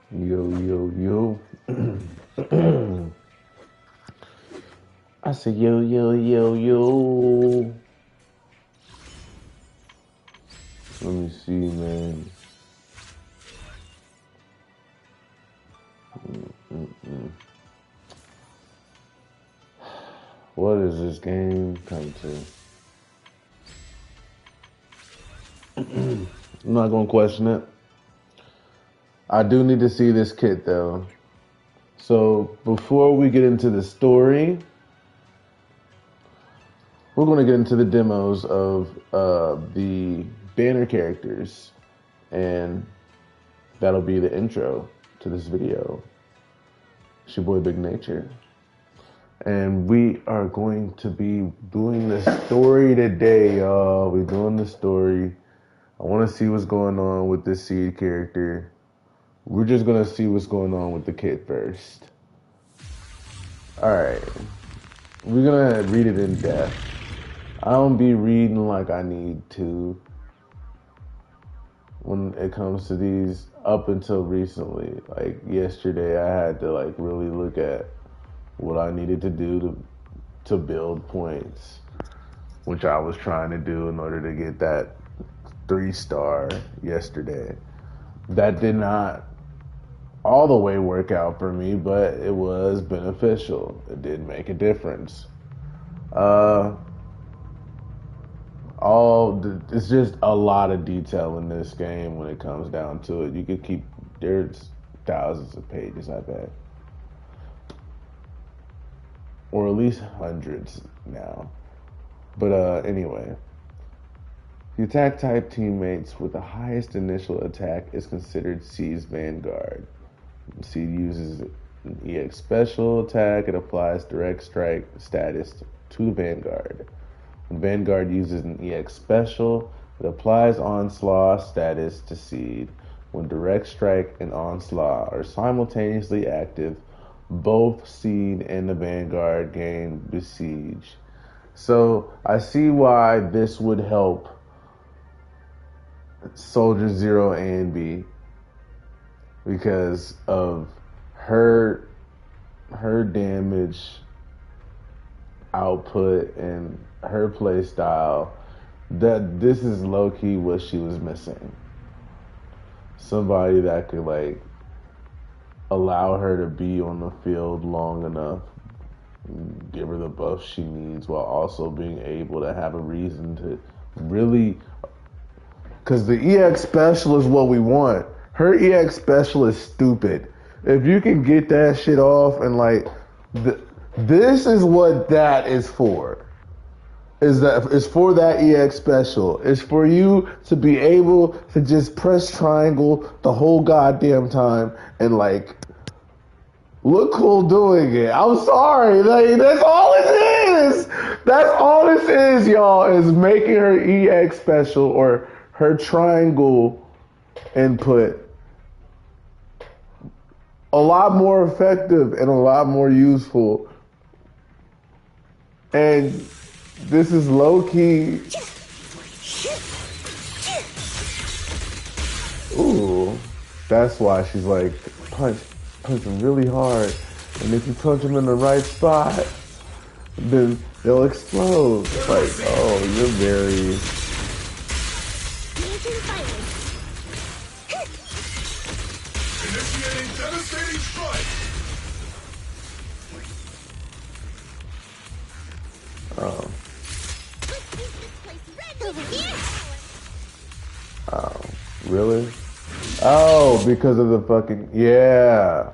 Yo, yo, yo. I said, yo, yo, yo, yo. Let me see, man. What does this game come to? I'm not gonna question it. I do need to see this kit though. So before we get into the story, we're gonna get into the demos of the banner characters, and that'll be the intro to this video. It's your boy Big Nature. And we are going to be doing the story today, y'all. We're doing the story. I want to see what's going on with this seed character. We're just going to see what's going on with the kid first. Alright. We're going to read it in depth. I don't be reading like I need to when it comes to these up until recently. Like yesterday, I had to like really look at what I needed to do to build points, which I was trying to do in order to get that 3-star yesterday. That did not all the way work out for me, but it was beneficial. It did make a difference. It's just a lot of detail in this game when it comes down to it. You could keep, there's thousands of pages, I bet. Or at least hundreds now. But anyway. The attack type teammates with the highest initial attack is considered C's Vanguard. C uses an EX special attack. It applies direct strike status to the Vanguard. When Vanguard uses an EX special, it applies onslaught status to Seed. When direct strike and onslaught are simultaneously active, both Seed and the Vanguard gain Besiege. So I see why this would help Soldier 0 and B, because of her damage output and her play style. That this is low-key what she was missing. Somebody that could like allow her to be on the field long enough, give her the buff she needs, while also being able to have a reason to really, because the EX special is what we want. Her EX special is stupid. If you can get that shit off and like, this is what that is for. Is for that EX special. It's for you to be able to just press triangle the whole goddamn time and like look cool doing it. I'm sorry. Like, that's all it is. That's all this is, y'all, is making her EX special or her triangle input a lot more effective and a lot more useful. And this is low-key. Ooh, that's why she's like punching really hard. And if you punch them in the right spot, then they'll explode. Like, oh, you're very... Initiating devastating strike. Oh. Oh, really? Oh, because of the fucking, yeah.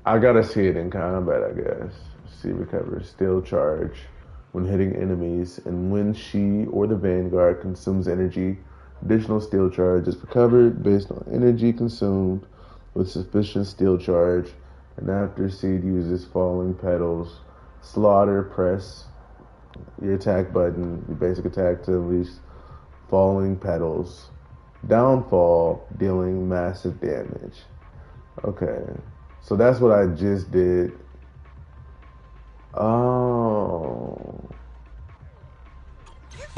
I gotta see it in combat, I guess. C recovers steel charge when hitting enemies, and when she or the Vanguard consumes energy, additional steel charge is recovered based on energy consumed with sufficient steel charge. And after Seed uses falling petals, slaughter, press your attack button, your basic attack to unleash falling petals. Downfall, dealing massive damage. Okay, so that's what I just did. Oh.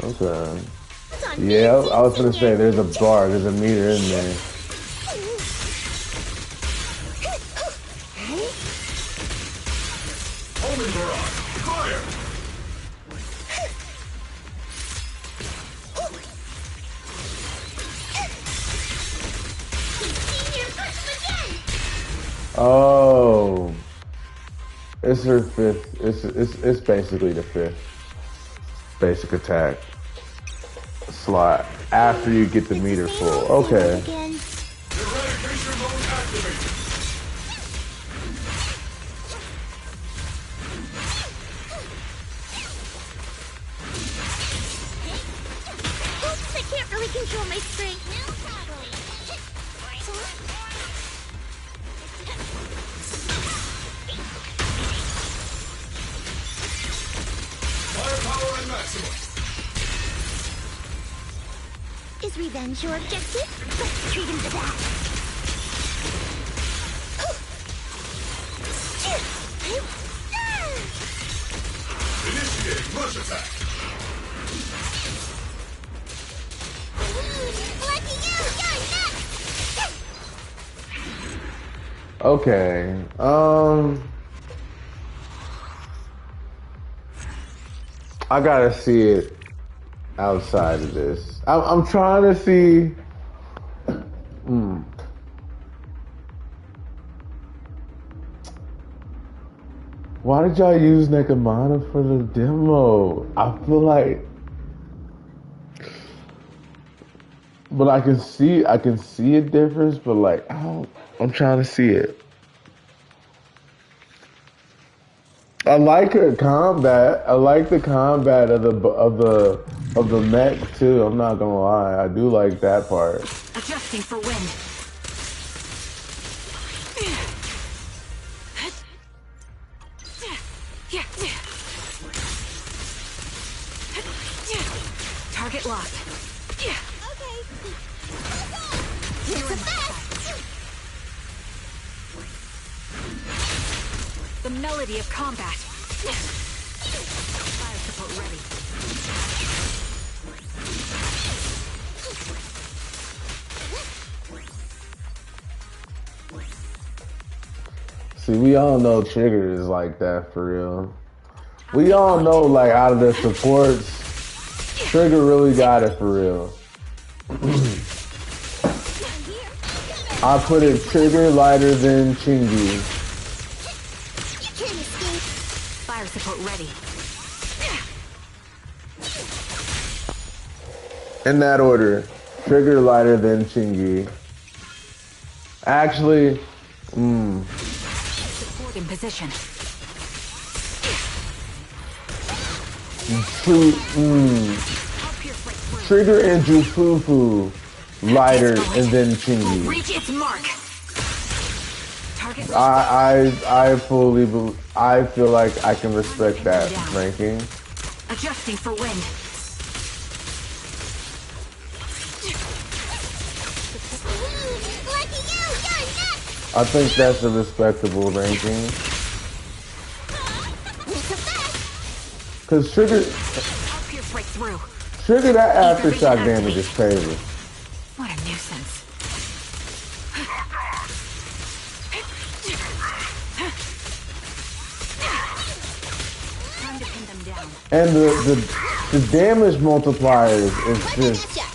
Okay. Yeah, I was gonna say there's a bar, there's a meter in there. Homing barrage. Fire. Oh, it's her fifth. It's basically the fifth basic attack slot after you get the meter full. Okay. Eradication mode activated. Oops, I can't really control my strength. No problem. Firepower and maximum. Is revenge your objective? Let's treat him to that. Initiating rush attack. Lucky you! You're next! Okay. I gotta see it outside of this. I'm trying to see. Why did y'all use Nekomata for the demo? I feel like, but I can see a difference, but like I'm trying to see it. I like her combat. I like the combat of the mech too. I'm not gonna lie. I do like that part. Adjusting for wind. Target locked. Okay. Here's the best! The melody of combat. Fire support ready. See, we all know Trigger is like that for real. We all know, like, out of the supports, Trigger really got it for real. I put it Trigger lighter than Chingy. You can't escape. Fire support ready. In that order, Trigger lighter than Chingy. Actually, Support in position. Trigger and Jufufu lighter and then Chingy. Reach its mark. Target. I fully I feel like I can respect that ranking. Adjusting for wind. Lucky you! You're next! I think that's a respectable ranking. Here's the best! Cause Trigger I'll pierce right through. that aftershock damage is crazy. What a nuisance. Time to pin them down. And the damage multipliers is just Gotcha!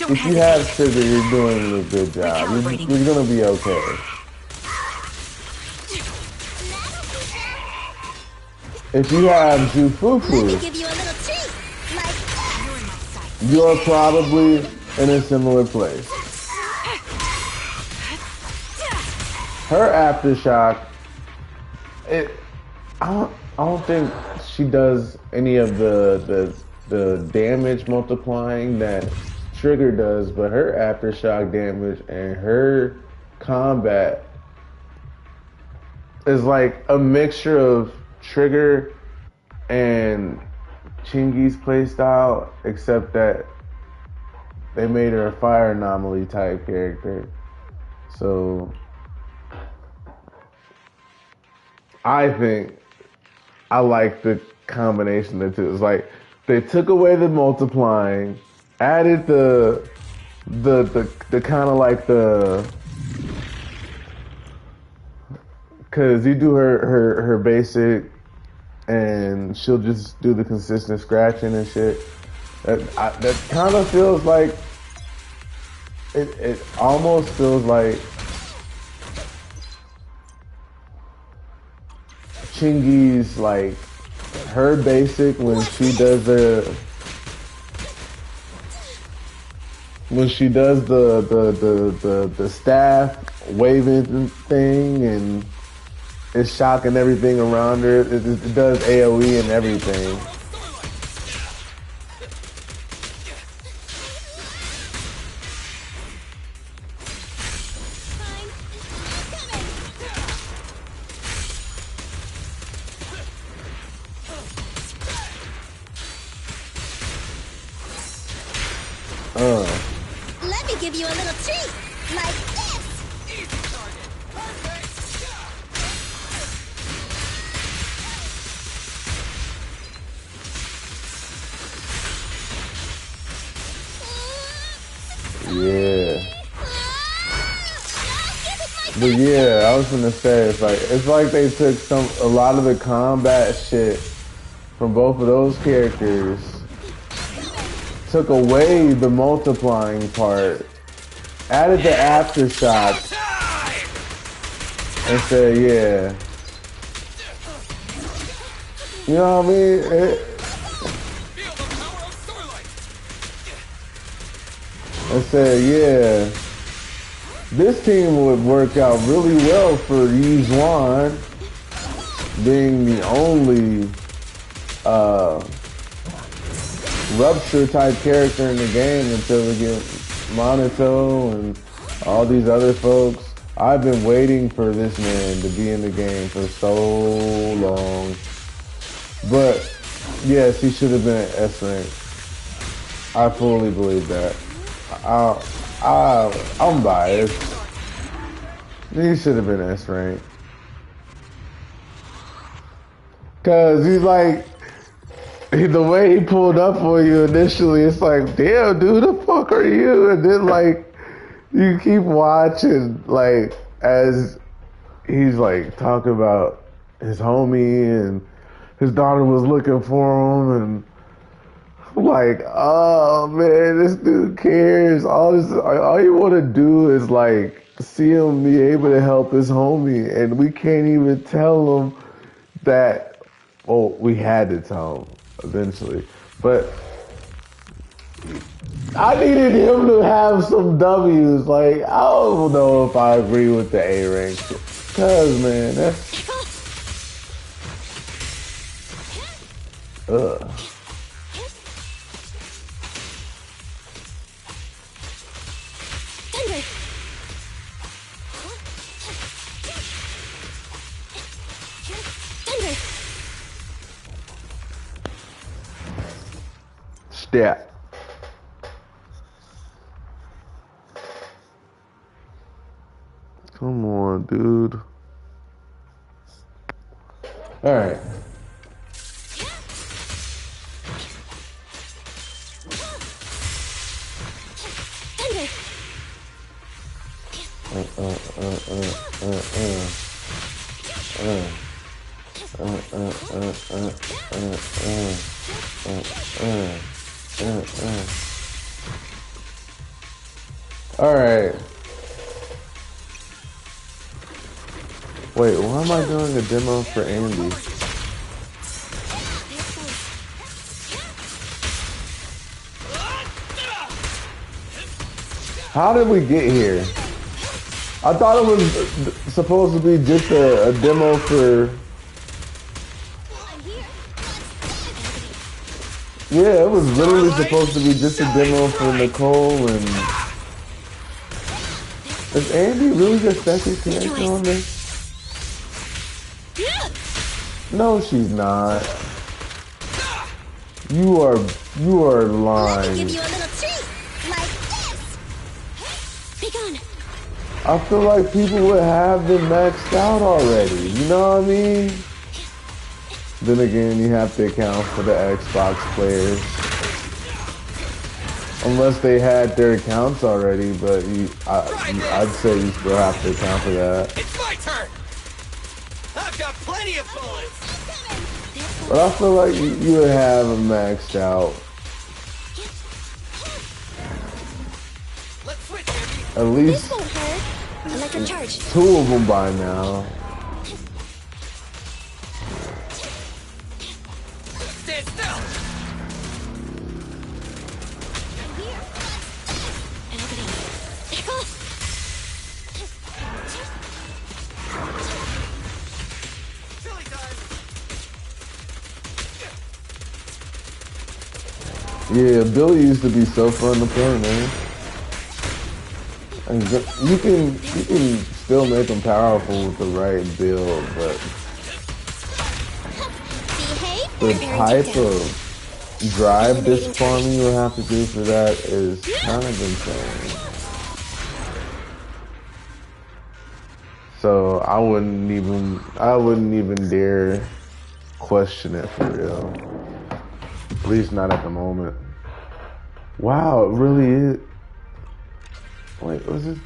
if you have Trigger, you're doing a good job. You're gonna be okay. If you have Let me Jufufu, give you a little treat! Like, You're in my sight. you're probably in a similar place. Her aftershock, I don't think she does any of the damage multiplying that Trigger does, but her aftershock damage and her combat is like a mixture of Trigger and Chingy's playstyle, except that they made her a fire anomaly type character. So I think I like the combination of the two. It's like they took away the multiplying, added the kind of like the, cause you do her basic, and she'll just do the consistent scratching and shit. That kind of feels like it almost feels like Chingy's, like her basic when she does the staff waving thing, and it's shocking everything around her. It does AoE and everything. Let me give you a little treat, like this. Yeah. But yeah, I was gonna say it's like they took a lot of the combat shit from both of those characters, took away the multiplying part, added the aftershocks, and said, yeah. You know what I mean? And said, yeah, this team would work out really well for Yi Zhuan, being the only rupture type character in the game until we get Monato and all these other folks. I've been waiting for this man to be in the game for so long. But yes, he should have been at S rank. I fully believe that. I'm biased. He should have been S rank. Cause he's like, the way he pulled up on you initially, it's like, damn, dude, the fuck are you? And then like, you keep watching, like, as he's like talking about his homie and his daughter was looking for him, and like, oh man, this dude cares. All you want to do is like see him be able to help his homie, and we can't even tell him that. Well, we had to tell him eventually, but I needed him to have some W's. Like, I don't know if I agree with the A rank, cause man, that's Thunder. Stat. Come on, dude. All right. All right. Wait, why am I doing a demo for Andy? How did we get here? I thought it was supposed to be just a demo for... Yeah, it was literally supposed to be just a demo for Nicole and... Is Andy really the second character on this? No, she's not. You are lying. Let me give you a little treat, like this. Be gone. I feel like people would have them maxed out already. You know what I mean? Then again, you have to account for the Xbox players. Unless they had their accounts already, but I'd say you still have to account for that. It's my turn! I've got plenty of bullets! But I feel like you would have them maxed out. Let's switch, baby! At least This won't hurt. Electric charge. 2 of them by now. Stand still! Silly time! Yeah, Billy used to be so fun to play, man. And you can still make them powerful with the right build, but the type of drive disc farming you have to do for that is kind of insane. So I wouldn't even dare question it for real. At least not at the moment. Wow, it really is. Wait, was it?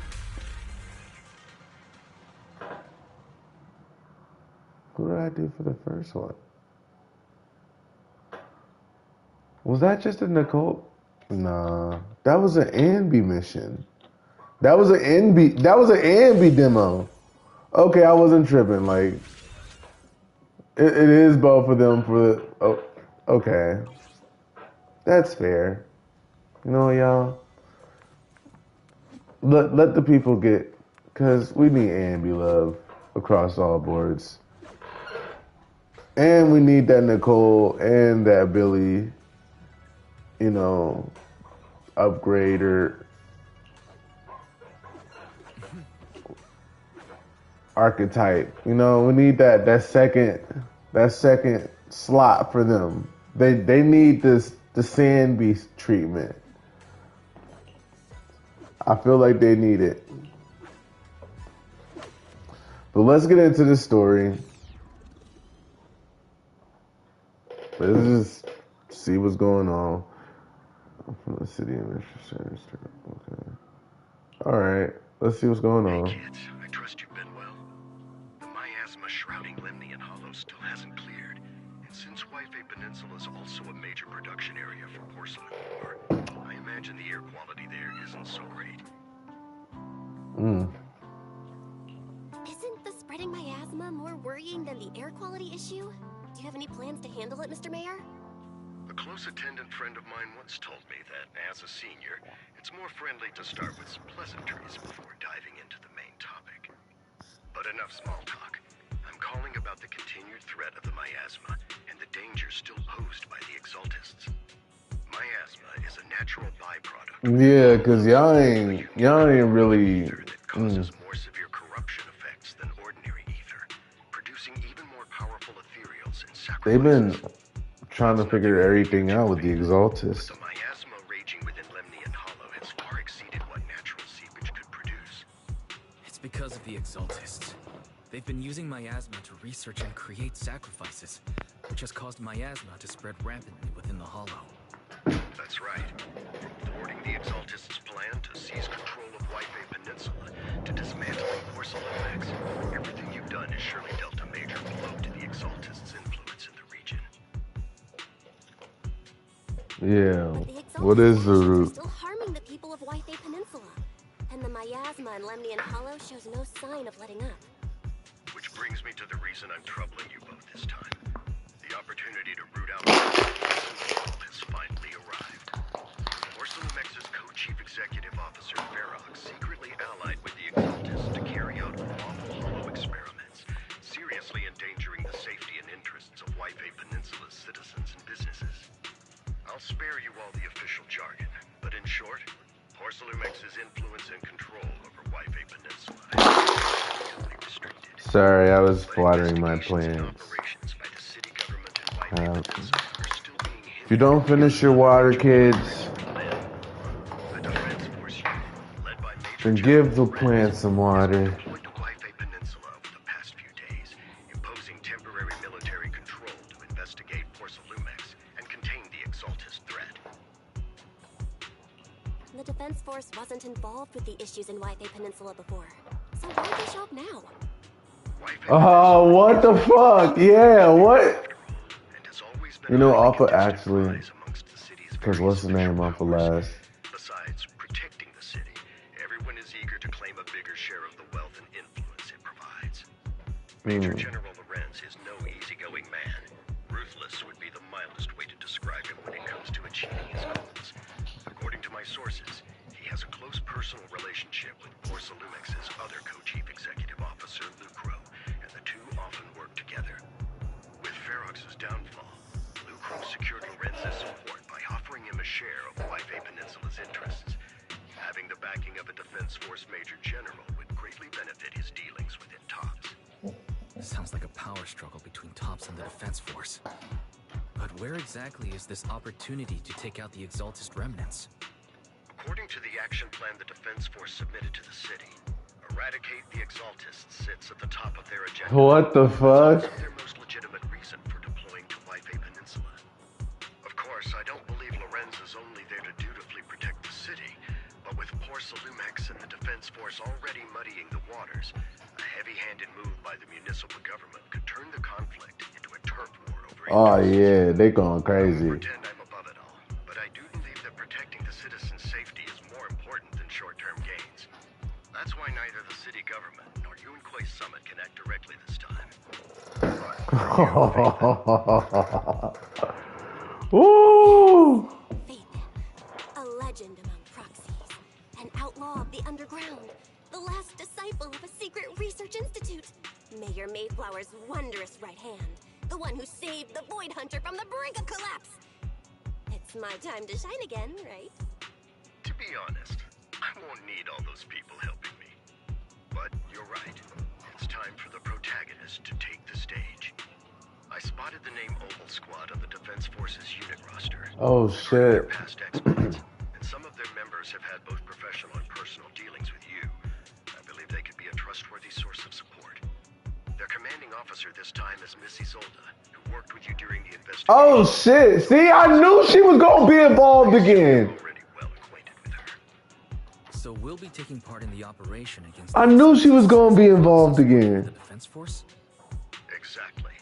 What did I do for the first one? Was that just a Nicole? Nah, that was an Anby mission. That was an Anby demo. Okay, I wasn't tripping. Like, it is both of them for the. Oh, okay, that's fair. You know, y'all. Let the people get, cause we need Anby love across all boards, and we need that Nicole and that Billy. You know, upgrade or archetype. You know, we need that second slot for them. They need the Sand Beast treatment. I feel like they need it. But let's get into the story. Let's just see what's going on. From the city of Mr. Okay. Alright, let's see what's going on. Hey kids, I trust you've been well. The miasma shrouding Lemnian Hollow still hasn't cleared, and since Waifei Peninsula is also a major production area for porcelain ore, I imagine the air quality there isn't so great. Isn't the spreading miasma more worrying than the air quality issue? Do you have any plans to handle it, Mr. Mayor? A close attendant friend of mine once told me that, as a senior, it's more friendly to start with some pleasantries before diving into the main topic. But enough small talk. I'm calling about the continued threat of the miasma and the danger still posed by the Exaltists. Miasma is a natural byproduct. Yeah, cause y'all ain't really. That causes more severe corruption effects than ordinary ether, producing even more powerful ethereals and sacrifices. They've been trying to figure everything out with the Exaltists. The miasma raging within Lemnian Hollow has far exceeded what natural seepage could produce. It's because of the Exaltists. They've been using miasma to research and create sacrifices, which has caused miasma to spread rampantly within the Hollow. That's right. From thwarting the Exaltists' plan to seize control of Waifei Peninsula to dismantling Porcelain Max, everything you've done has surely dealt a major blow to the Exaltists' influence in the region. Yeah. But the Exalted What is the actions are root? still harming the people of Waifei Peninsula. And the miasma in Lemnian Hollow shows no sign of letting up. Which brings me to the reason I'm troubling you both this time. The opportunity to root out has finally arrived. Porcelain Mex's co-chief executive officer, Ferox, secretly allied with the Exaltists to carry out unlawful hollow experiments, seriously endangering the safety and interests of Waifei Peninsula's citizens and businesses. I'll spare you all the official jargon, but in short, Porcelain Mex's influence and control over Waifei Peninsula is significantly restricted. Sorry, I was But flattering my investigations and plans. operations by the city government in Waifei Peninsula are still being If you don't finish your water, kids, A defense force unit led by Major And give the plant some water. Deployed to Waifei Peninsula over the past few days, imposing temporary military control to investigate Porcelumex and contain the Exaltist threat. The Defense Force wasn't involved with the issues in Waifei Peninsula before. So why'd they show up now? Oh, what the fuck? Yeah, what? And has always been You know, a highly Alpha contested actually, prize amongst the city's because various what's the name, official Alpha powers. last? Besides protecting the city, everyone is eager to claim a bigger share of the wealth and influence it provides. Major General Lorenz is no easygoing man. Ruthless would be the mildest way to describe him when it comes to achieving his goals. According to my sources, he has a close personal relationship with Porcelumex's other co-chief executive officer, Lucro, and the two often work together. With Ferox's downfall, Lucro secured Lorenz's support by offering him a share of Waifei Peninsula's interests. Having the backing of a Defense Force Major General would greatly benefit his dealings within TOPS. Sounds like a power struggle between TOPS and the Defense Force. But where exactly is this opportunity to take out the Exaltist remnants? According to the action plan the Defense Force submitted to the city, eradicate the Exaltists sits at the top of their agenda. What the fuck? That's their most legitimate reason for deploying to Waifei Peninsula. Of course, I don't believe Lorenz is only there to dutifully protect the city, but with Porcelumex and the Defense Force already muddying the waters, a heavy-handed move by the municipal government could turn the conflict into a turf war over Oh interests. yeah, they going I crazy. won't pretend I'm above it all, but I do believe that protecting the citizens' safety is more important than short-term gains. That's why neither the city government nor Yunquay Summit can act directly this time. Woo! Faithin, a legend among proxies, an outlaw of the underground, the last disciple of a secret research institute, Mayor Mayflower's wondrous right hand, the one who saved the Void Hunter from the brink of collapse. It's my time to shine again, right? To be honest, I won't need all those people helping me. But you're right. It's time for the protagonist to take the stage. I spotted the name Opal Squad on the Defense Force's unit roster. Oh I've heard their shit. past exploits, and some of their members have had both professional and personal dealings with you. I believe they could be a trustworthy source of support. Their commanding officer this time is Miss Isolda, who worked with you during the investigation. Oh shit. See, I knew she was gonna be involved again. Already well acquainted with her. So we'll be taking part in the operation against I the knew she was Exaltists gonna be as involved the again. Defense Force? Exactly.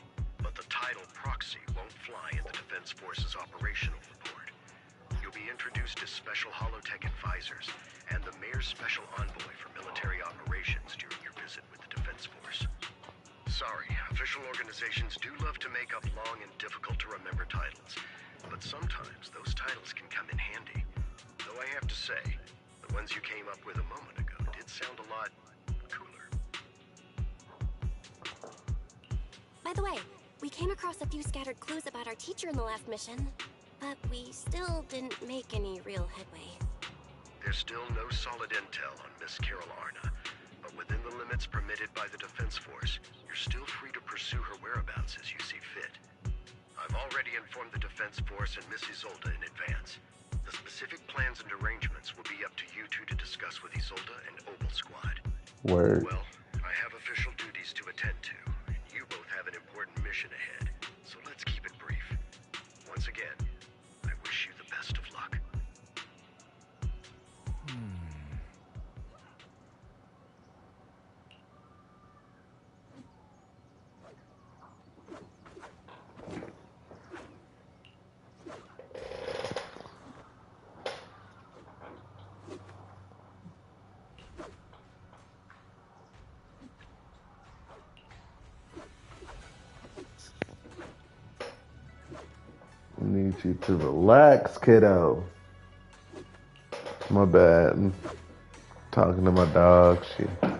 But the title proxy won't fly in the Defense Force's operational report. You'll be introduced as Special Holotech Advisors and the Mayor's Special Envoy for Military Operations during your visit with the Defense Force. Sorry, official organizations do love to make up long and difficult to remember titles, but sometimes those titles can come in handy. Though I have to say, the ones you came up with a moment ago did sound a lot cooler. By the way, we came across a few scattered clues about our teacher in the last mission, but we still didn't make any real headway. There's still no solid intel on Miss Carol Arna, but within the limits permitted by the Defense Force, you're still free to pursue her whereabouts as you see fit. I've already informed the Defense Force and Miss Isolda in advance. The specific plans and arrangements will be up to you two to discuss with Isolda and Opal Squad. Word. Well, I have official duties to attend to, and you both have an important mission ahead, so let's keep it brief. Once again, I wish you the best of luck. I need you to relax, kiddo. My bad. I'm talking to my dog. I'm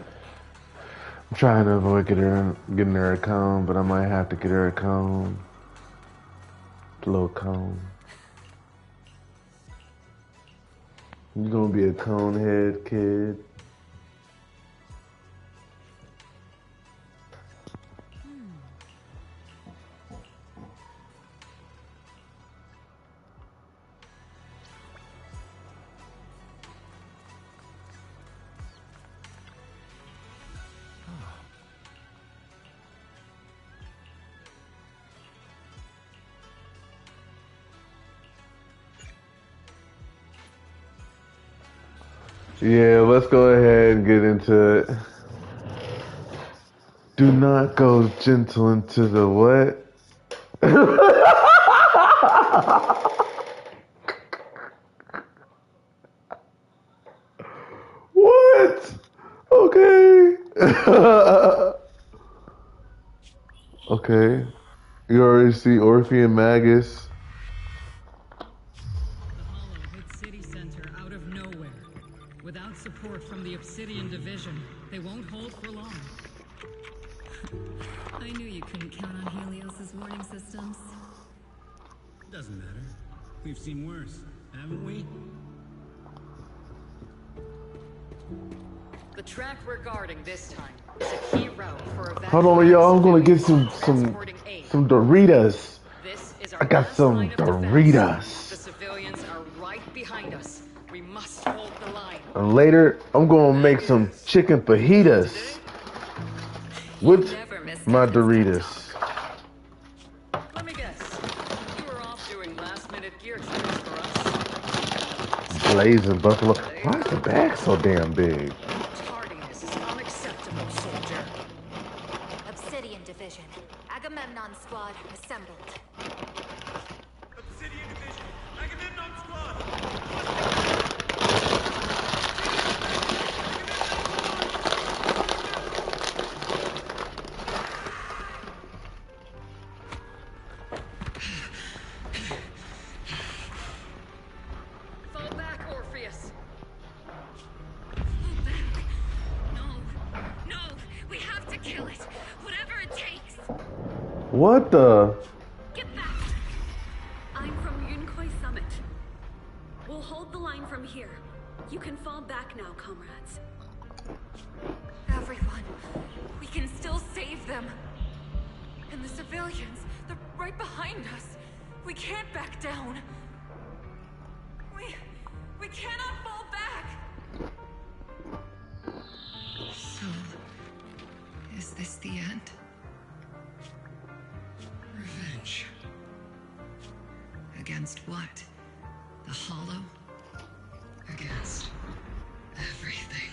trying to avoid getting her a cone, but I might have to get her a cone. A little cone. You gonna be a cone head kid? Yeah, let's go ahead and get into it. Do not go gentle into the what? What? Okay. Okay. You already see Orphe and Magus. The Hollow hit City Center out of nowhere. Without support from the Obsidian Division, they won't hold for long. I knew you couldn't count on Helios's warning systems. Doesn't matter. We've seen worse, haven't we? The track we're guarding this time is a key route for Hold on, y'all. I'm gonna get some Doritos. This is I our got last some line of defense. Doritos. The civilians are right behind us. We must hold the line. And later, I'm gonna make some chicken fajitas with my Doritos. Let me guess. You were off doing last-minute gear changes for us. Blazing buffalo. Why is the bag so damn big? Tardiness is unacceptable, soldier. Obsidian Division. Agamemnon Squad assembled. Obsidian Division, Agamemnon Squad! Fall back, Orpheus. No, we have to kill it. Whatever it takes. What the? Get back. I'm from Yunkoi Summit. We'll hold the line from here. You can fall back now, comrades. Everyone, we can still save them. And the civilians, they're right behind us. We can't back down. We cannot fall back. So, is this the end? Revenge. Against what? The Hollow? Against everything.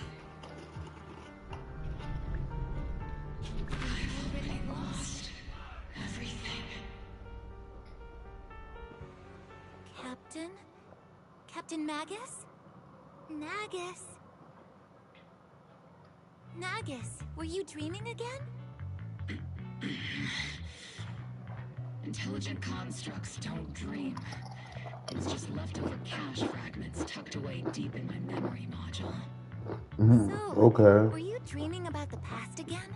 I've already lost everything. Captain? Captain Magus? Nagus? Nagus, were you dreaming again? Intelligent constructs don't dream. It's just leftover cache fragments tucked away deep in my memory module. So, Okay. were you dreaming about the past again?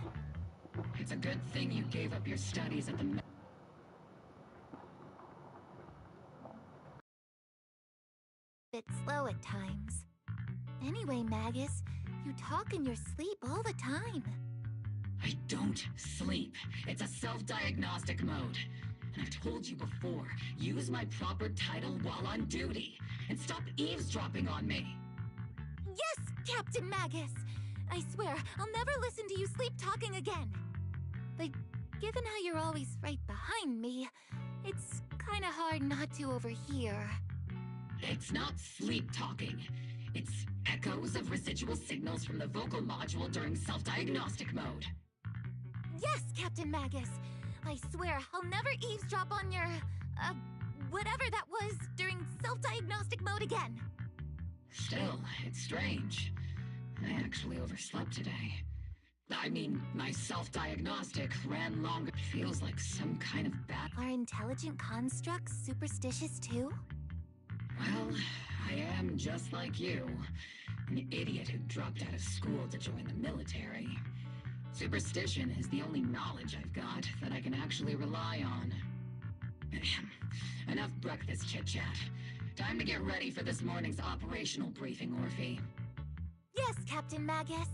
It's a good thing you gave up your studies at the Bit slow at times. Anyway, Magus, you talk in your sleep all the time. I don't sleep. It's a self-diagnostic mode. And I've told you before, use my proper title while on duty. And stop eavesdropping on me. Yes, Captain Magus! I swear, I'll never listen to you sleep talking again. But given how you're always right behind me, it's kinda hard not to overhear. It's not sleep talking. It's echoes of residual signals from the vocal module during self-diagnostic mode. Yes, Captain Magus! I swear, I'll never eavesdrop on your, whatever that was during self-diagnostic mode again. Still, it's strange. I actually overslept today. I mean, my self-diagnostic ran longer. Feels like some kind of bad... Are intelligent constructs superstitious too? Well, I am just like you. An idiot who dropped out of school to join the military. Superstition is the only knowledge I've got that I can actually rely on. Enough breakfast chit-chat. Time to get ready for this morning's operational briefing, Orphe. Yes, Captain Magus.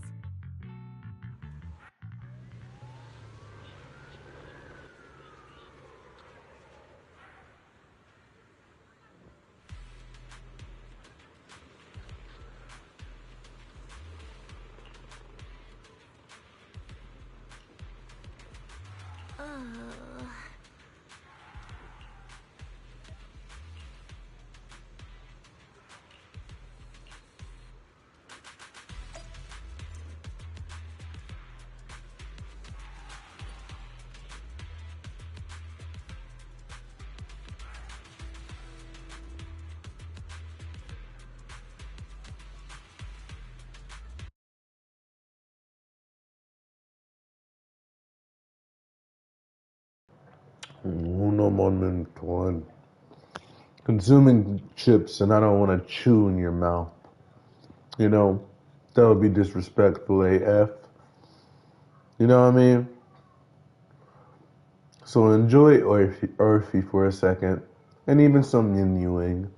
Uno momento. One. Consuming chips and I don't want to chew in your mouth. You know, that would be disrespectful AF. You know what I mean? So enjoy Orphe for a second, and even some Yin Yang.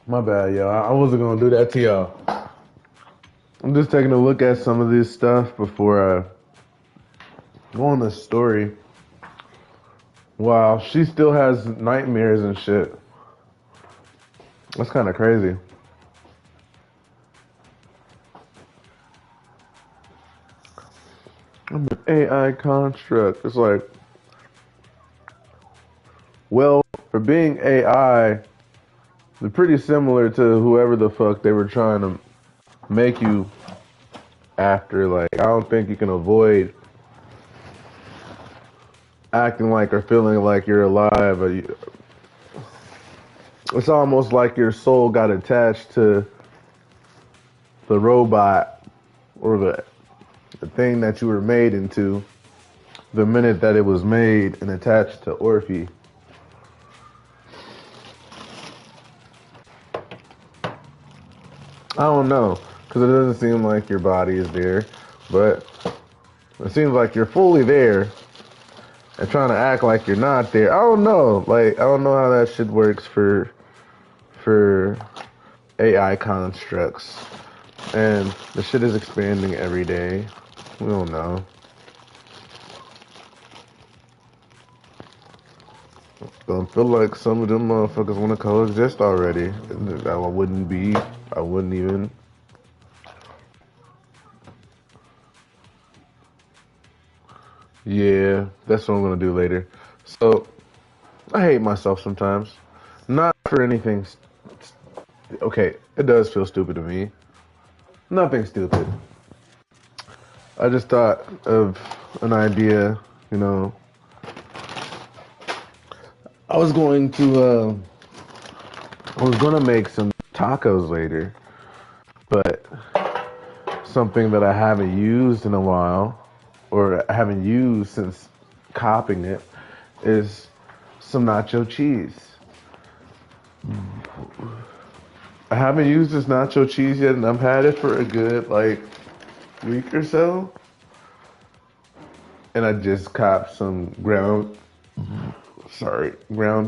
My bad, y'all. I wasn't gonna do that to y'all. I'm just taking a look at some of this stuff before I go on the story. Wow, she still has nightmares and shit. That's kind of crazy. I'm an AI construct. It's like, well, for being AI, they're pretty similar to whoever the fuck they were trying to make you after. Like, I don't think you can avoid acting like or feeling like you're alive. It's almost like your soul got attached to the robot or the thing that you were made into the minute that it was made and attached to Orphe. I don't know, because it doesn't seem like your body is there, but it seems like you're fully there and trying to act like you're not there. I don't know. Like, I don't know how that shit works for AI constructs. And the shit is expanding every day. We don't know. Don't feel like some of them motherfuckers want to coexist already. I wouldn't even. Yeah, that's what I'm gonna do later. So, I hate myself sometimes. Not for anything. Okay, it does feel stupid to me. Nothing stupid. I just thought of an idea, you know. I was gonna make some tacos later, but something that I haven't used in a while, or I haven't used since copping it, is some nacho cheese. I haven't used this nacho cheese yet, and I've had it for a good, week or so. And I just copped some ground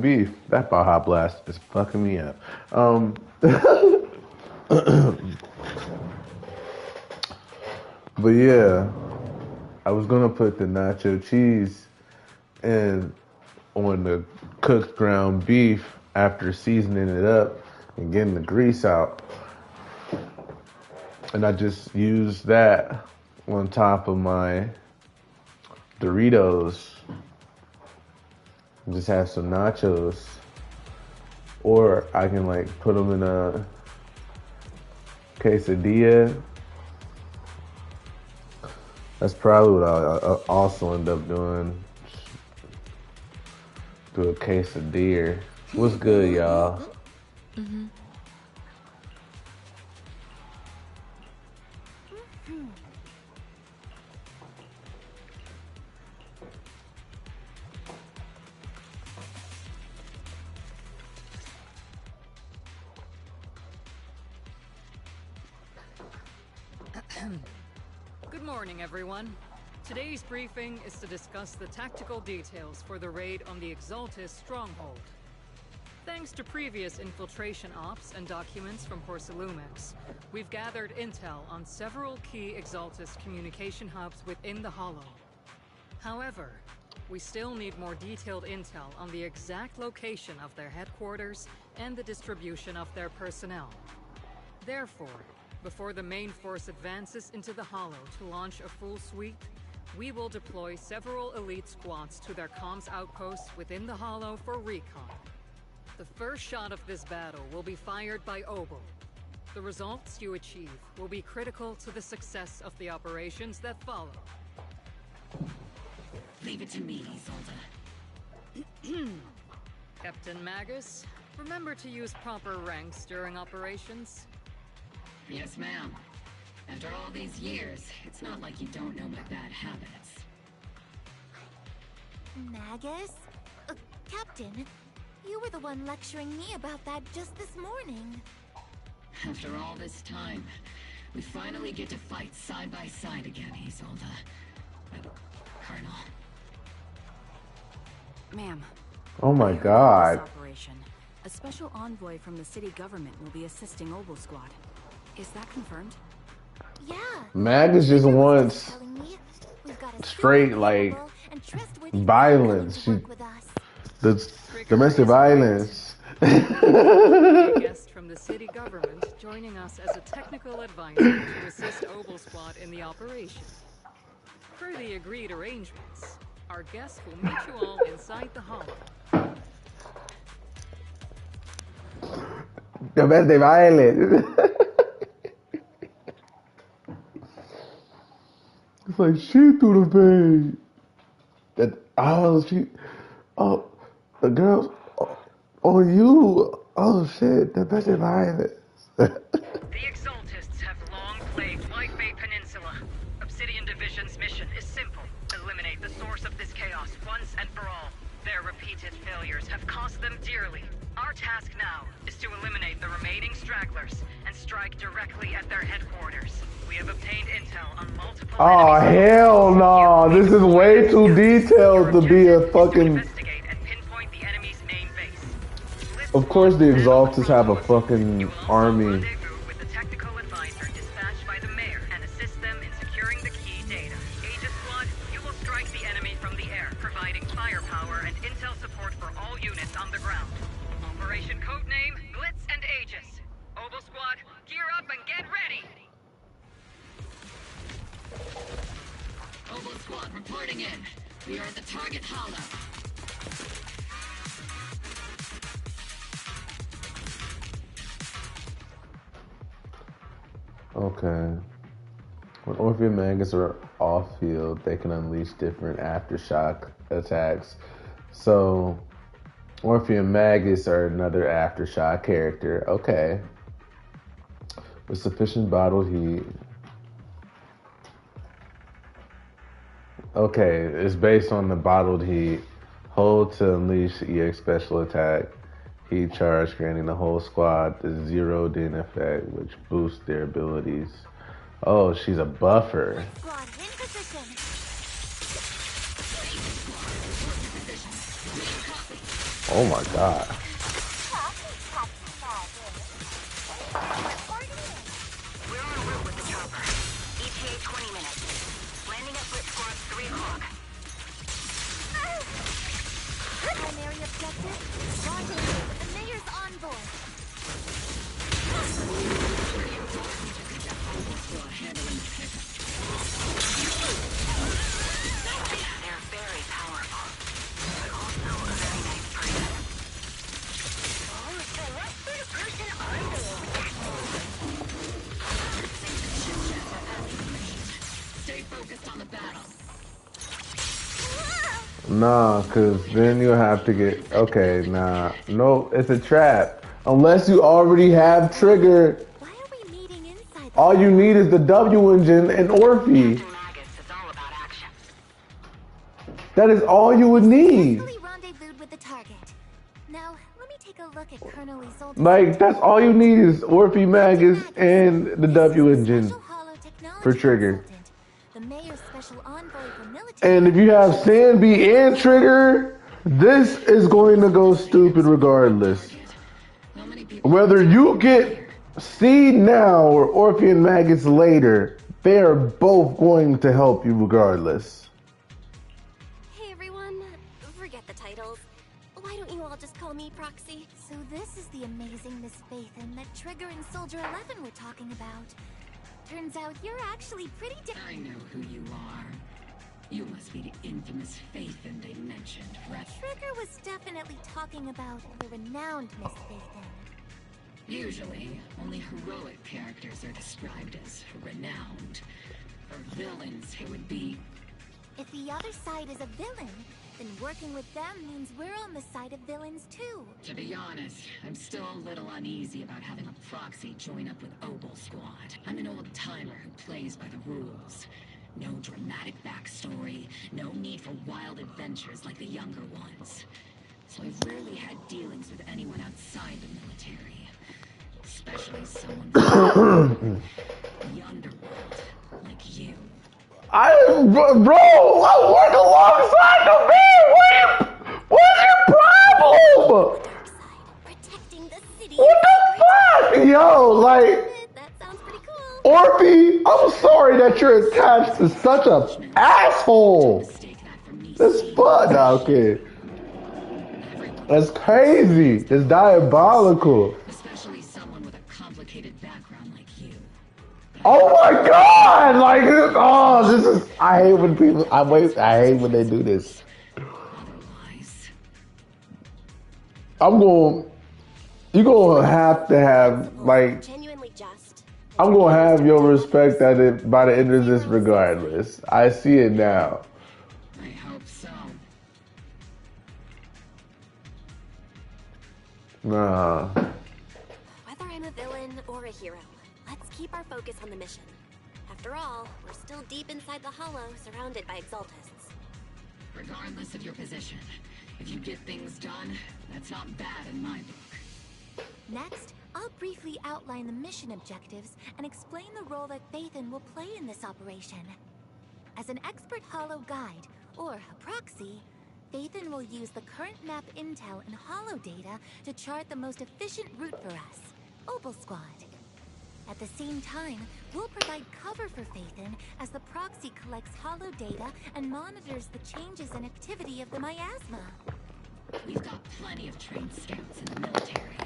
beef. That Baja Blast is fucking me up. But yeah, I was gonna put the nacho cheese on the cooked ground beef after seasoning it up and getting the grease out. And I just used that on top of my Doritos. Just have some nachos. Or I can put them in a quesadilla. That's probably what I'll also end up doing. Do a quesadilla. What's good, y'all? Mm-hmm. Good morning, everyone. Today's briefing is to discuss the tactical details for the raid on the Exaltis stronghold. Thanks to previous infiltration ops and documents from Porcelumex, we've gathered intel on several key Exaltis communication hubs within the Hollow. However, we still need more detailed intel on the exact location of their headquarters and the distribution of their personnel. Therefore, before the main force advances into the Hollow to launch a full sweep, we will deploy several elite squads to their comms outposts within the Hollow for recon. The first shot of this battle will be fired by Obel. The results you achieve will be critical to the success of the operations that follow. Leave it to me, Isolde. Captain Magus, remember to use proper ranks during operations. Yes, ma'am. After all these years, it's not like you don't know my bad habits. Magus? Captain, you were the one lecturing me about that just this morning. After all this time, we finally get to fight side by side again, Isolde. Colonel. Ma'am. Oh my God. Operation. A special envoy from the city government will be assisting Obel Squad. Is that confirmed? Yeah. Magus just wants straight like violence. The domestic violence. A guest from the city government joining us as a technical advisor to assist Obel Squad in the operation. Per the agreed arrangements, our guest will meet you all inside the Hollow. Domestic violence. It's like shit through the vein. The girls on you. Oh shit, domestic violence. The Exaltists have long plagued White Bay Peninsula. Obsidian Division's mission is simple. Eliminate the source of this chaos once and for all. Their repeated failures have cost them dearly. Our task now is to eliminate the remaining stragglers and strike directly at their headquarters. We have obtained intel on multiple Oh hell no! This is way too detailed to be a fucking. Of course, the Exaltists have a fucking army. with the technical advisor dispatched by the mayor and assist them in securing the key data. Aegis Squad, you will strike the enemy from the air, providing firepower and intel support for all units on the ground. Operation codename Blitz and Aegis. Obel Squad, gear up and get ready! Obel Squad reporting in. We are at the target hollow. Okay. When Orpheum Magus are off-field, they can unleash different aftershock attacks. So, Orpheum Magus are another aftershock character. Okay. With sufficient bottled heat. Okay, it's based on the bottled heat. Hold to unleash EX special attack. Heat charge, granting the whole squad the zeroed-in effect, which boosts their abilities. Oh, she's a buffer. Oh my god. We're en route with the chopper. ETA 20 minutes. Landing at Blitz Squad 3 o'clock. Primary objective, rendezvous with the mayor's envoy. They're very powerful, but also a very nice person. Nah, cause then you'll have to get okay. Nah, no, it's a trap. Unless you already have Trigger. All you need is the W engine and Orphe. That is all you would need. Rendezvoused with the target. Now, let me take a look at Colonel Isolde's Like that's all you need is Orphe Magus and the W engine for Trigger. the mayor's special envoy for military. And if you have Sandby and Trigger, this is going to go stupid regardless. Whether you get Seed now or Orphe and Magus later, they are both going to help you regardless. Hey everyone, forget the titles. Why don't you all just call me Proxy? So this is the amazing Miss Phaethon that Trigger and Soldier 11 were talking about. Turns out you're actually pretty I know who you are. You must be the infamous Phaethon they mentioned, right? Trigger was definitely talking about the renowned Miss Phaethon. Usually, only heroic characters are described as renowned. For villains, it would be... If the other side is a villain, then working with them means we're on the side of villains too. To be honest, I'm still a little uneasy about having a proxy join up with Obel Squad. I'm an old-timer who plays by the rules. No dramatic backstory, no need for wild adventures like the younger ones. So I've rarely had dealings with anyone outside the military. Especially someone from the underworld, like you. Bro, I work alongside the man. What's your problem? What the fuck? Yo, like, Orphe, I'm sorry that you're attached to such a asshole. That's fuck. Nah, okay. That's crazy. It's diabolical. Oh my god! Like, oh, this is. I hate when people. I hate when they do this. I'm going. You're gonna have to have like. I'm gonna have your respect at it by the end of this, regardless. I see it now. I hope so. Nah. Whether I'm a villain or a hero, let's keep our focus on the mission. After all, we're still deep inside the Hollow, surrounded by Exaltists. Regardless of your position, if you get things done, that's not bad in my book. Next, I'll briefly outline the mission objectives and explain the role that Phaethon will play in this operation. As an expert Hollow guide, or a proxy, Phaethon will use the current map intel and Hollow data to chart the most efficient route for us, Obel Squad. At the same time, we'll provide cover for Phaethon as the proxy collects Hollow data and monitors the changes and activity of the miasma. We've got plenty of trained scouts in the military.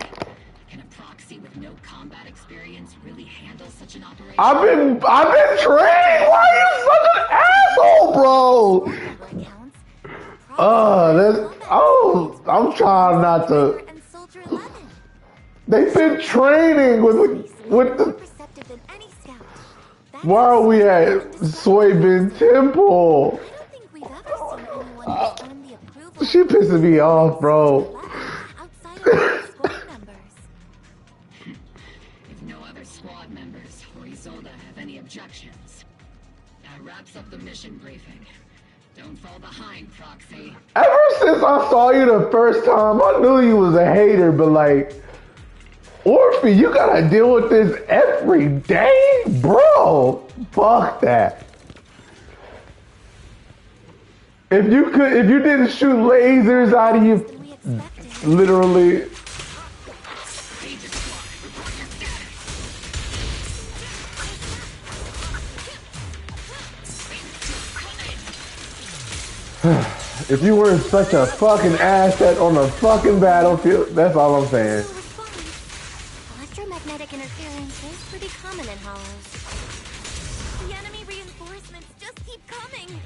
Can a proxy with no combat experience really handle such an operation? I've been trained. Why are you such an asshole, bro? I'm trying not to. They've been training with the. Why are we at Soybean Temple? She pissing me off, bro. If no other squad members or Isolde have any objections, that wraps up the mission briefing. Don't fall behind, Proxy. Ever since I saw you the first time, I knew you was a hater, but like, Orphe, you gotta deal with this every day? Bro, fuck that. If you didn't shoot lasers out of you, literally. If you weren't such a fucking asset on the fucking battlefield, that's all I'm saying. Electromagnetic interference is pretty common in Hollows. The enemy reinforcements just keep coming.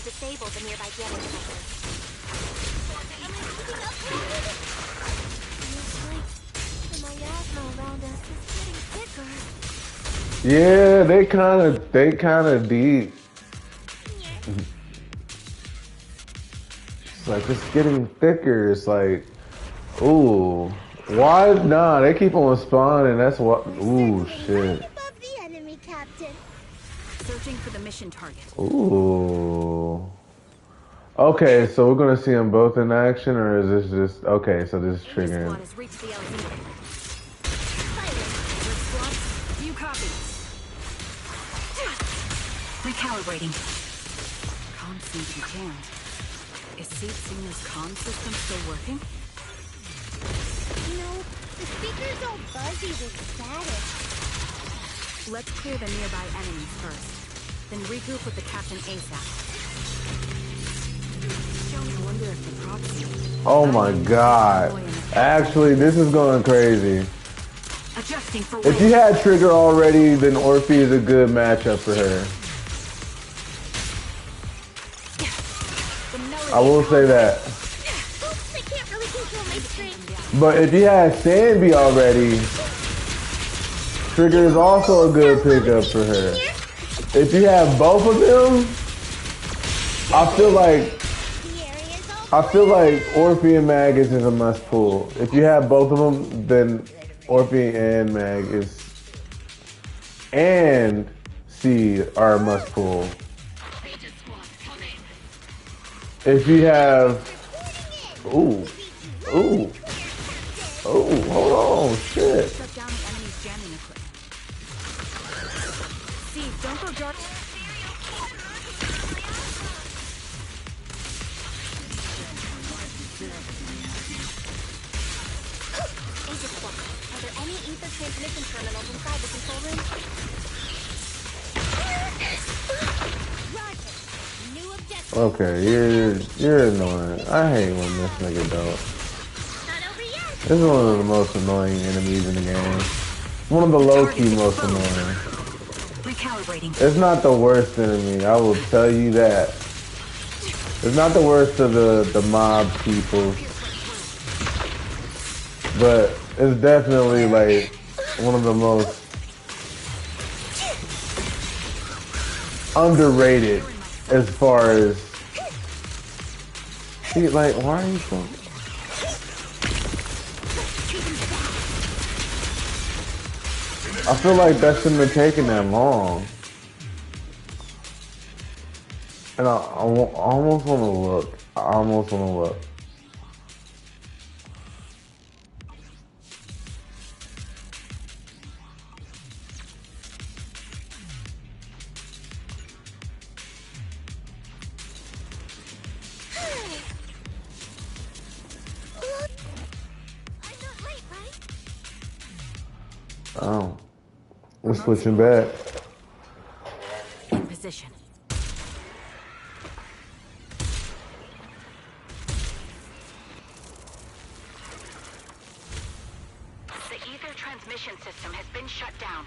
to disable the nearby jamming devices. Am I keeping up with it? Looks like the miasma around us is getting thicker. Yeah, they kind of deep. It's like it's getting thicker. It's like, ooh, why? Nah, they keep on spawning. That's what. Ooh, shit. Above the enemy, Captain. Searching for the mission target. Ooh. Okay, so we're gonna see them both in action, or is this just okay? So this is triggering. Squad has reached the LZ. Squad, view copy. Recalibrating. Comms seem to be jammed. Is Seed Signal's comm system still working? No, the speaker's all buzzy with static. Let's clear the nearby enemies first. Then regroup with the captain ASAP. I wonder if the proxy... Oh my god. Actually, this is going crazy. Adjusting for If you had Trigger already, then Orphe is a good matchup for her. I will say that. Oops, I can't really control my strength. But if you had Sanby already, Trigger is also a good pickup for her. If you have both of them, I feel like Orphe and Mag is a must pull. If you have both of them, then Orphe and Mag and C are a must pull. If you have, ooh, hold on, shit. Shut down the enemy's jamming equipment. Steve, don't go dark. Agent Book, are there any ether transmission terminals inside the control room? Roger. New objective. Okay, you're annoying. I hate when this nigga don't. This is one of the most annoying enemies in the game. One of the low-key most annoying. Recalibrating. It's not the worst enemy, I will tell you that. It's not the worst of the mob people. But it's definitely like one of the most underrated as far as see, like, why are you so I feel like that shouldn't have taken that long. And I almost want to look. I almost want to look. Oh, we're switching back. In position. The ether transmission system has been shut down.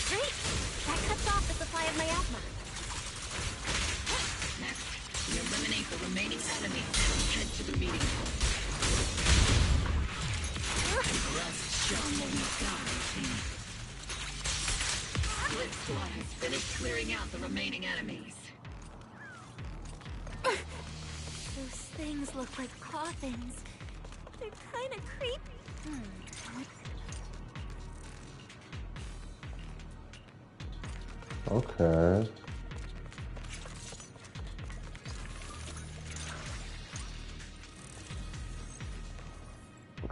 Great! That cuts off the supply of miasma. Next, we eliminate the remaining enemies and head to the meeting point. Rest John will be gone, team. Split Squad has finished clearing out the remaining enemies. Those things look like coffins. They're kind of creepy. Okay.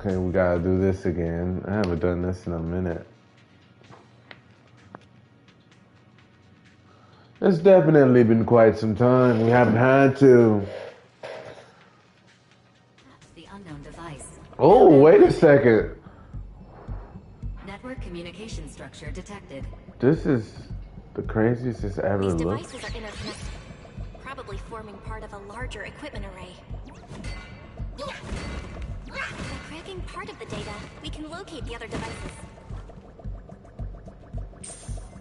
Okay, we gotta do this again. I haven't done this in a minute. It's definitely been quite some time. We haven't had to. The unknown device. Oh, wait a second. Network communication structure detected. This is the craziest it's ever These looked. devices are interconnected, probably forming part of a larger equipment array. By cracking part of the data, we can locate the other devices.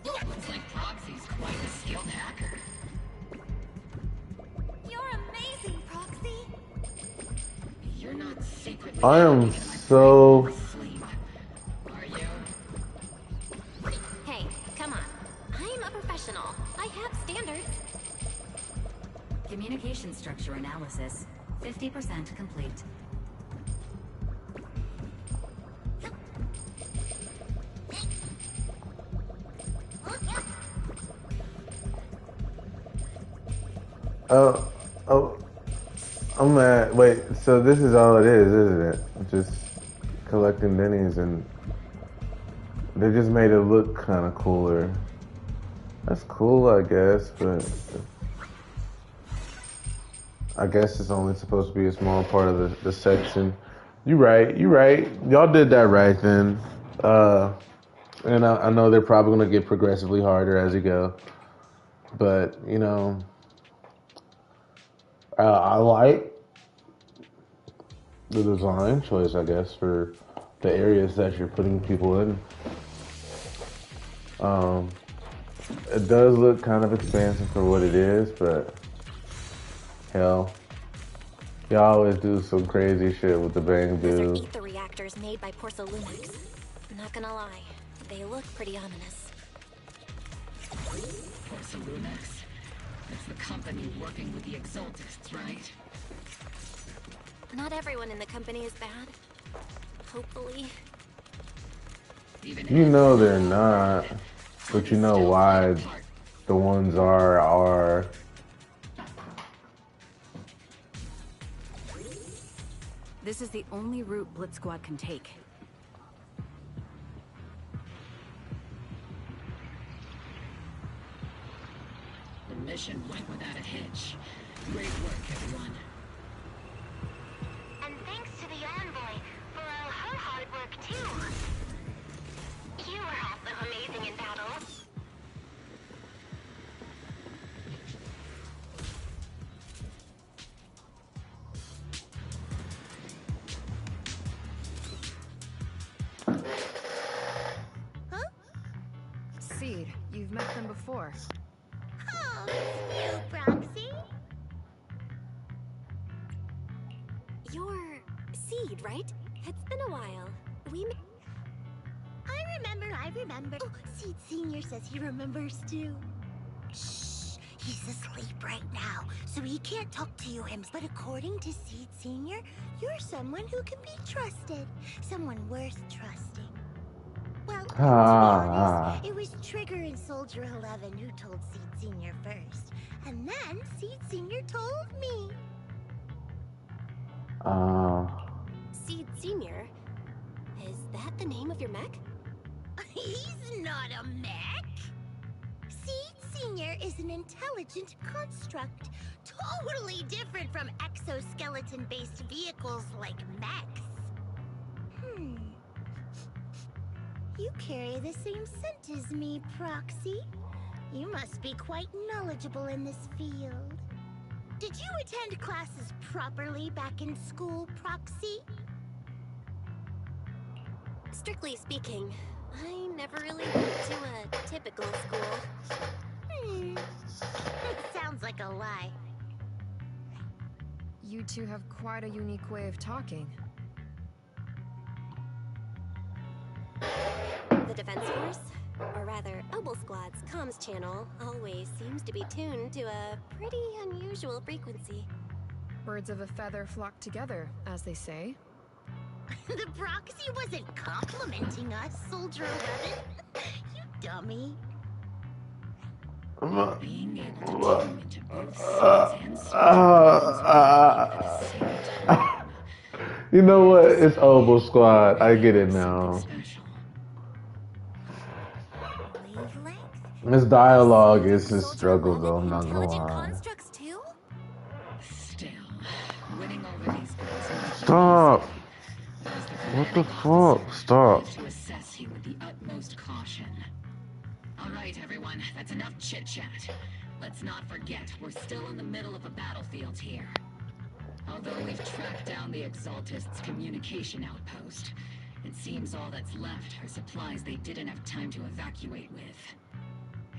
Looks like Proxy's quite a skilled hacker. I am so. Hey, come on. I'm a professional. I have standards. Communication structure analysis 50% complete. Oh, I'm at. Wait, so this is all it is, isn't it? Just collecting minis, and they just made it look kind of cooler. That's cool, I guess, but I guess it's only supposed to be a small part of the section. You're right. Y'all did that right then. And I know they're probably going to get progressively harder as you go. But, you know, I like the design choice, I guess, for the areas that you're putting people in. It does look kind of expansive for what it is, but hell, y'all always do some crazy shit with the Bang Those Boo. are ether reactors made by Porcelunix. Not gonna lie, they look pretty ominous. Porcelunix? It's the company working with the Exaltists, right? Not everyone in the company is bad. Hopefully. You know they're not, but you know why the ones are. This is the only route Blitz Squad can take. The mission went without a hitch. Great work, everyone. And thanks to the Envoy for all her hard work, too. You were also amazing in battle. Seed, you've met them before. Oh, you, Proxy. You're Seed, right? It's been a while. I remember. Oh, Seed Senior says he remembers too. Shh, he's asleep right now, so he can't talk to you, But according to Seed Senior, you're someone who can be trusted. Someone worth trusting. Well, to be honest, it was Trigger and Soldier 11 who told Seed Senior first. And then Seed Senior told me. Seed Senior? Is that the name of your mech? He's not a mech. Seed Senior is an intelligent construct, totally different from exoskeleton-based vehicles like mechs. You carry the same scent as me, Proxy. You must be quite knowledgeable in this field. Did you attend classes properly back in school, Proxy? Strictly speaking, I never really went to a typical school. Sounds like a lie. You two have quite a unique way of talking. The Defense Force, or rather, Obel Squad's comms channel, always seems to be tuned to a pretty unusual frequency. Birds of a feather flock together, as they say. The Proxy wasn't complimenting us, Soldier 11. You dummy. Being able to tune into both sides and sides. You know what? It's Obel Squad. I get it now. This dialogue is a struggle, though. I'm not gonna lie. Stop! What the fuck? Stop. To assess you with the utmost caution. All right, everyone, that's enough chit-chat. Let's not forget, we're still in the middle of a battlefield here. Although we've tracked down the Exaltists' communication outpost, it seems all that's left are supplies they didn't have time to evacuate with.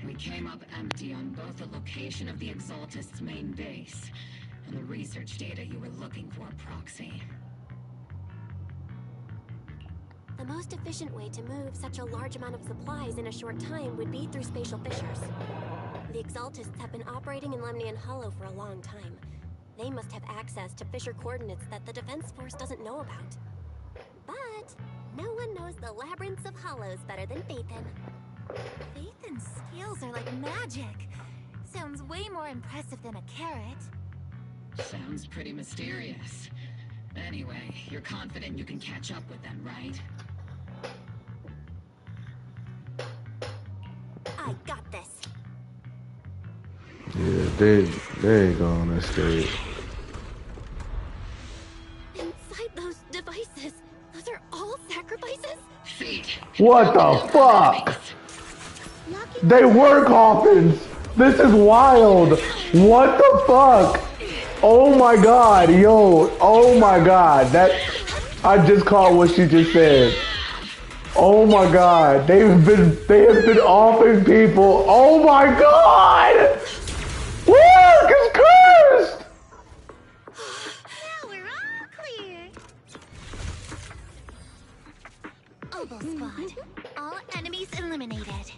We came up empty on both the location of the Exaltists' main base and the research data you were looking for, Proxy. The most efficient way to move such a large amount of supplies in a short time would be through spatial fissures. The Exaltists have been operating in Lemnian Hollow for a long time. They must have access to fissure coordinates that the Defense Force doesn't know about. But no one knows the labyrinths of hollows better than Phaethon. Phaethon's skills are like magic. Sounds way more impressive than a carrot. Sounds pretty mysterious. Anyway, you're confident you can catch up with them, right? I got this. Yeah, they ain't gonna escape. Inside those devices, those are all sacrifices? What the fuck? They were coffins. This is wild. What the fuck? Oh my god, yo. Oh my god. I just caught what she just said. Oh my god. They have been offing people. Oh my god. Look, it's cursed. Now we're all clear. Oboe Squad. All enemies eliminated.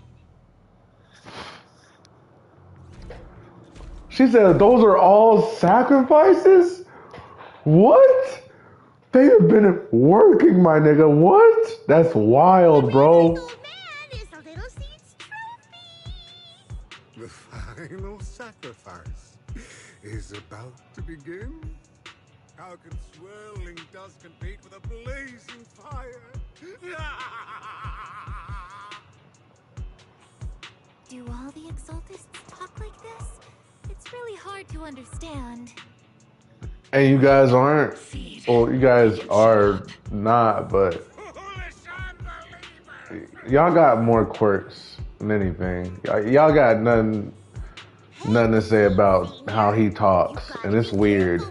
She said those are all sacrifices? What? They have been working, my nigga. What? That's wild, bro. The final sacrifice is about to begin. How can swirling dust compete with a blazing fire? Do all the Exaltists talk like this? It's really hard to understand. And you guys aren't, well, you guys are not, but y'all got more quirks than anything. Y'all got nothing to say about how he talks, and it's weird.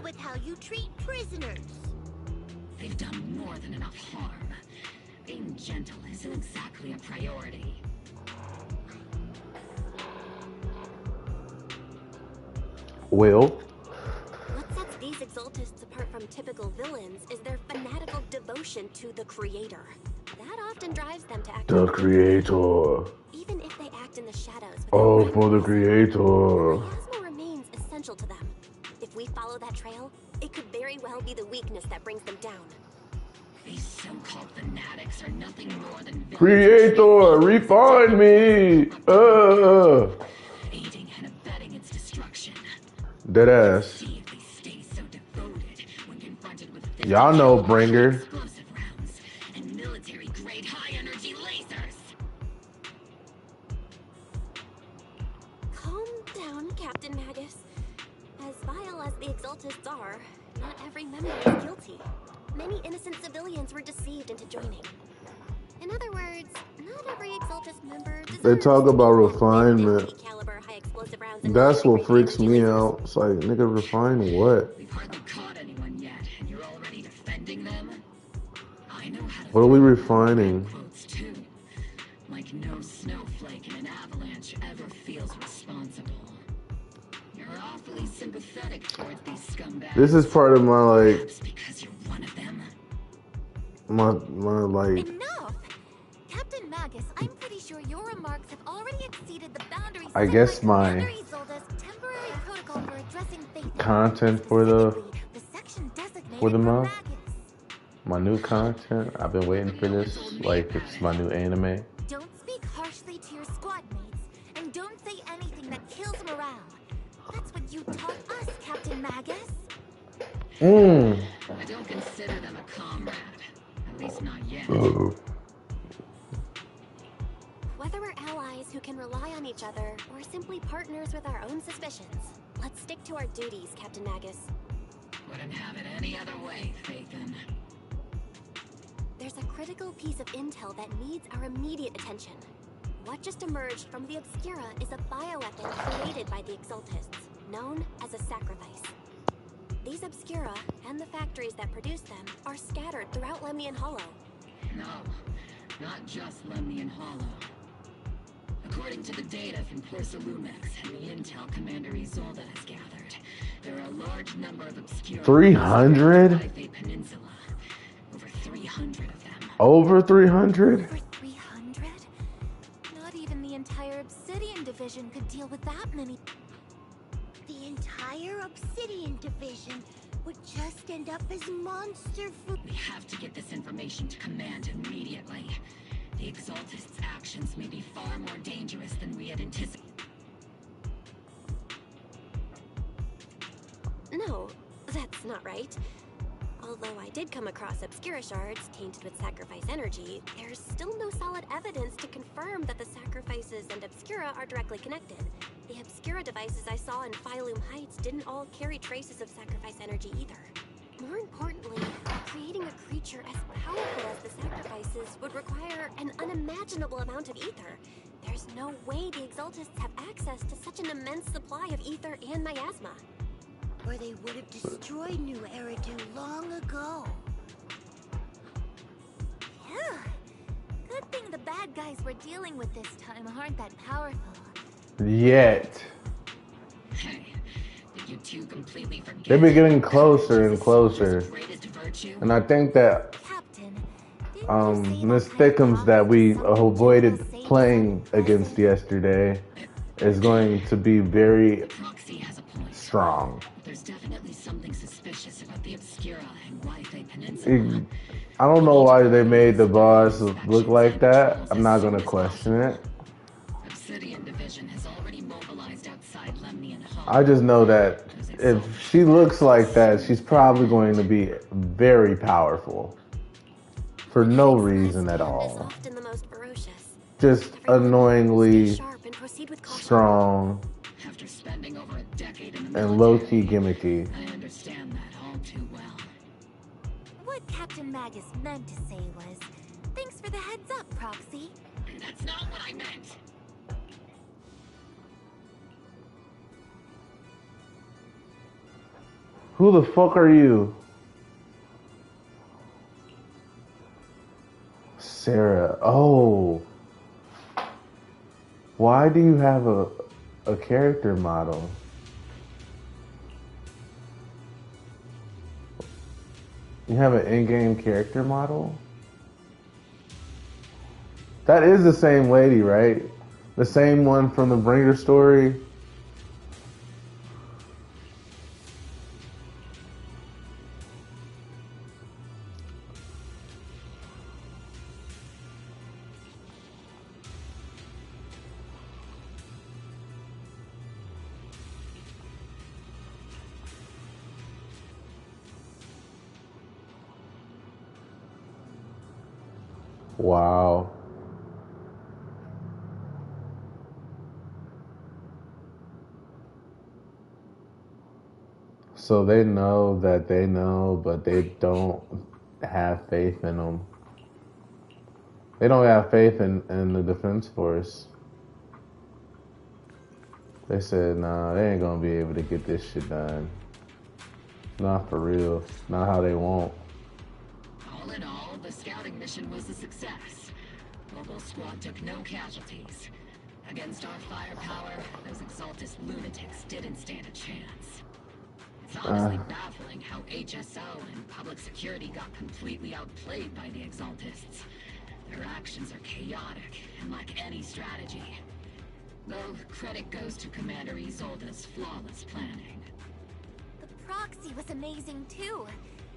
They've done more than enough harm. Being gentle isn't exactly a priority. Will? What sets these Exaltists apart from typical villains is their fanatical devotion to the Creator. That often drives them to act The Creator. even if they act in the shadows. Oh, for the Creator. Miasma remains essential to them. If we follow that trail, it could very well be the weakness that brings them down. These so-called fanatics are nothing more than villains. Creator, refine me. Aiding and abetting its destruction. Dead ass. Y'all know Bringer. Explosive rounds and military-grade high-energy lasers. Calm down, Captain Magus. As vile as the Exaltists are, not every member is guilty. Many innocent civilians were deceived into joining. In other words, not every Exaltist member They talk about refinement. That's what freaks me out. It's like, nigga, refine what? We've hardly caught anyone yet, and you're already defending them? I know how to What are we refining? quotes too. Like no snowflake in an avalanche ever feels responsible. You're awfully sympathetic towards these scumbags. This is part of my, like, Perhaps because you're one of them. my like, Enough! Captain Magus, I'm pretty sure your remarks have already exceeded the boundaries I set guess by my Commander Isolde's temporary protocol for addressing Phaethon. content for the Section designated for the for month. Magus. My new content. I've been waiting for this. Like, it's my new anime. Don't speak harshly to your squad mates, and don't say anything that kills morale. That's what you taught us, Captain Magus. I don't consider them a comrade. At least not yet. Whether we're allies who can rely on each other, or simply partners with our own suspicions, let's stick to our duties, Captain Magus. Wouldn't have it any other way, Phaethon. There's a critical piece of intel that needs our immediate attention. What just emerged from the Obscura is a bioweapon created by the Exaltists, known as a sacrifice. These Obscura, and the factories that produce them, are scattered throughout Lemnian Hollow. No, not just Lemnian Hollow. According to the data from Corsa Lumex and the intel Commander Isolde has gathered, there are a large number of Obscura 300? Peninsula. Over 300 of them. Over 300? Over 300? Not even the entire Obsidian Division could deal with that many. The entire Obsidian Division would just end up as monster food. We have to get this information to Command immediately. The Exaltists' actions may be far more dangerous than we had anticipated. No, that's not right. Although I did come across Obscura shards tainted with sacrifice energy, there's still no solid evidence to confirm that the sacrifices and Obscura are directly connected. The Obscura devices I saw in Phylum Heights didn't all carry traces of sacrifice energy either. More importantly, creating a creature as powerful as the sacrifices would require an unimaginable amount of ether. There's no way the Exaltists have access to such an immense supply of ether and miasma. Or they would have destroyed New Eridu long ago. Yeah. Good thing the bad guys we're dealing with this time aren't that powerful. Yet. Hey, did you two completely forget? They've been getting closer and closer. And I think that Miss Thickums that we avoided playing against yesterday is going to be very strong. There's definitely something suspicious about the Obscura and White Peninsula. I don't know why they made the boss look like that. I'm not going to question it. Obsidian Division has already mobilized outside Lemnian Hall. I just know that if she looks like that, she's probably going to be very powerful. For no reason at all. Just annoyingly strong and low-key gimmicky. I understand that all too well. What Captain Magus meant to say was, thanks for the heads up, Proxy. That's not what I meant. Who the fuck are you? Sarah. Oh. Why do you have a character model? You have an in-game character model? That is the same lady, right? The same one from the Bringer story? Wow. So they know that they know, but they don't have faith in them. They don't have faith in the Defense Force. They said, nah, they ain't gonna be able to get this shit done. Not for real. Not how they want. All in all, the scouting mission was a success. Mobile Squad took no casualties. Against our firepower, those Exaltist lunatics didn't stand a chance. It's honestly baffling how HSO and public security got completely outplayed by the Exaltists. Their actions are chaotic and lack any strategy. Though credit goes to Commander Isolde's flawless planning. The proxy was amazing too.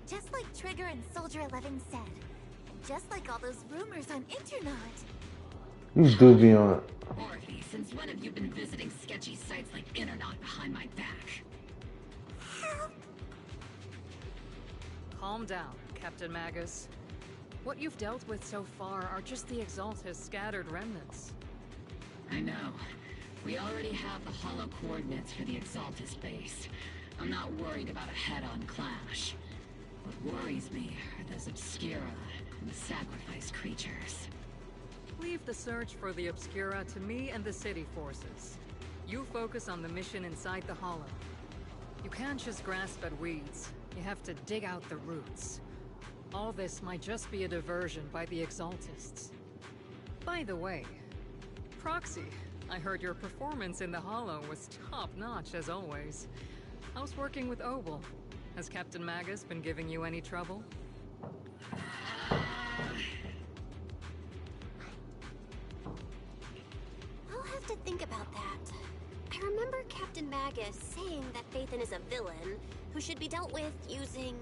Just like Trigger and Soldier 11 said. And just like all those rumors on Internet. You do be on. Orphe, since when have you been visiting sketchy sites like Internet behind my back? Calm down, Captain Magus. What you've dealt with so far are just the Exaltist scattered remnants. I know. We already have the hollow coordinates for the Exaltist base. I'm not worried about a head-on clash. What worries me are those Obscura and the sacrifice creatures. Leave the search for the Obscura to me and the city forces. You focus on the mission inside the Hollow. You can't just grasp at weeds. You have to dig out the roots. All this might just be a diversion by the Exaltists. By the way, Proxy, I heard your performance in the Hollow was top-notch as always. How's working with Obel? Has Captain Magus been giving you any trouble? to think about that. I remember Captain Magus saying that Phaethon is a villain who should be dealt with using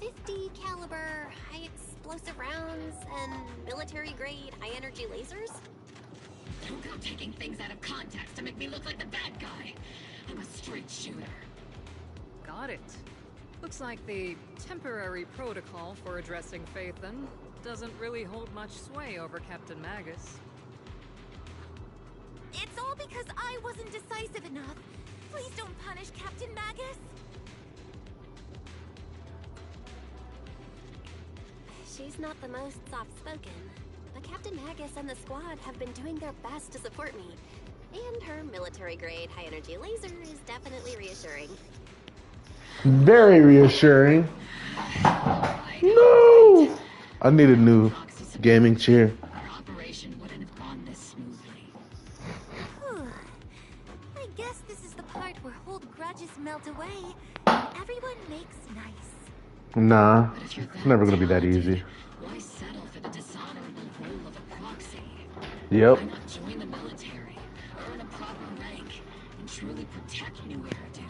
50 caliber high explosive rounds and military grade high energy lasers. Don't go taking things out of context to make me look like the bad guy. I'm a straight shooter. Got it. Looks like the temporary protocol for addressing Phaethon doesn't really hold much sway over Captain Magus. It's all because I wasn't decisive enough. Please don't punish Captain Magus. She's not the most soft-spoken, but Captain Magus and the squad have been doing their best to support me. And her military-grade high-energy laser is definitely reassuring. Very reassuring. No! I need a new gaming chair. Our operation wouldn't have gone this smoothly. I guess this is the part where old grudges melt away and everyone makes nice. Nah, it's never gonna be that easy. Why settle for the dishonorable role of a proxy? Yep. Why not join the military, earn a proper rank, and truly protect New Eridu?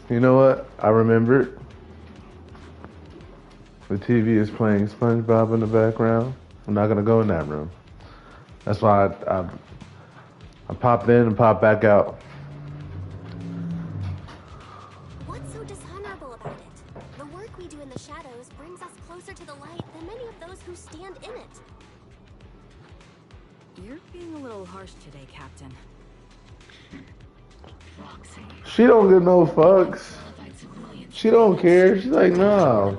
You know what? I remembered. The TV is playing SpongeBob in the background. I'm not gonna go in that room. That's why I popped in and popped back out. What's so dishonorable about it? The work we do in the shadows brings us closer to the light than many of those who stand in it. You're being a little harsh today, Captain. Proxy. She don't give no fucks. She don't care. She's like, no.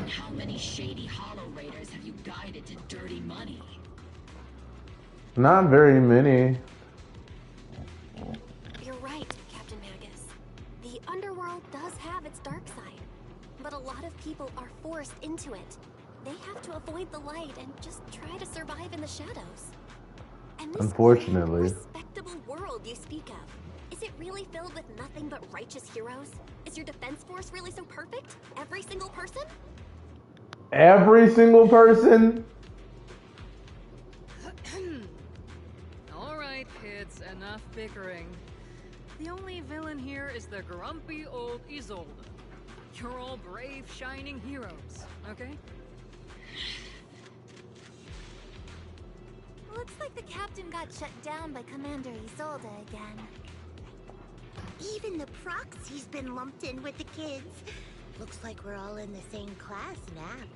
How many shady Hollow Raiders have you guided to dirty money? Not very many. You're right, Captain Magus. The underworld does have its dark side, but a lot of people are forced into it. They have to avoid the light and just try to survive in the shadows. And this Unfortunately. respectable world you speak of, is it really filled with nothing but righteous heroes? Is your defense force really so perfect? Every single person? Every single person? All right, kids, enough bickering. The only villain here is the grumpy old Isolde. You're all brave, shining heroes, okay? Looks like the captain got shut down by Commander Isolde again. Even the proxy's been lumped in with the kids. Looks like we're all in the same class now.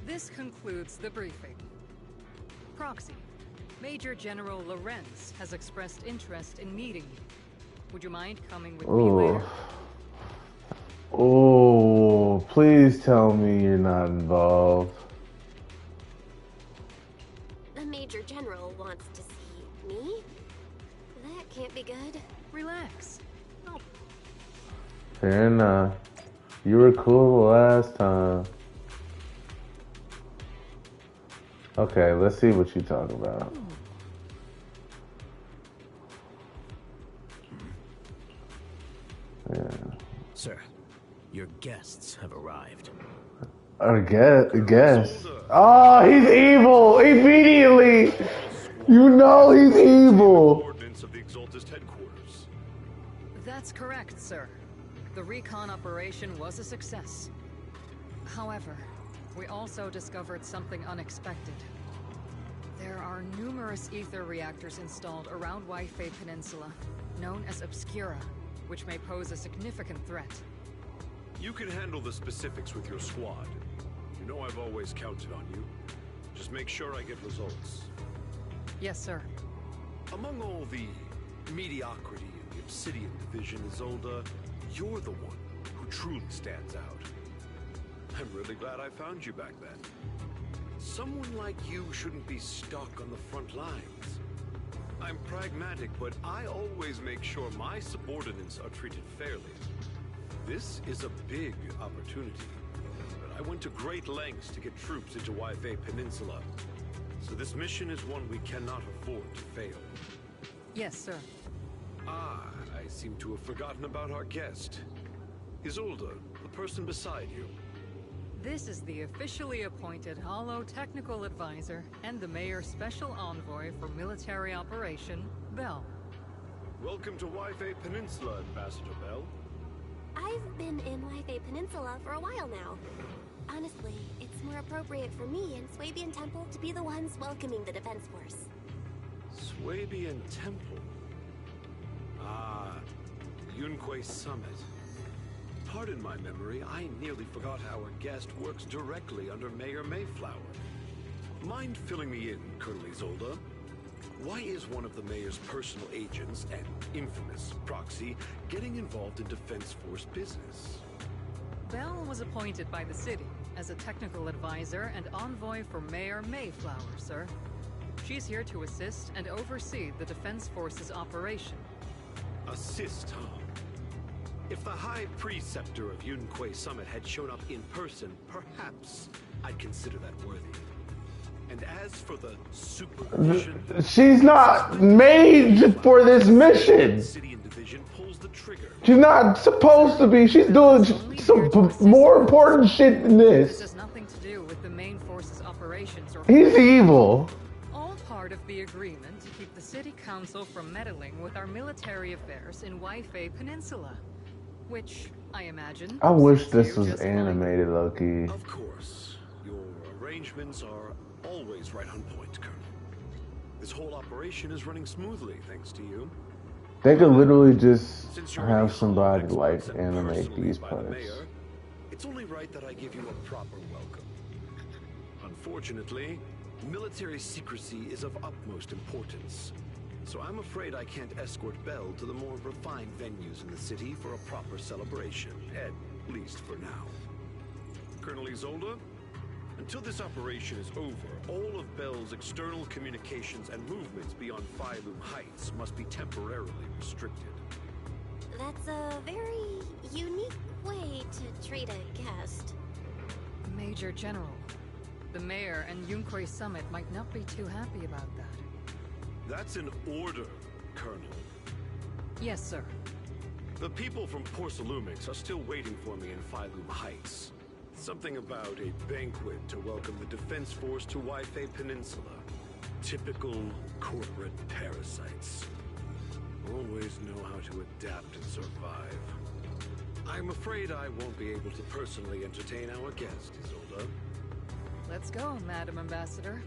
This concludes the briefing. Proxy, Major General Lorenz has expressed interest in meeting you. Would you mind coming with me later? Oh, please tell me you're not involved. The Major General wants to see me? That can't be good. Relax. Oh. Fair enough. You were cool last time. Okay, let's see what you talk about. Yeah. Sir, your guests have arrived. Our guess. Oh, he's evil immediately. You know he's evil. Coordinates of the Exaltist headquarters. That's correct, sir. The recon operation was a success. However, we also discovered something unexpected. There are numerous ether reactors installed around Waifei Peninsula, known as Obscura, which may pose a significant threat. You can handle the specifics with your squad. You know I've always counted on you. Just make sure I get results. Yes, sir. Among all the mediocrity in the Obsidian Division, Isolde, you're the one who truly stands out. I'm really glad I found you back then. Someone like you shouldn't be stuck on the front lines. I'm pragmatic, but I always make sure my subordinates are treated fairly. This is a big opportunity, but I went to great lengths to get troops into Waifei Peninsula. So this mission is one we cannot afford to fail. Yes, sir. Ah, I seem to have forgotten about our guest. Isolde, the person beside you. This is the officially appointed Hollow Technical Advisor and the Mayor's Special Envoy for Military Operation, Bell. Welcome to Wi-Fi Peninsula, Ambassador Bell. I've been in Wi-Fi Peninsula for a while now. Honestly, it's more appropriate for me and Swabian Temple to be the ones welcoming the Defense Force. Swabian Temple? Ah, Yunque Summit. Pardon my memory, I nearly forgot our guest works directly under Mayor Mayflower. Mind filling me in, Colonel Isolde? Why is one of the Mayor's personal agents, an infamous proxy, getting involved in Defense Force business? Bell was appointed by the city as a technical advisor and envoy for Mayor Mayflower, sir. She's here to assist and oversee the Defense Force's operation. Assist, huh? If the High Preceptor of Yunque Summit had shown up in person, perhaps I'd consider that worthy. And as for the supervision... She's not made for this mission. City and Division pulls the trigger. She's not supposed to be. She's doing some more important shit than This this. has nothing to do with the main force's operations or... He's evil. All part of the agreement to keep the City Council from meddling with our military affairs in Wi-Fi Peninsula. Which, I imagine... I wish this was animated, Loki. Of course. Your arrangements are always right on point, Colonel. This whole operation is running smoothly, thanks to you. They could literally just have somebody like animate these by the parts. Mayor, it's only right that I give you a proper welcome. Unfortunately, military secrecy is of utmost importance. So I'm afraid I can't escort Bell to the more refined venues in the city for a proper celebration, at least for now. Colonel Isolde, until this operation is over, all of Bell's external communications and movements beyond Phylum Heights must be temporarily restricted. That's a very unique way to treat a guest. Major General, the Mayor and Yunque Summit might not be too happy about that. That's an order, Colonel. Yes, sir. The people from Porcelumix are still waiting for me in Phylum Heights. Something about a banquet to welcome the Defense Force to Wi-Fi Peninsula. Typical corporate parasites. Always know how to adapt and survive. I'm afraid I won't be able to personally entertain our guest, Isolde. Let's go, Madam Ambassador.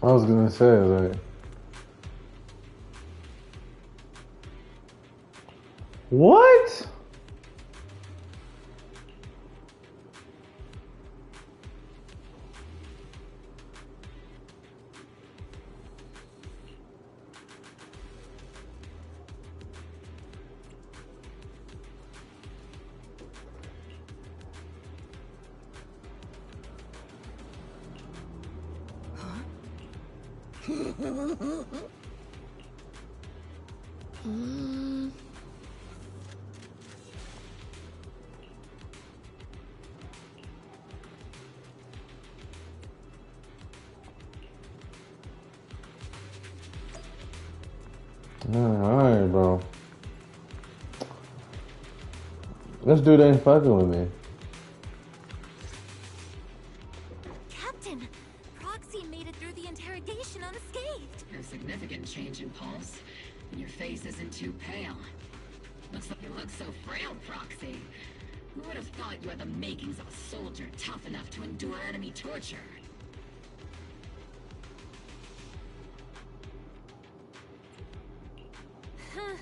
I was gonna say, like, what? Alright, bro. This dude ain't fucking with me. Captain, Proxy made it through the interrogation unscathed. A significant change in pulse. And your face isn't too pale. Looks like you look so frail, Proxy. Who would have thought you had the makings of a soldier tough enough to endure enemy torture? Huh.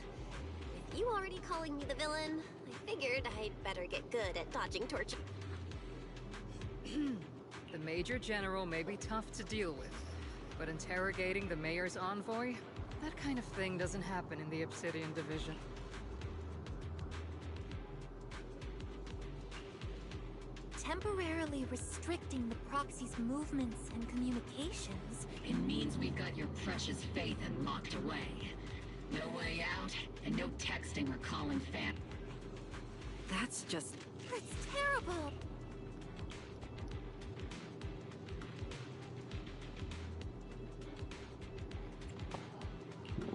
With you already calling me the villain, I figured I'd better get good at dodging torture. The Major General may be tough to deal with, but interrogating the Mayor's envoy? That kind of thing doesn't happen in the Obsidian Division. Temporarily restricting the Proxy's movements and communications. It means we've got your precious Phaethon locked away. No way out, and no texting or calling fam. That's just... That's terrible!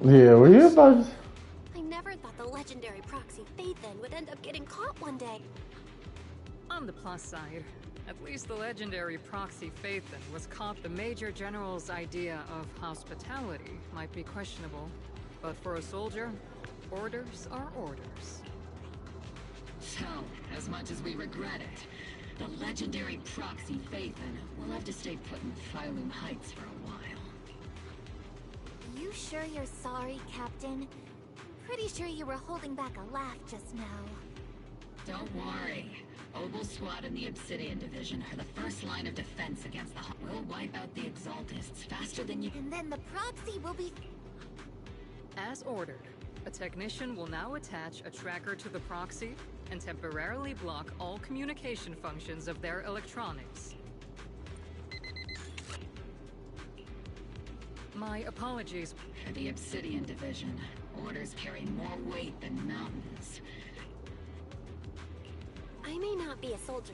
Yeah, were you about to... I never thought the legendary proxy Phaethon would end up getting caught one day. On the plus side, at least the legendary proxy Phaethon was caught. The Major General's idea of hospitality might be questionable, but for a soldier, orders are orders. So, as much as we regret it, the legendary proxy Phaethon will have to stay put in Phylum Heights for a while. You sure you're sorry, Captain? Pretty sure you were holding back a laugh just now. Don't worry. Obel Squad and the Obsidian Division are the first line of defense against the... We'll wipe out the Exaltists faster than you... And then the proxy will be... As ordered, a technician will now attach a tracker to the proxy and temporarily block all communication functions of their electronics. My apologies. For the Obsidian Division, orders carry more weight than mountains. I may not be a soldier,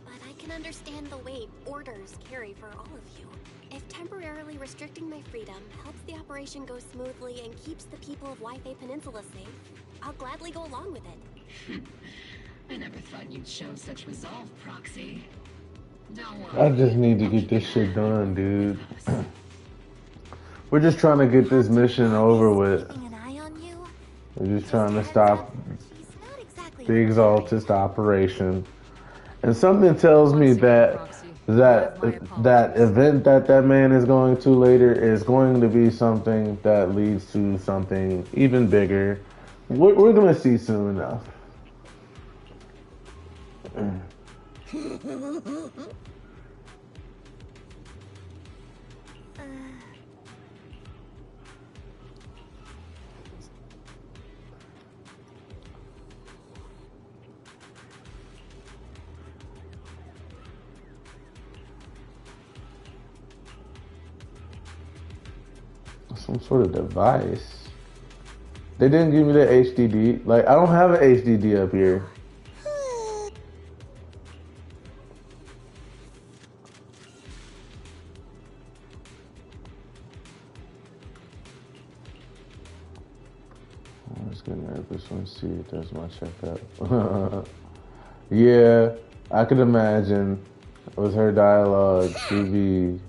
but I can understand the weight orders carry for all of you. If temporarily restricting my freedom helps the operation go smoothly and keeps the people of Wi-Fi Peninsula safe, I'll gladly go along with it. I never thought you'd show such resolve, Proxy. Don't worry. I just need to get this shit done, dude. We're just trying to get this mission over with. We're just trying to stop the Exaltist operation. And something tells me that that event that man is going to later is going to be something that leads to something even bigger. We're going to see soon enough. Some sort of device. They didn't give me the HDD. Like, I don't have an HDD up here. I'm just getting nervous. Let's see if there's my checkup. Yeah, I could imagine with her dialogue, she'd be...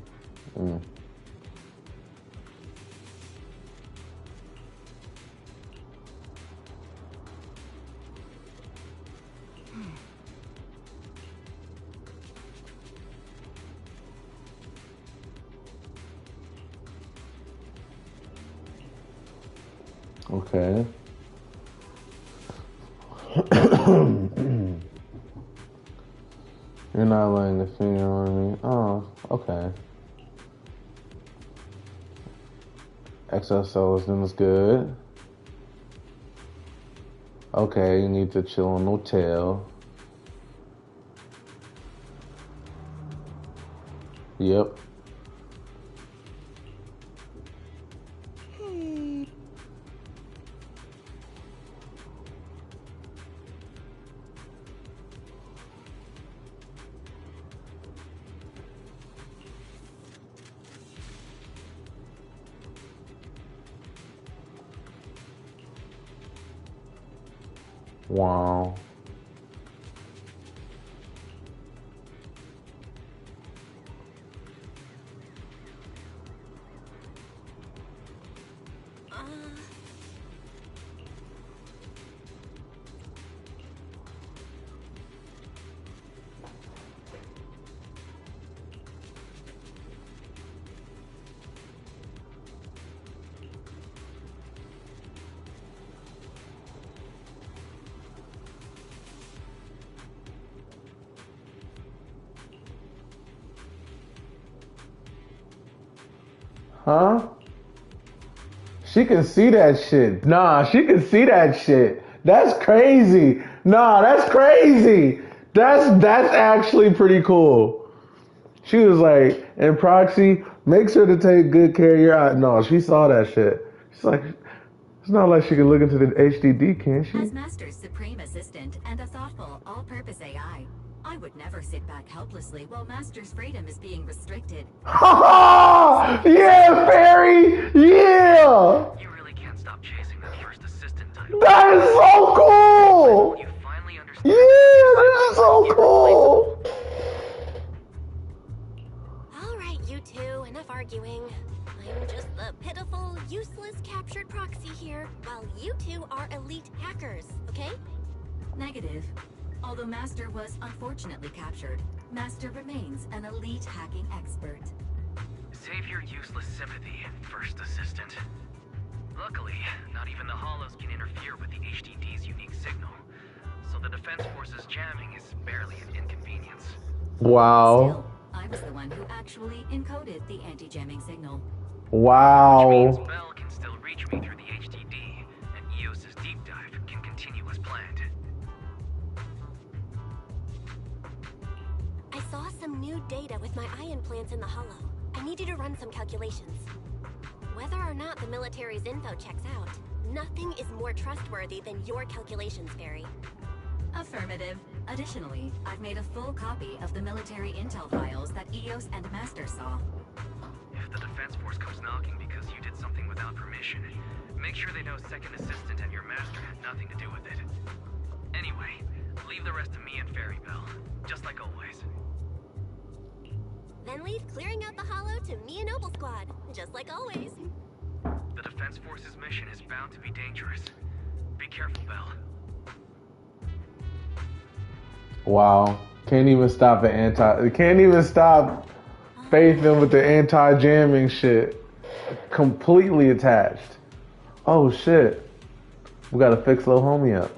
Okay. You're not laying a finger on me. Oh, okay. Exoskeleton is good. Okay, you need to chill in the hotel. Yep. Wow. Huh? She can see that shit. Nah, she can see that shit. That's crazy. Nah, that's crazy. That's actually pretty cool. She was like, and Proxy, make sure to take good care of your eye. No, she saw that shit. She's like, it's not like she can look into the HDD, can she? As Master's supreme assistant and a thoughtful, all-purpose AI, I would never sit back helplessly while Master's freedom is being restricted. Ha! Yeah, Fairy! Yeah! You really can't stop chasing that first assistant title. That is so cool! Yeah, that is so cool! Alright, you two, enough arguing. I'm just the pitiful, useless captured proxy here, while you two are elite hackers, okay? Negative. Although Master was unfortunately captured, Master remains an elite hacking expert. Save your useless sympathy, first assistant. Luckily, not even the Hollows can interfere with the HDD's unique signal, so the Defense Force's jamming is barely an inconvenience. Wow. Still, I was the one who actually encoded the anti-jamming signal. Wow. Which means Bell can still reach me through the HDD, and EOS's deep dive can continue as planned. I saw some new data with my eye implants in the Hollow. I need you to run some calculations. Whether or not the military's info checks out, nothing is more trustworthy than your calculations, Fairy. Affirmative. Additionally, I've made a full copy of the military intel files that EOS and Master saw. If the Defense Force comes knocking because you did something without permission, make sure they know Second Assistant and your Master had nothing to do with it. Anyway, leave the rest to me and Fairy Bell, just like always. Then leave clearing out the Hollow to me and Noble Squad, just like always. The Defense Force's mission is bound to be dangerous. Be careful, Bell. Wow. Can't even stop Faithin with the anti-jamming shit. Completely attached. Oh shit. We gotta fix little homie up.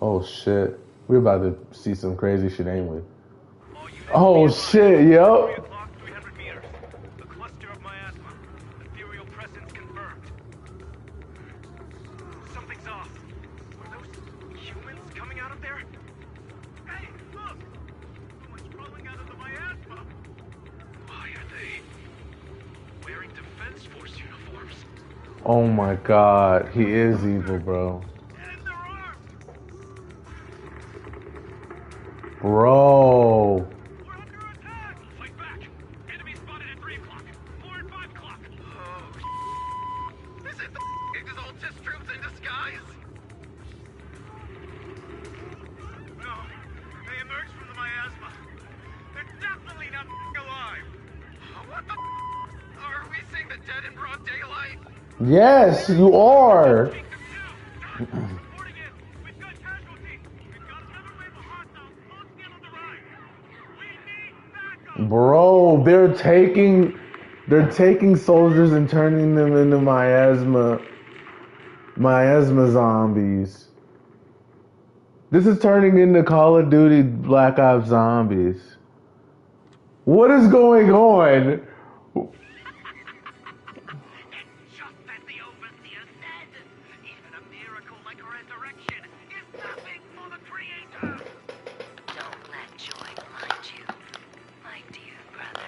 Oh shit. We're about to see some crazy shit, ain't we? Oh shit, yo. A cluster of miasma. Ethereal presence confirmed. Something's off. Are those humans coming out of there? Hey, look! Someone's crawling out of the miasma. Why are they wearing Defense Force uniforms? Oh my god. He is evil, bro. Bro. Fight back! Enemy spotted at 3 o'clock. 4 and 5 o'clock. Is it the Exaltis troops in disguise? No, they emerged from the miasma. They're definitely not alive. What the Are we seeing the dead in broad daylight? Yes, you are. Bro, they're taking soldiers and turning them into miasma zombies. This is turning into Call of Duty Black Ops Zombies. What is going on? Don't let joy blind you, my dear brother.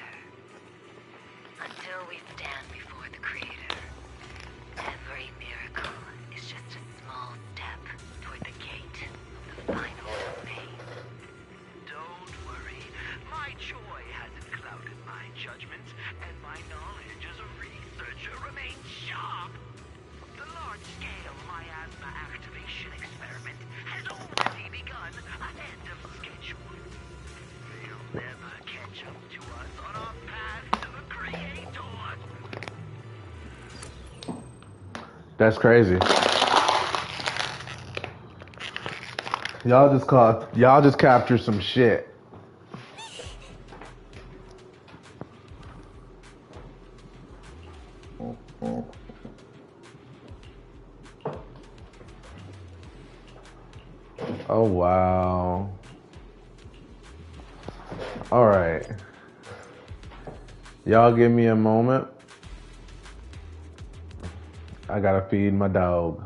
Until we stand before the Creator, every miracle is just a small step toward the gate of the final domain. Don't worry. My joy hasn't clouded my judgment, and my knowledge as a researcher remains sharp. The large-scale miasma activation experiment has already begun ahead of schedule. They'll never catch up to us on our path to the Creator. That's crazy. Y'all just captured some shit. Oh wow. All right. Y'all give me a moment. I gotta feed my dog.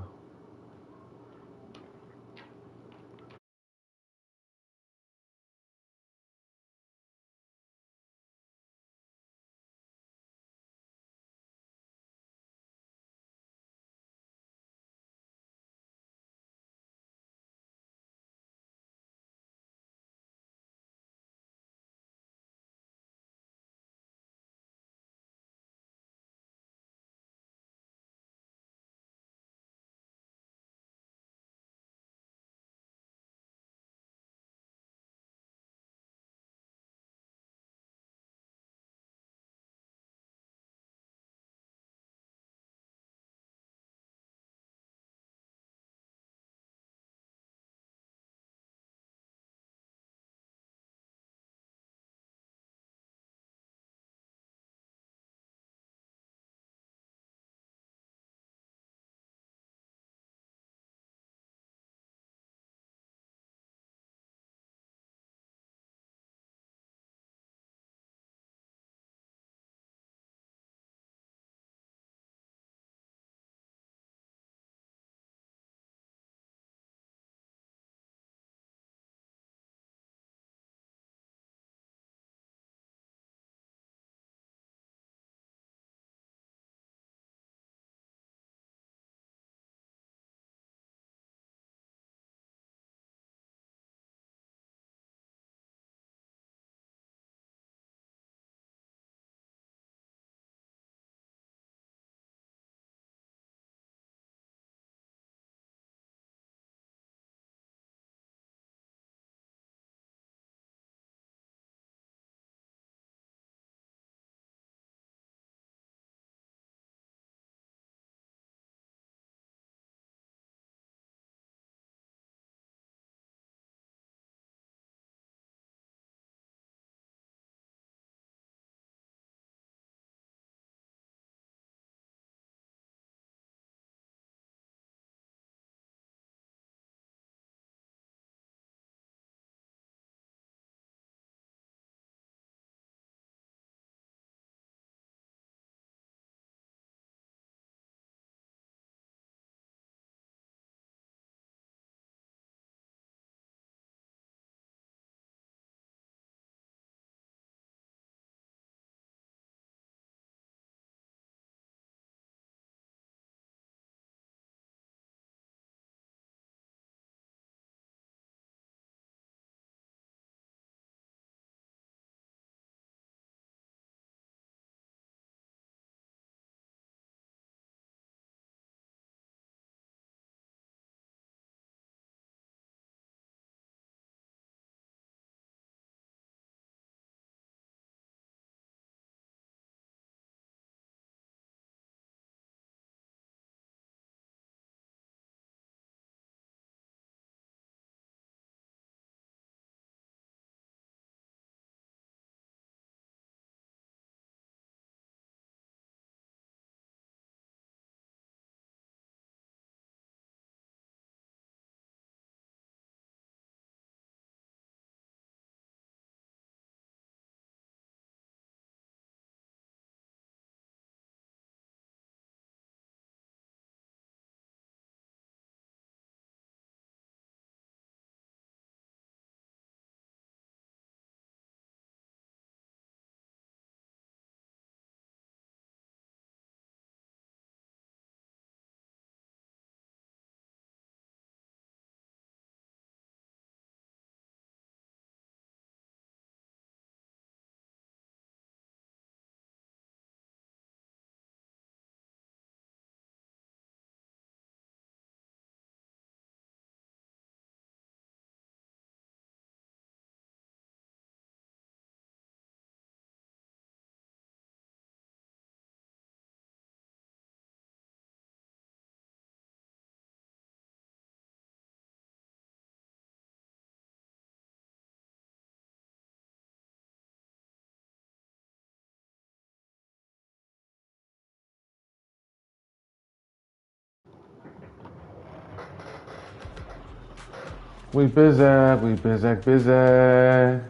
We busy. We busy with it.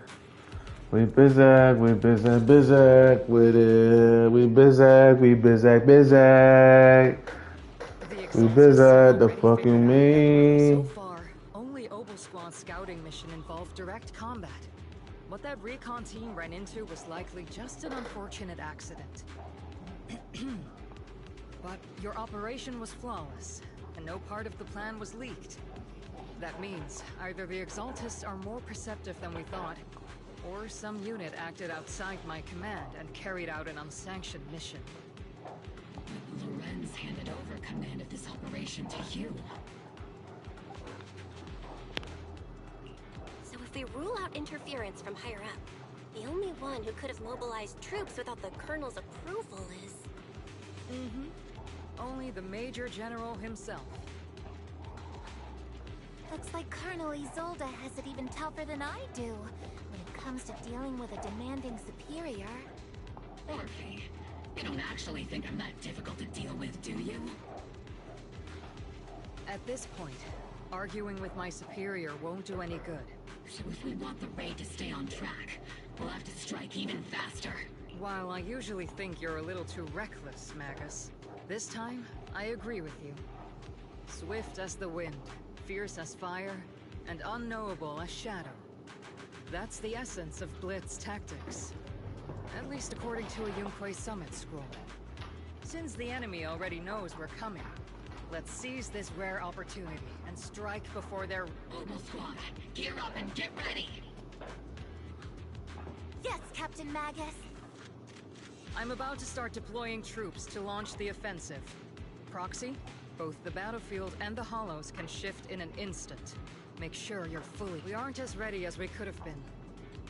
We busy with it. We busy the fucking me. So far, only Obel Squad's scouting mission involved direct combat. What that recon team ran into was likely just an unfortunate accident. But your operation was flawless, and no part of the plan was leaked. That means either the Exaltists are more perceptive than we thought, or some unit acted outside my command and carried out an unsanctioned mission. Lorenz handed over command of this operation to you. So if we rule out interference from higher up, the only one who could have mobilized troops without the Colonel's approval is... Only the Major General himself. Looks like Colonel Isolde has it even tougher than I do when it comes to dealing with a demanding superior. Orphe, you don't actually think I'm that difficult to deal with, do you? At this point, arguing with my superior won't do any good. So if we want the raid to stay on track, we'll have to strike even faster. While I usually think you're a little too reckless, Magus, this time, I agree with you. Swift as the wind, fierce as fire, and unknowable as shadow. That's the essence of Blitz tactics. At least according to a Yunque Summit scroll. Since the enemy already knows we're coming, let's seize this rare opportunity and strike before they're... Obel Squad, gear up and get ready! Yes, Captain Magus! I'm about to start deploying troops to launch the offensive. Proxy, both the battlefield and the Hollows can shift in an instant. Make sure you're fully... We aren't as ready as we could have been.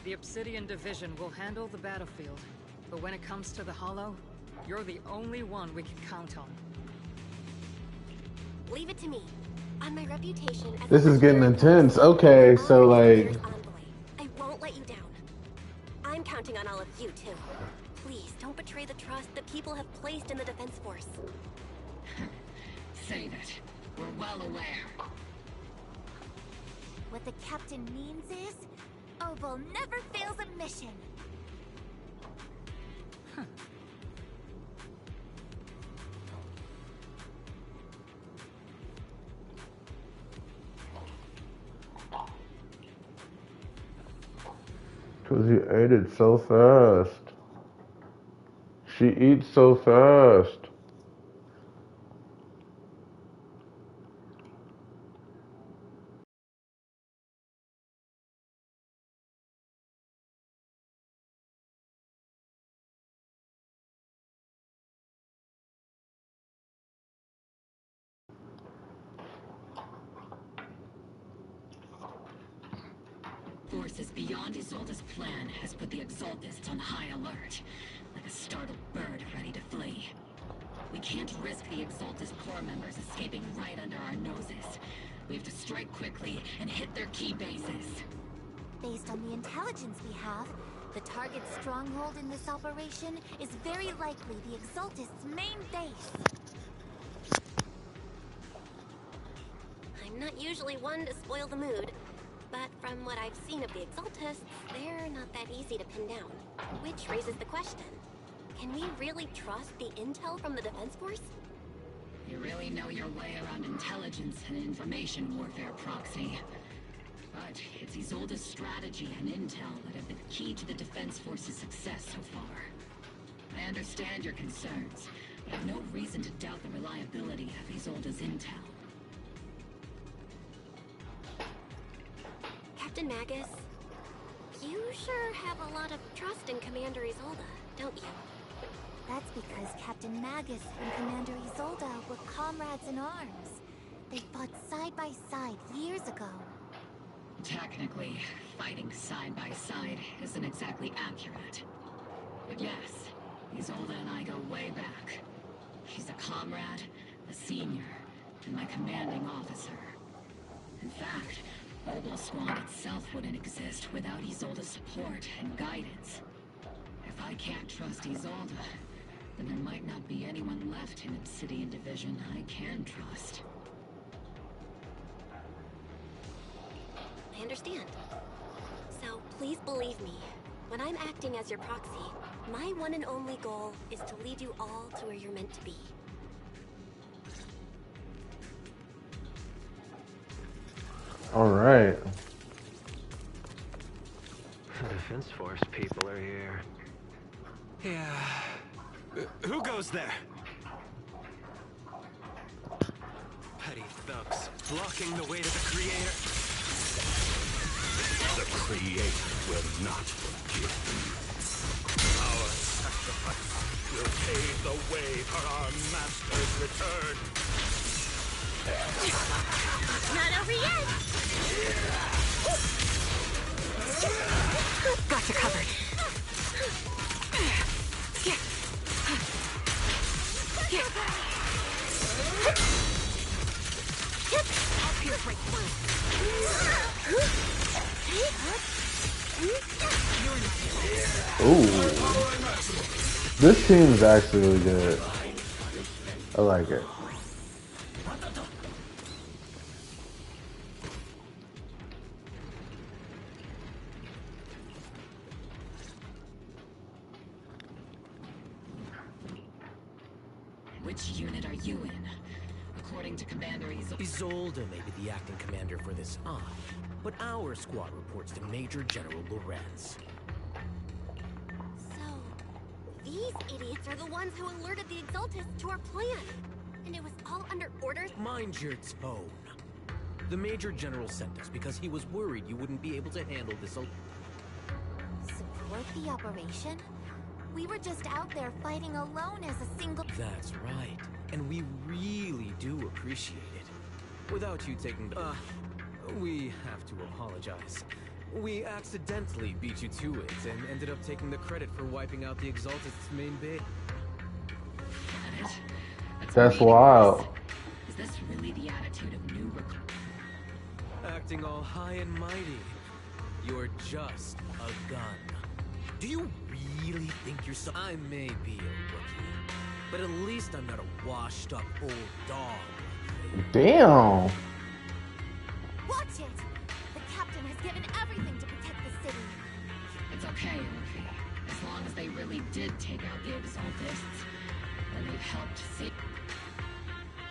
The Obsidian Division will handle the battlefield, but when it comes to the Hollow, you're the only one we can count on. Leave it to me. On my reputation as This is getting intense. Okay, so like... I won't let you down. I'm counting on all of you, too. Please, don't betray the trust that people have placed in the Defense Force. Save it. We're well aware. What the captain means is, Obel never fails a mission. Cause you ate it so fast. She eats so fast. Forces beyond Isolde's plan has put the Exaltists on high alert, like a startled bird ready to flee. We can't risk the Exaltist core members escaping right under our noses. We have to strike quickly and hit their key bases. Based on the intelligence we have, the target's stronghold in this operation is very likely the Exaltist's main base. I'm not usually one to spoil the mood, but from what I've seen of the Exaltists, they're not that easy to pin down. Which raises the question, can we really trust the intel from the Defense Force? You really know your way around intelligence and information warfare, Proxy. But it's Isolde's strategy and intel that have been key to the Defense Force's success so far. I understand your concerns, but I have no reason to doubt the reliability of Isolde's intel. Captain Magus, you sure have a lot of trust in Commander Isolde, don't you? That's because Captain Magus and Commander Isolde were comrades in arms. They fought side by side years ago. Technically, fighting side by side isn't exactly accurate. But yes, Isolde and I go way back. She's a comrade, a senior, and my commanding officer. In fact, Obel Squad itself wouldn't exist without Isolde's support and guidance. If I can't trust Isolde, then there might not be anyone left in Obsidian Division I can trust. understand. So please believe me, when I'm acting as your proxy, my one and only goal is to lead you all to where you're meant to be. All right. The Defense Force people are here. Yeah. Who goes there? Petty thugs blocking the way to the Creator. The Creator will not forgive you. Our sacrifice will pave the way for our Master's return. Not over yet! Got you covered. I'll pierce right through. Ooh. This team is actually really good. I like it. Which unit are you in? According to Commander Isolde may be the acting commander for this op, but our squad reports to Major General Lorenz. So, these idiots are the ones who alerted the Exaltists to our plan. And it was all under orders? Mind your tone. The Major General sent us because he was worried you wouldn't be able to handle this alone. Support the operation? We were just out there fighting alone as a single... That's right. And we really do appreciate it. Without you taking... we have to apologize. We accidentally beat you to it and ended up taking the credit for wiping out the Exaltist's main base. That's wild. Is this really the attitude of new recruits? Acting all high and mighty. You're just a gun. Do you really think you're so... I may be a rookie, but at least I'm not a washed-up old dog. Damn. Watch it! The captain has given everything to protect the city. It's okay, Luffy. As long as they really did take out the Exaltists, then they've helped save...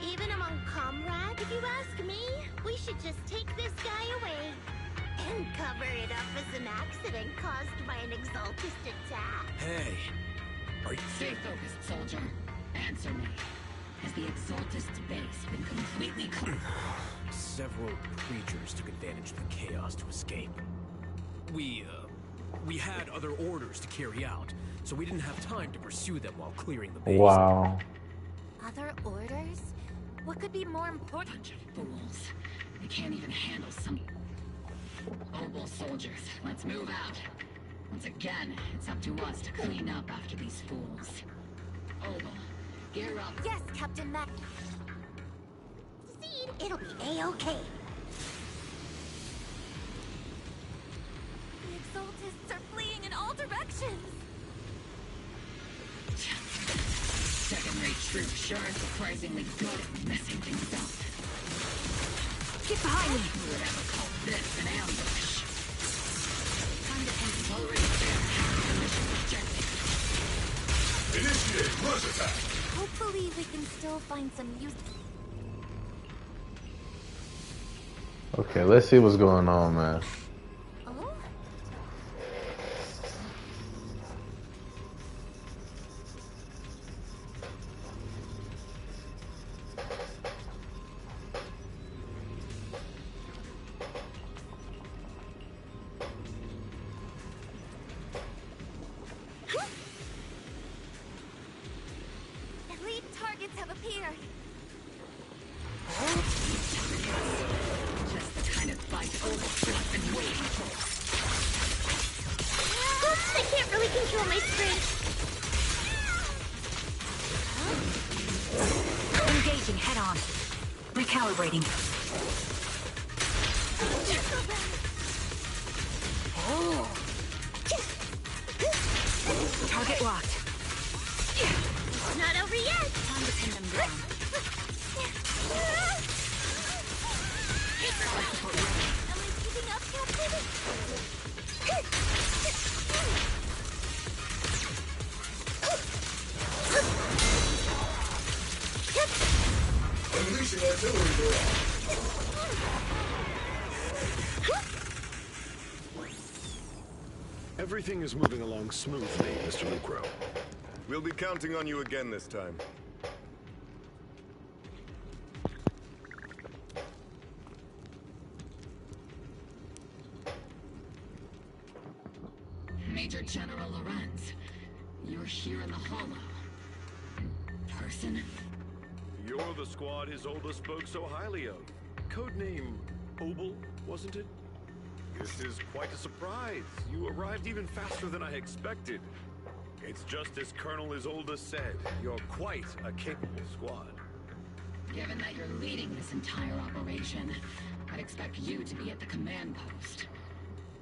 Even among comrades, if you ask me, we should just take this guy away. And cover it up as an accident caused by an Exaltist attack. Hey, are you... Stay focused, soldier. Answer me. Has the Exaltist's base been completely cleared? Several creatures took advantage of the chaos to escape. We had other orders to carry out, so we didn't have time to pursue them while clearing the base. Wow. Other orders? What could be more important? Bunch of fools. They can't even handle some... Obel soldiers, let's move out. Once again, it's up to us to clean up after these fools. Obel, gear up. Yes, Captain Mac. See, it'll be A-okay. The Exaltists are fleeing in all directions. Second-rate troops sure are surprisingly good at messing things up. Get behind me! Who would ever call this an ambush? Time to accelerate their mission objective. Initiate rush attack! Hopefully we can still find some use... Okay, let's see what's going on, man. Oh? Elite targets have appeared. Just the kind of fight Obel's not been waiting for. Oops, I can't really control my sprint. Engaging head on. Recalibrating. Target locked. Not over yet. Time to pin them down. Am I keeping up, Captain? Everything is moving along smoothly, Mr. Lucro. We'll be counting on you again this time. Major General Lorenz, you're here in the Hollow. In person? You're the squad Isolde spoke so highly of. Codename Obel, wasn't it? This is quite a surprise. You arrived even faster than I expected. It's just as Colonel Isolde said. You're quite a capable squad. Given that you're leading this entire operation, I'd expect you to be at the command post.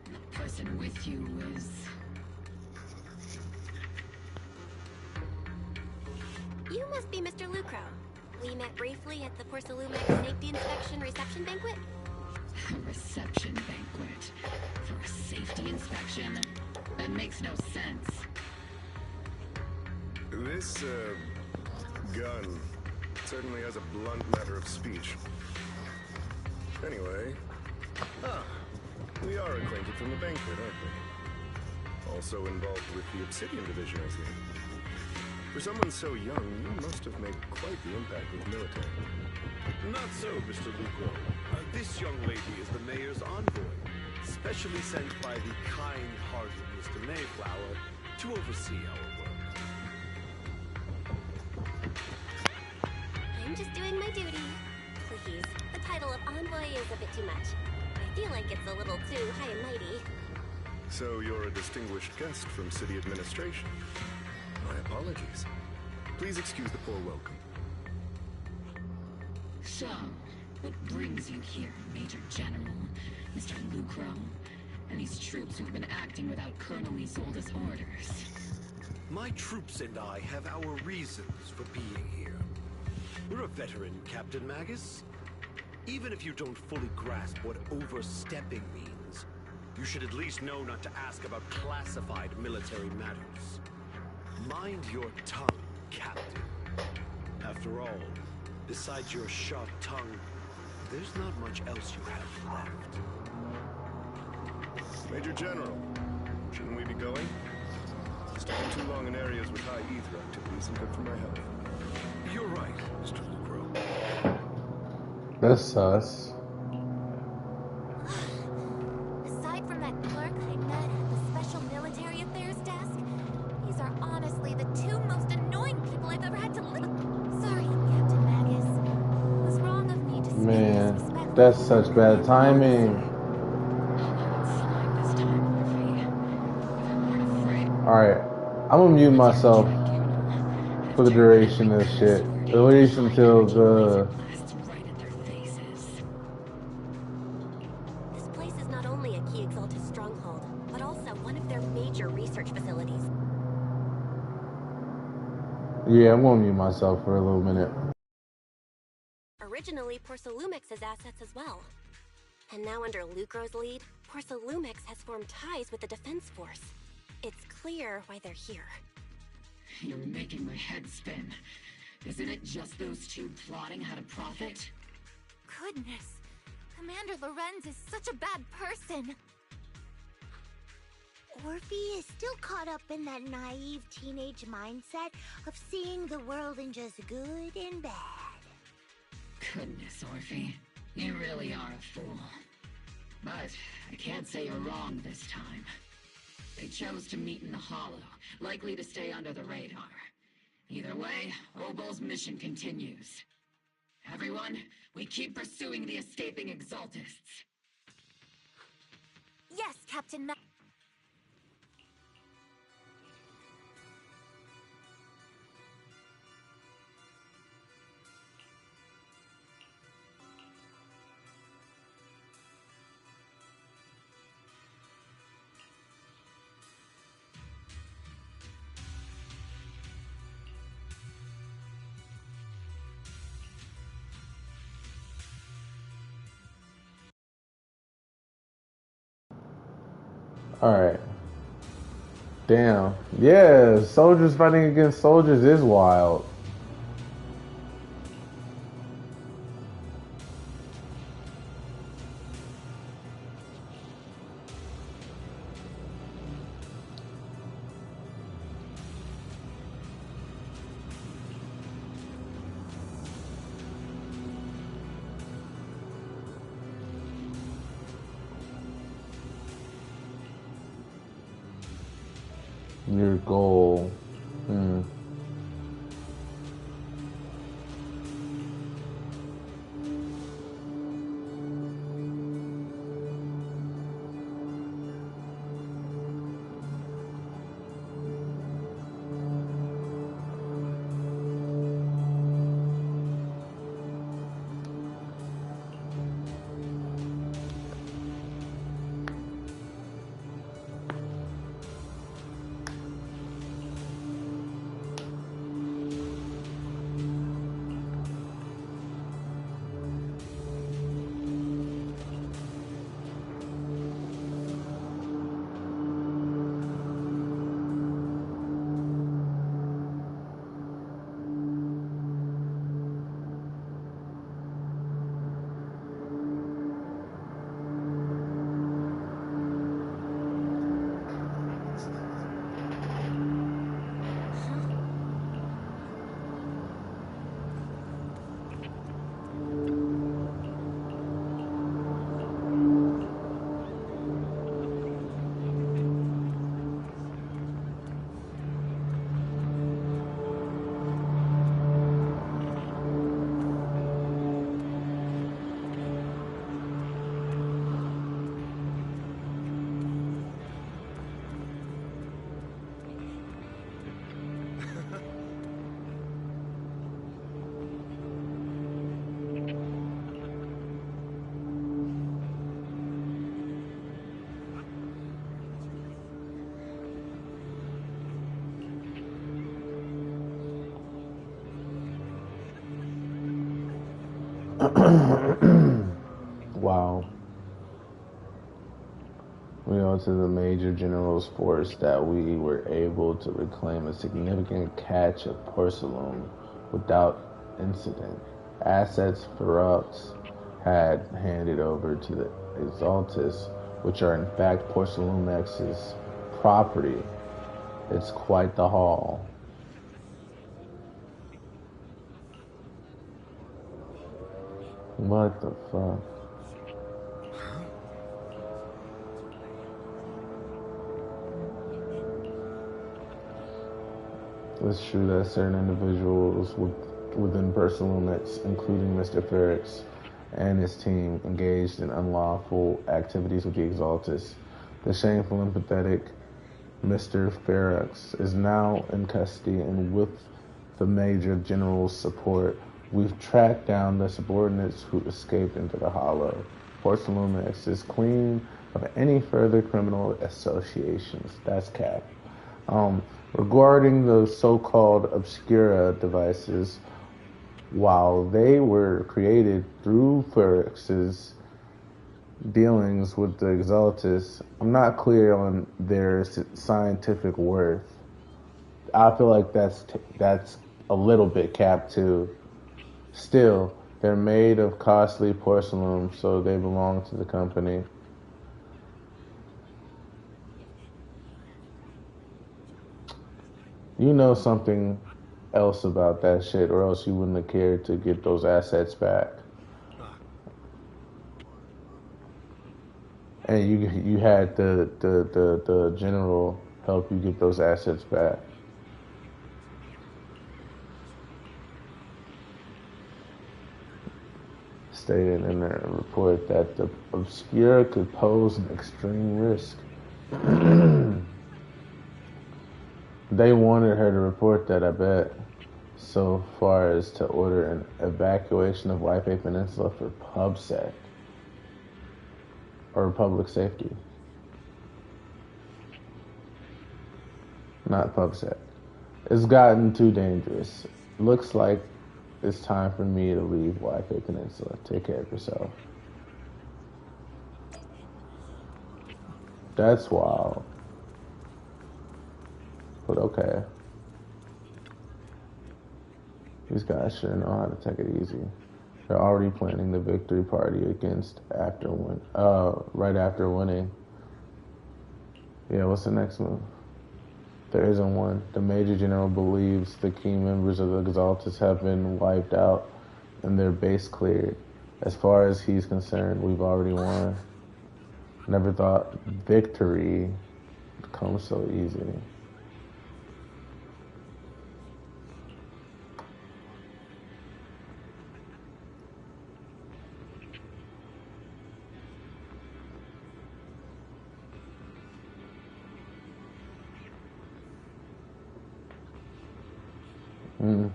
And the person with you is... You must be Mr. Lucro. We met briefly at the Porcelumex Safety Inspection Reception Banquet. A reception banquet for a safety inspection? That makes no sense. This, gun certainly has a blunt matter of speech. Anyway, we are acquainted from the banquet, aren't we? Also involved with the Obsidian Division, I see. For someone so young, you must have made quite the impact with the military. Not so, Mr. Lucro. This young lady is the mayor's envoy, specially sent by the kind-hearted Mr. Mayflower to oversee our work. I'm just doing my duty. Please, the title of envoy is a bit too much. I feel like it's a little too high and mighty. So you're a distinguished guest from city administration. My apologies. Please excuse the poor welcome. So, what brings you here, Major General, Mr. Lucro, and these troops who've been acting without Colonel Isolde's orders? My troops and I have our reasons for being here. We're a veteran, Captain Magus. Even if you don't fully grasp what overstepping means, you should at least know not to ask about classified military matters. Mind your tongue, Captain. After all, besides your sharp tongue, there's not much else you have left. Major General, shouldn't we be going? Staying too long in areas with high ether activity isn't good for my health. You're right, Mr. Lucro. That's sus. Aside from that clerk I met at the Special Military Affairs desk, these are honestly the two most annoying people I've ever had to live with. Sorry, Captain Magus. It was wrong of me to speak Man, that's such bad timing. Alright, I'm gonna mute myself for the duration of this shit. At least until the... This place is not only a key Exaltis stronghold, but also one of their major research facilities. Yeah, I'm gonna mute myself for a little minute. Originally Porcelumex's assets as well. And now under Lucro's lead, Porcelumex has formed ties with the Defense Force. It's clear why they're here. You're making my head spin. Isn't it just those two plotting how to profit? Goodness. Commander Lorenz is such a bad person. Orphe is still caught up in that naive teenage mindset of seeing the world in just good and bad. Goodness, Orphe. You really are a fool. But I can't say you're wrong this time. They chose to meet in the Hollow, likely to stay under the radar. Either way, Obel's mission continues. Everyone, we keep pursuing the escaping Exaltists. Yes, Captain Magus. Alright. Damn. Yeah, soldiers fighting against soldiers is wild. Your goal. Wow. We go to the Major General's force that we were able to reclaim a significant catch of porcelain without incident. Assets Ferox had handed over to the Exaltus, which are in fact Porcelumex's property. It's quite the haul. What the fuck? It's true that certain individuals within Porcelumex, including Mr. Ferox and his team, engaged in unlawful activities with the Exaltus. The shameful and pathetic Mr. Ferox is now in custody, and with the Major General's support, we've tracked down the subordinates who escaped into the Hollow. Porcelumex is clean of any further criminal associations. That's cap. Regarding the so-called Obscura devices, while they were created through Ferox's dealings with the Exaltus, I'm not clear on their scientific worth. I feel like that's a little bit cap too. Still, they're made of costly porcelain, so they belong to the company. You know something else about that shit, or else you wouldn't have cared to get those assets back. And you had the general help you get those assets back. Stated in their report that the Obscura could pose an extreme risk. They wanted her to report that, I bet, so far as to order an evacuation of White Bay Peninsula for PubSec, or public safety. Not PubSec. It's gotten too dangerous. Looks like it's time for me to leave White Bay Peninsula. Take care of yourself. That's wild. But okay. These guys sure know how to take it easy. They're already planning the victory party right after winning. Yeah, what's the next move? There isn't one. The Major General believes the key members of the Exaltus have been wiped out and their base cleared. As far as he's concerned, we've already won. Never thought victory would come so easy. Mm.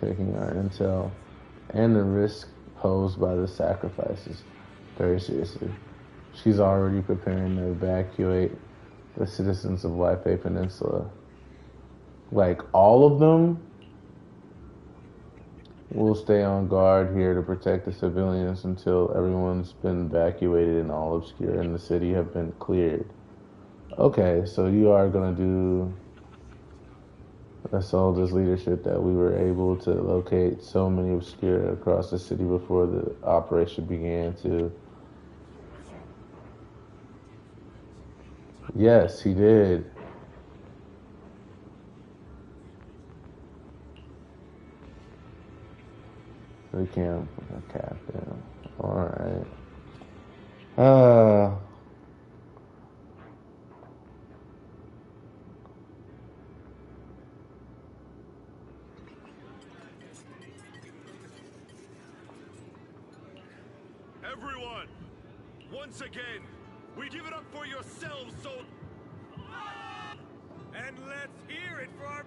Taking our intel and the risk posed by the sacrifices very seriously. She's already preparing to evacuate the citizens of White Bay Peninsula. Like, all of them will stay on guard here to protect the civilians until everyone's been evacuated and all obscure in the city have been cleared. Okay, so you are going to do a soldier's leadership that we were able to locate so many obscure across the city before the operation began to... Yes, he did. We can't put a cap in. Alright. Everyone, once again, we give it up for yourselves, so... And let's hear it for our...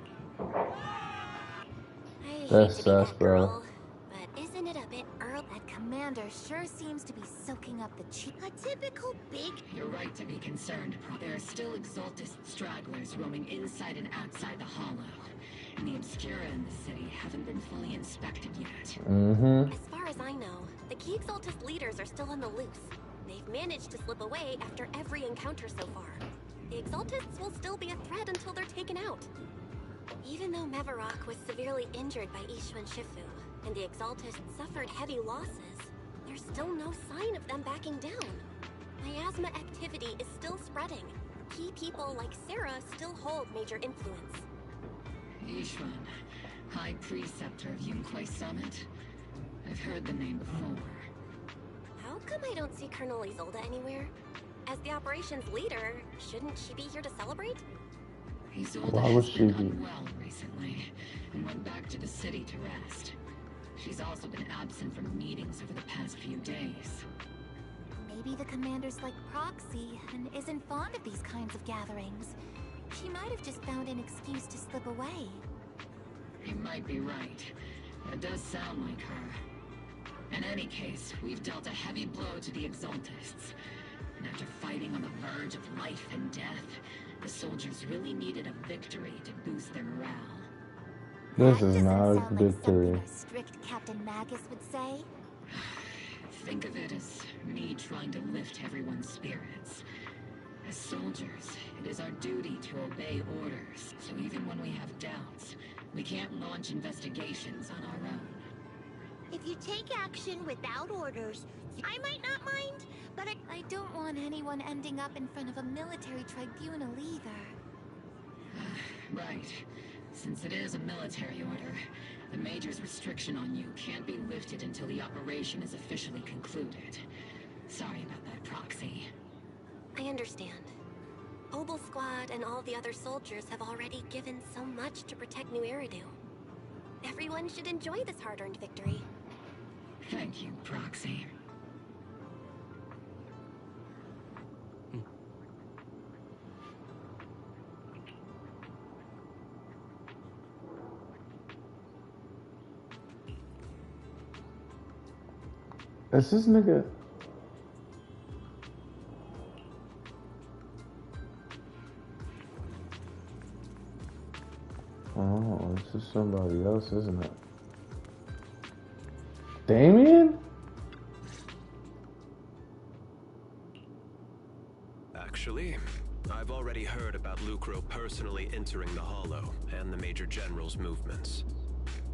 That's sus, bro. But isn't it a bit early? That commander sure seems to be soaking up the chi. A typical big... You're right to be concerned. There are still Exaltist stragglers roaming inside and outside the Hollow. And the Obscura in the city haven't been fully inspected yet. Mm-hmm. As far as I know, the key Exaltist leaders are still on the loose. They've managed to slip away after every encounter so far. The Exaltists will still be a threat until they're taken out. Even though Mevarok was severely injured by Ishu and Shifu, and the Exaltists suffered heavy losses, there's still no sign of them backing down. Miasma activity is still spreading. Key people like Sarah still hold major influence. Yishuan, High Preceptor of Yunquay Summit. I've heard the name before. How come I don't see Colonel Isolde anywhere? As the operations leader, shouldn't she be here to celebrate? Isolde Why would has she been be? unwell recently and went back to the city to rest. She's also been absent from meetings over the past few days. Maybe the commander's like Proxy and isn't fond of these kinds of gatherings. She might have just found an excuse to slip away. You might be right. That does sound like her. In any case, we've dealt a heavy blow to the Exaltists. And after fighting on the verge of life and death, the soldiers really needed a victory to boost their morale. This is not a Sound like victory. something our strict Captain Magus would say. Think of it as me trying to lift everyone's spirits. As soldiers, it is our duty to obey orders. So even when we have doubts, we can't launch investigations on our own. If you take action without orders, I might not mind, but I don't want anyone ending up in front of a military tribunal either. Right. Since it is a military order, the Major's restriction on you can't be lifted until the operation is officially concluded. Sorry about that, Proxy. I understand. Obel Squad and all the other soldiers have already given so much to protect New Eridu. Everyone should enjoy this hard-earned victory. Thank you, Proxy. Is this nigga? Oh, this is somebody else, isn't it? Damien? Actually, I've already heard about Lucro personally entering the Hollow and the Major General's movements.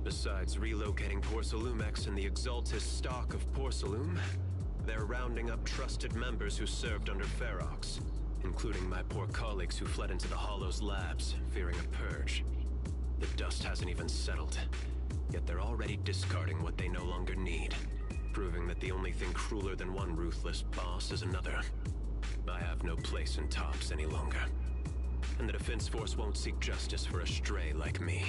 Besides relocating Porcelumex and the Exaltist stock of Porcelume, they're rounding up trusted members who served under Ferox, including my poor colleagues who fled into the Hollow's labs, fearing a purge. The dust hasn't even settled, yet they're already discarding what they no longer need, proving that the only thing crueler than one ruthless boss is another. I have no place in Tops any longer, and the Defense Force won't seek justice for a stray like me.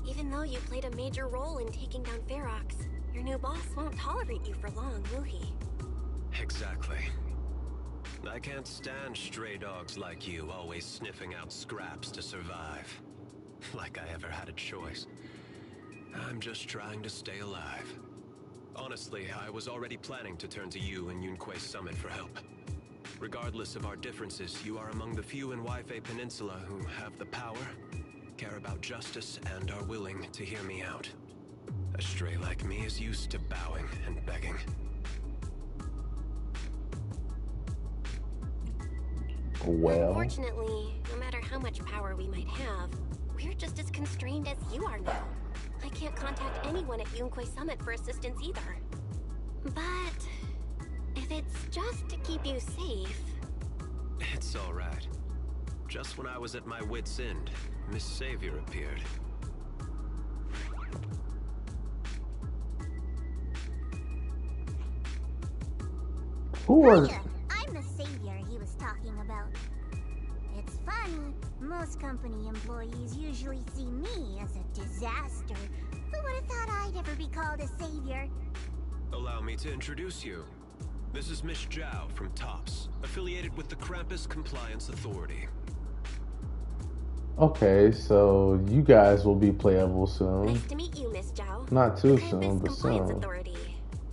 Even though you played a major role in taking down Ferox, Your new boss won't tolerate you for long, will he? Exactly. I can't stand stray dogs like you always sniffing out scraps to survive. Like I ever had a choice. I'm just trying to stay alive. Honestly, I was already planning to turn to you and Yunquei Summit for help. Regardless of our differences, you are among the few in Waifei Peninsula who have the power, care about justice, and are willing to hear me out. A stray like me is used to bowing and begging. Well. Unfortunately, no matter how much power we might have, we're just as constrained as you are now. I can't contact anyone at Yunquei Summit for assistance either. But if it's just to keep you safe... It's all right. Just when I was at my wit's end, Miss Savior appeared. Who was... I'm the savior he was talking about. It's funny, most company employees usually see me as a disaster. Who would have thought I'd ever be called a savior? Allow me to introduce you. This is Miss Zhao from TOPS, affiliated with the Krampus Compliance Authority. Okay, so you guys will be playable soon. Nice to meet you, Miss Zhao. Not too Krampus soon, but Compliance soon. Authority.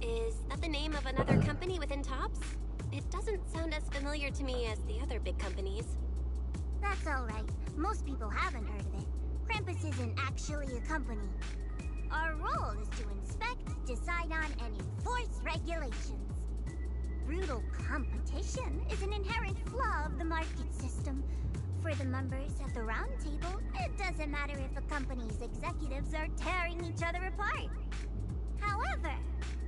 Is that the name of another company within TOPS? It doesn't sound as familiar to me as the other big companies. That's alright. Most people haven't heard of it. Krampus isn't actually a company. Our role is to inspect, decide on, and enforce regulations. Brutal competition is an inherent flaw of the market system. For the members at the round table, it doesn't matter if a company's executives are tearing each other apart. However,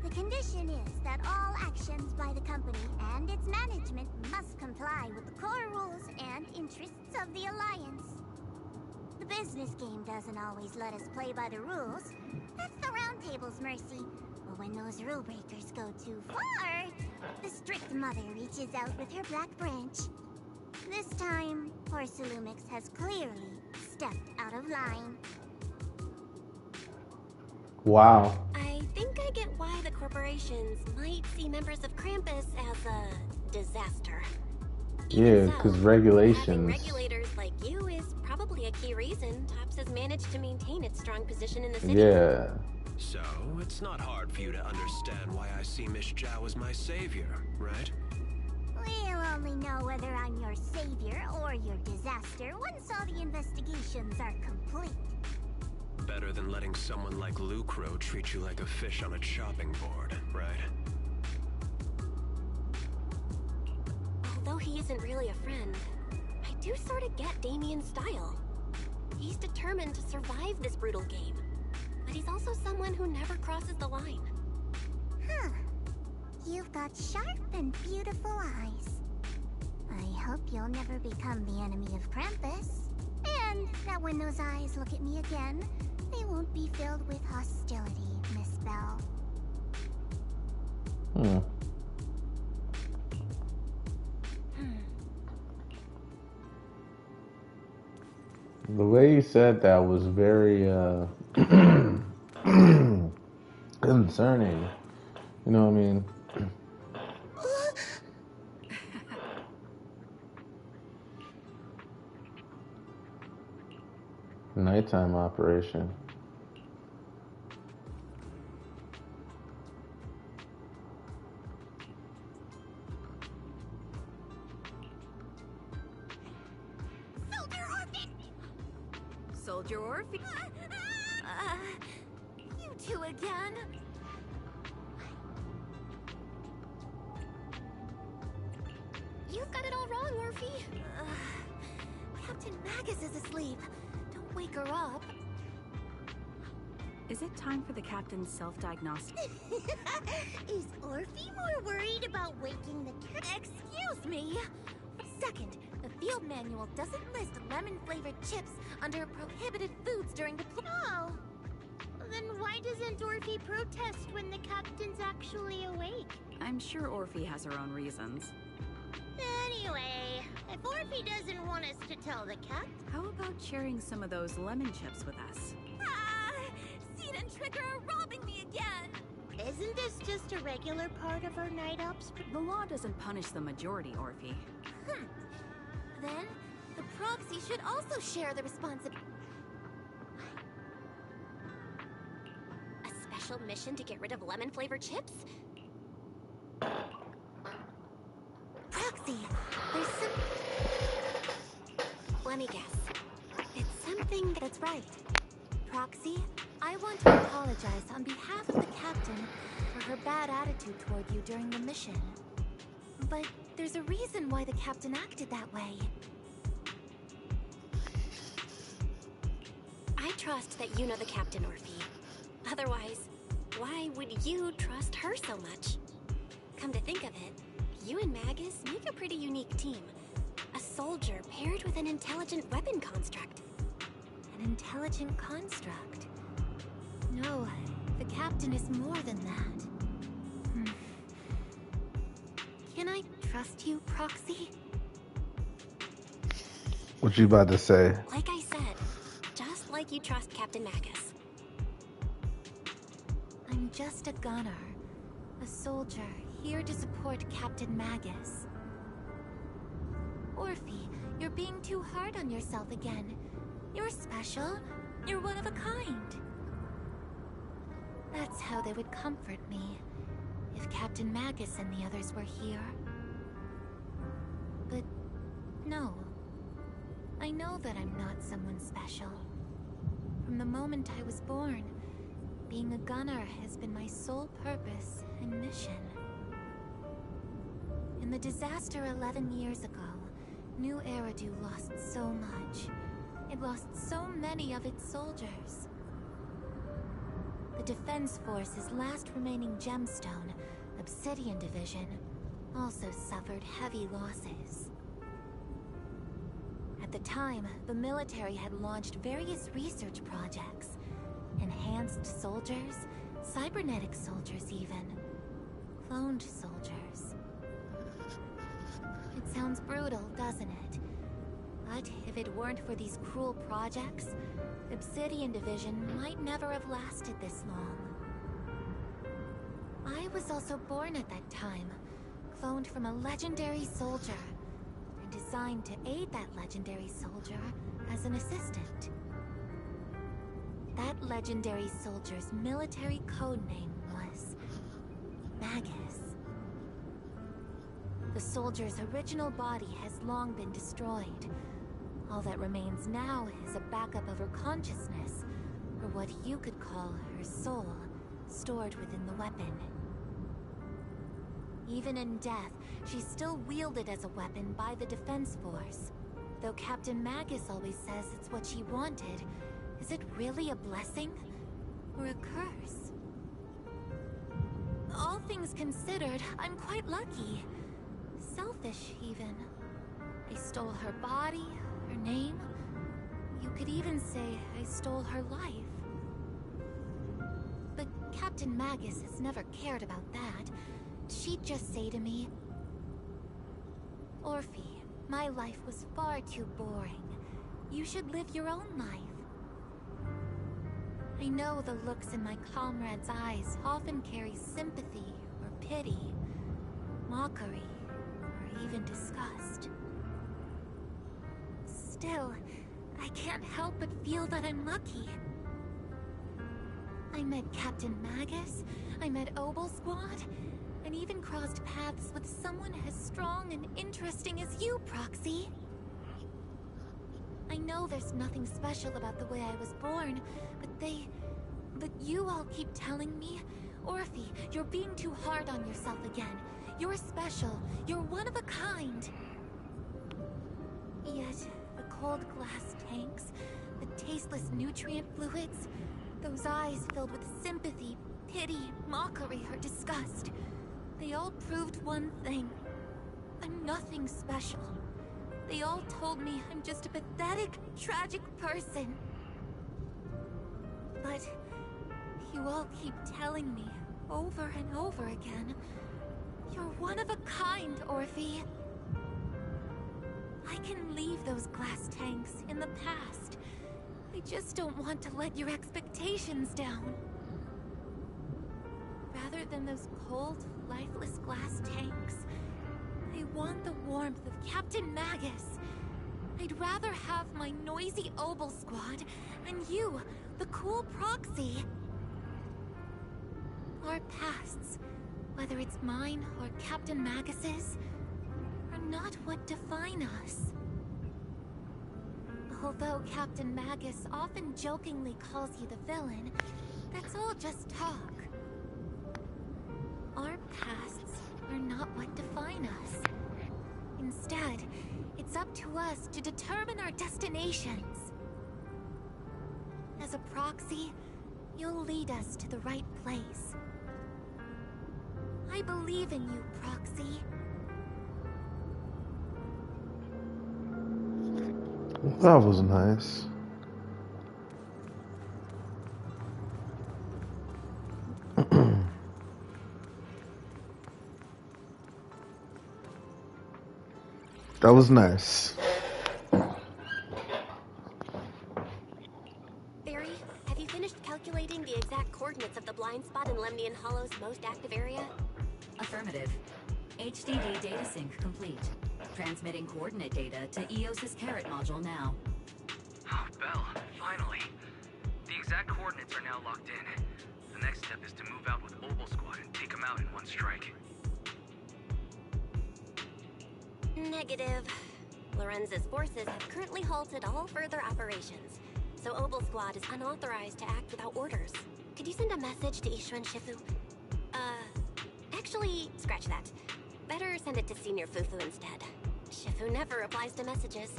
the condition is that all actions by the company and its management must comply with the core rules and interests of the Alliance. The business game doesn't always let us play by the rules. That's the round table's mercy. But when those rule breakers go too far, the strict mother reaches out with her black branch. This time, Porcelumix has clearly stepped out of line. Wow. I think I get why the corporations might see members of Krampus as a disaster. Yeah, because regulations. Having regulators like you is probably a key reason TOPS has managed to maintain its strong position in the city. Yeah. So, it's not hard for you to understand why I see Miss Zhao as my savior, right? We'll only know whether I'm your savior or your disaster once all the investigations are complete. Better than letting someone like Lucro treat you like a fish on a chopping board, right? Although he isn't really a friend, I do sort of get Damien's style. He's determined to survive this brutal game, but he's also someone who never crosses the line. Huh. You've got sharp and beautiful eyes. I hope you'll never become the enemy of Krampus. And that when those eyes look at me again, they won't be filled with hostility, Miss Bell. The way you said that was very concerning. You know what I mean? Nighttime operation. Soldier Orphe. You two again? You've got it all wrong, Orphe. Captain Magus is asleep. Don't wake her up. Is it time for the captain's self-diagnostic? Is Orphe more worried about waking the cat? Excuse me. Second, the field manual doesn't list lemon-flavored chips under prohibited foods during the... Oh. Then why doesn't Orphe protest when the captain's actually awake? I'm sure Orphe has her own reasons. Anyway, if Orphe doesn't want us to tell the cat... How about sharing some of those lemon chips with us? Seed and Trigger are robbing me again! Isn't this just a regular part of our night ops? The law doesn't punish the majority, Orphe. Then, the proxy should also share the responsibility. A special mission to get rid of lemon-flavored chips? Proxy, there's some... Let me guess. It's something that's right. Proxy, I want to apologize on behalf of the captain for her bad attitude toward you during the mission. But there's a reason why the captain acted that way. I trust that you know the captain, Orphe. Otherwise, why would you trust her so much? Come to think of it, you and Magus make a pretty unique team. A soldier paired with an intelligent weapon construct. An intelligent construct? No, the captain is more than that. Can I trust you, Proxy? What you about to say? Like I said, just like you trust Captain Magus. I'm just a gunner. A soldier, here to support Captain Magus. Orphe, you're being too hard on yourself again. You're special. You're one of a kind. That's how they would comfort me, if Captain Magus and the others were here. But no. I know that I'm not someone special. From the moment I was born, being a gunner has been my sole purpose and mission. In the disaster 11 years ago, New Eridu lost so much. It lost so many of its soldiers. The Defense Force's last remaining gemstone, Obsidian Division, also suffered heavy losses. At the time, the military had launched various research projects. Enhanced soldiers, cybernetic soldiers even. Cloned soldiers. It sounds brutal, doesn't it? But if it weren't for these cruel projects, Obsidian Division might never have lasted this long. I was also born at that time, cloned from a legendary soldier, and designed to aid that legendary soldier as an assistant. That legendary soldier's military codename was Magus. The soldier's original body has long been destroyed. All that remains now is a backup of her consciousness, or what you could call her soul, stored within the weapon. Even in death, she's still wielded as a weapon by the Defense Force. Though Captain Magus always says it's what she wanted, is it really a blessing? Or a curse? All things considered, I'm quite lucky. Selfish, even. I stole her body, her name. You could even say I stole her life. But Captain Magus has never cared about that. She'd just say to me, Orphe, my life was far too boring. You should live your own life. I know the looks in my comrades' eyes often carry sympathy or pity, mockery, or even disgust. Still, I can't help but feel that I'm lucky. I met Captain Magus, I met Obel Squad, and even crossed paths with someone as strong and interesting as you, Proxy. I know there's nothing special about the way I was born, but you all keep telling me, Orphe, you're being too hard on yourself again. You're special. You're one of a kind. Yet, the cold glass tanks, the tasteless nutrient fluids, those eyes filled with sympathy, pity, mockery, or disgust, they all proved one thing. I'm nothing special. They all told me I'm just a pathetic, tragic person. But you all keep telling me, over and over again, you're one of a kind, Orphe. I can leave those glass tanks in the past. I just don't want to let your expectations down. Rather than those cold, lifeless glass tanks. I want the warmth of Captain Magus. I'd rather have my noisy Obel squad and you, the cool proxy. Our pasts, whether it's mine or Captain Magus's, are not what define us. Although Captain Magus often jokingly calls you the villain, that's all just talk. Our pasts are not what define us. Instead, it's up to us to determine our destinations. As a proxy, you'll lead us to the right place. I believe in you, Proxy. That was nice. That was nice. Barry, have you finished calculating the exact coordinates of the blind spot in Lemnian Hollow's most active area? Affirmative. HDD data sync complete. Transmitting coordinate data to EOS's Carrot module now. Oh, Belle, finally. The exact coordinates are now locked in. The next step is to move out with Obel Squad and take them out in one strike. Negative. Lorenz's forces have currently halted all further operations, so Obel Squad is unauthorized to act without orders. Could you send a message to Ishuan Shifu? Actually, scratch that. Better send it to Senior Fufu instead. Shifu never replies to messages.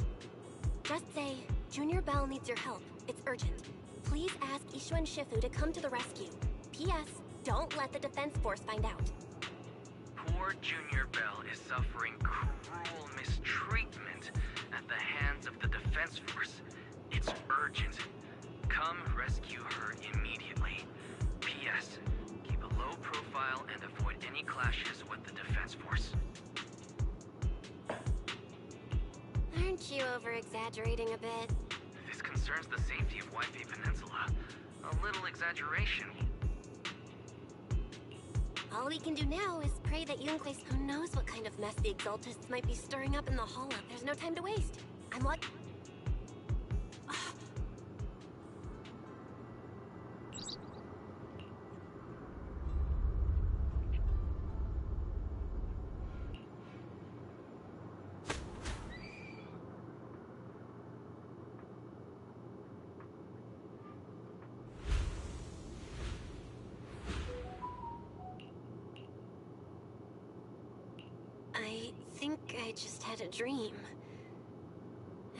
Just say, Junior Bell needs your help. It's urgent. Please ask Ishuan Shifu to come to the rescue. P.S. Don't let the Defense Force find out. Poor Junior Bell is suffering cruel mistreatment at the hands of the Defense Force. It's urgent. Come rescue her immediately. P.S. Keep a low profile and avoid any clashes with the Defense Force. Aren't you over-exaggerating a bit? This concerns the safety of White Bay Peninsula. A little exaggeration. All we can do now is pray that Yunquist who knows what kind of mess the Exaltists might be stirring up in the Hollow. There's no time to waste. I'm like... I think I just had a dream.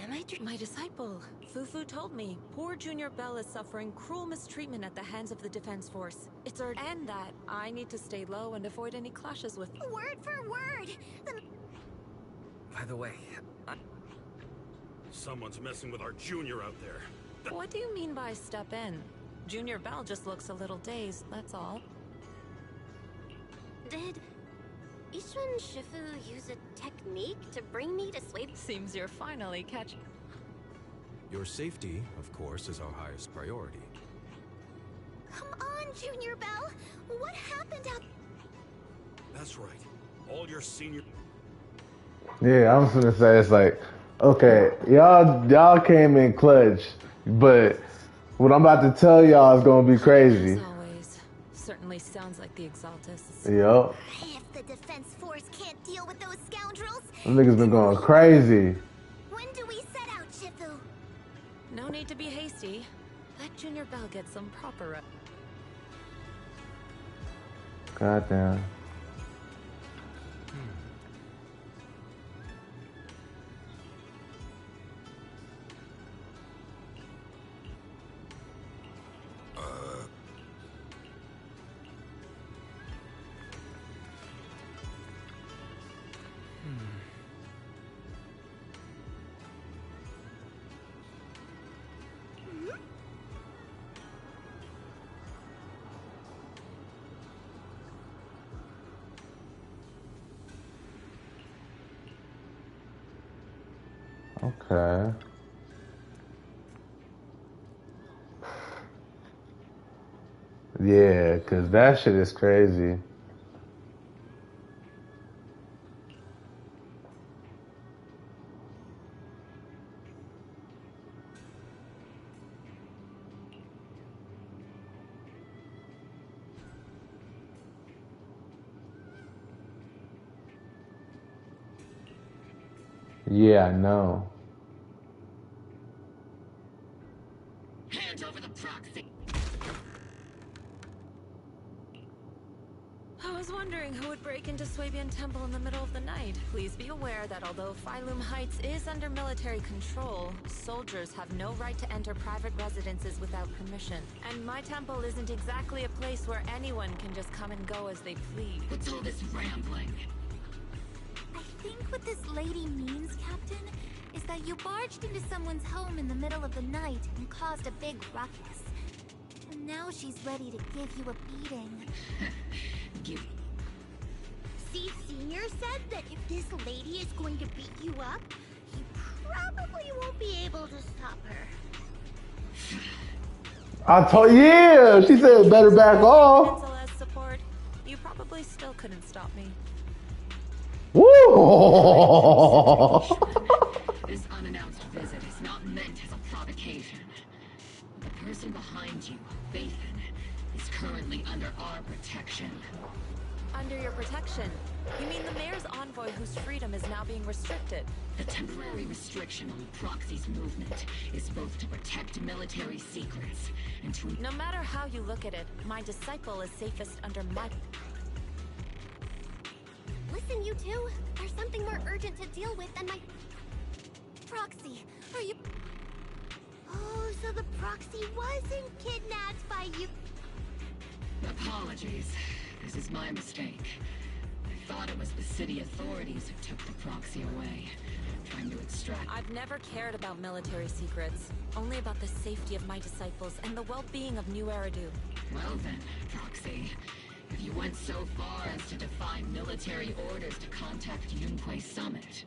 Am I My disciple, Fufu, told me poor Junior Bell is suffering cruel mistreatment at the hands of the Defense Force. It's urgent, and that I need to stay low and avoid any clashes with... Word for word! By the way, Someone's messing with our Junior out there. What do you mean by step in? Junior Bell just looks a little dazed, that's all. Did Ishuan Shifu use a technique to bring me to Sway? Seems you're finally catching... Your safety, of course, is our highest priority. Come on, Junior Bell! What happened out... That's right. All your senior... Yeah, I was gonna say, it's like, okay, y'all came in clutch, but what I'm about to tell y'all is gonna be crazy. As always, certainly sounds like the Exaltists. Yup. If the Defense Force can't deal with those scoundrels... Them niggas been going crazy. When do we set out, Shifu? No need to be hasty. Let Junior Bell get some proper... Goddamn. Okay. Yeah, because that shit is crazy. Yeah, I know. Hand over the proxy. I was wondering who would break into Swabian Temple in the middle of the night. Please be aware that although Phylum Heights is under military control, soldiers have no right to enter private residences without permission. And my temple isn't exactly a place where anyone can just come and go as they please. What's all this rambling? I think what this lady means, Captain, is that you barged into someone's home in the middle of the night and caused a big ruckus. And now she's ready to give you a beating. See, Senior said that if this lady is going to beat you up, you probably won't be able to stop her. I told yeah, she said better back off. As support, you probably still couldn't stop me. Woo! This unannounced visit is not meant as a provocation. The person behind you, Bathan, is currently under our protection. Under your protection? You mean the mayor's envoy whose freedom is now being restricted? The temporary restriction on Proxy's movement is both to protect military secrets and to... No matter how you look at it, my disciple is safest under my... Listen, you two. There's something more urgent to deal with than my... Proxy, are you... Oh, so the Proxy wasn't kidnapped by you. Apologies. This is my mistake. I thought it was the city authorities who took the Proxy away, trying to extract... I've never cared about military secrets, only about the safety of my disciples and the well-being of New Eridu. Well then, Proxy, if you went so far as to defy military orders to contact Yunquay Summit...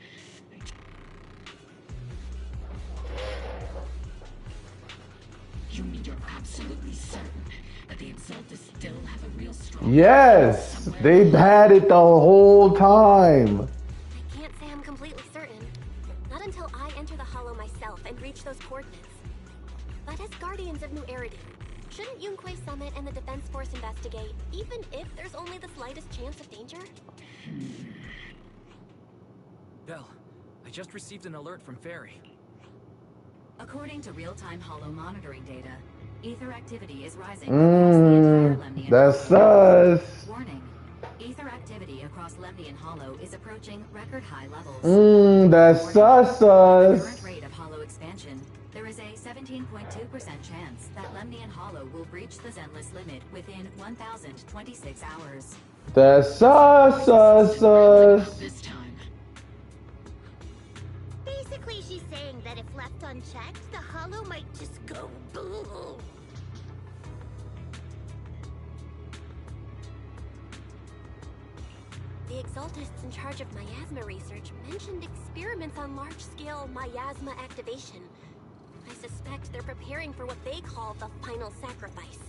You mean you're absolutely certain that the Exaltus still have a real strong... Yes, they've had it the whole time. I can't say I'm completely certain. Not until I enter the Hollow myself and reach those coordinates. But as Guardians of New Eridu, shouldn't Yunquay Summit and the Defense Force investigate, even if there's only the slightest chance of danger? Bell, I just received an alert from Ferry. According to real-time Hollow monitoring data, ether activity is rising across the entire Lemnian That's Hollow. sus. Warning. Ether activity across Lemnian Hollow is approaching record-high levels. That's sus. At the current rate of Hollow expansion, there is a 17.2% chance that Lemnian Hollow will breach the Zenless limit within 1,026 hours. That's sus. This time. Basically, she's saying that if left unchecked, the Hollow might just go boom. The Exaltists in charge of miasma research mentioned experiments on large-scale miasma activation. I suspect they're preparing for what they call the final sacrifice.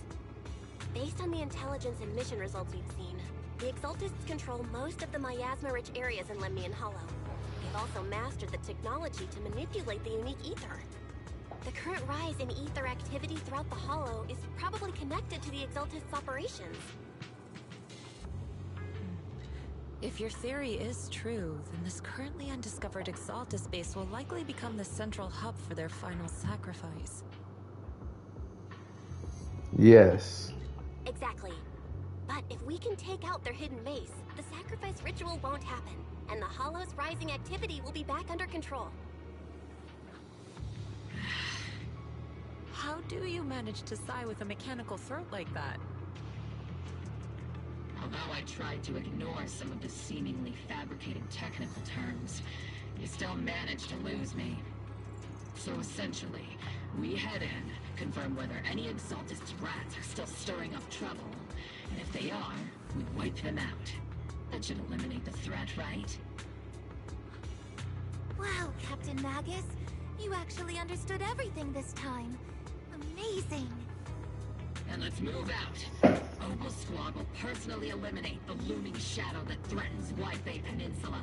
Based on the intelligence and mission results we've seen, the Exaltists control most of the miasma-rich areas in Lemnian Hollow. They've also mastered the technology to manipulate the unique ether. The current rise in ether activity throughout the Hollow is probably connected to the Exaltists' operations. If your theory is true, then this currently undiscovered Exaltus base will likely become the central hub for their final sacrifice. Yes. Exactly. But if we can take out their hidden base, the sacrifice ritual won't happen, and the Hollow's rising activity will be back under control. How do you manage to sigh with a mechanical throat like that? Although I tried to ignore some of the seemingly fabricated technical terms, you still managed to lose me. So essentially, we head in, confirm whether any Exaltist rats are still stirring up trouble, and if they are, we wipe them out. That should eliminate the threat, right? Wow, Captain Magus. You actually understood everything this time. Amazing. And let's move out. Opal Squad will personally eliminate the looming shadow that threatens White Bay Peninsula.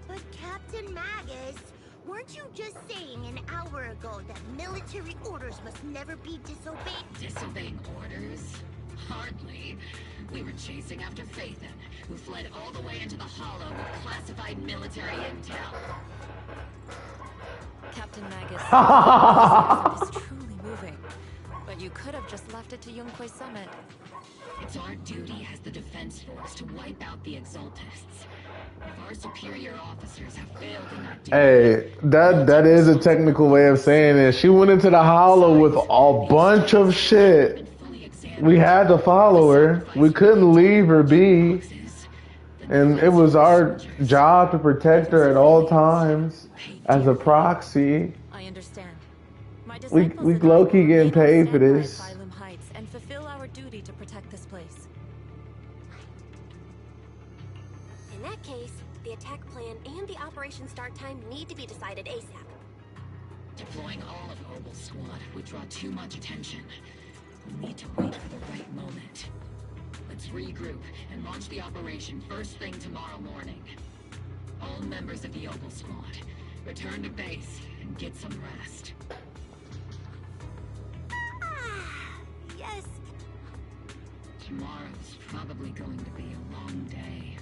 But Captain Magus, weren't you just saying an hour ago that military orders must never be disobeyed? Disobeying orders? Hardly. We were chasing after Phaethon, who fled all the way into the Hollow with classified military intel. Captain Magus, this is truly moving. But you could have just left it to Yunquay Summit. It's our duty as the Defense Force to wipe out the Exaltists. If our superior officers have failed in that duty... Hey, that is a technical way of saying it. She went into the Hollow with a bunch of shit. We had to follow her. We couldn't leave her be. And it was our job to protect her at all times as a proxy. I understand. We low-key getting paid for this. Phylum Heights and fulfill our duty to protect this place. In that case, the attack plan and the operation start time need to be decided ASAP. Deploying all of Opal Squad would draw too much attention. We need to wait for the right moment. Let's regroup and launch the operation first thing tomorrow morning. All members of the Opal Squad, return to base and get some rest. Yes. Tomorrow's probably going to be a long day.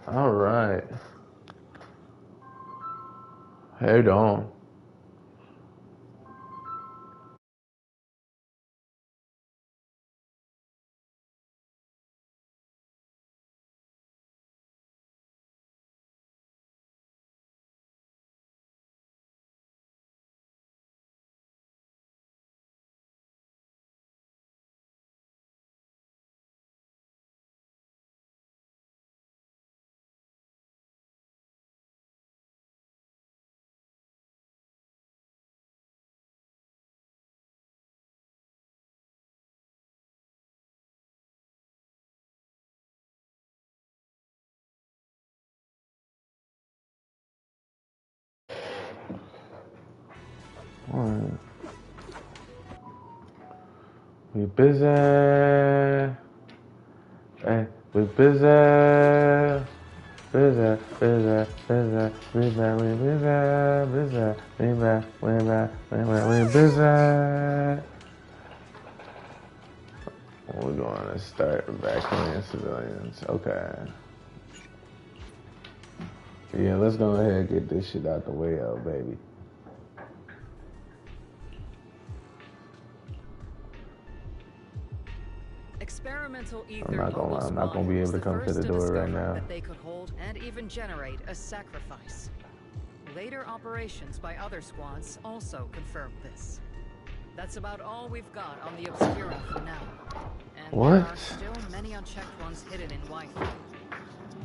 All right. Hold on. We busy. Hey, we busy. Busy, busy, busy. We back, we busy, busy. We back, we back, we busy. We're going to start evacuating civilians. Okay. Yeah, let's go ahead and get this shit out the way, baby. Experimental ether I'm not gonna be able to come to the door right now. That they could hold and even generate a sacrifice. Later operations by other squads also confirmed this. That's about all we've got on the Obscura for now. And there are still many unchecked ones hidden in Wi-Fi.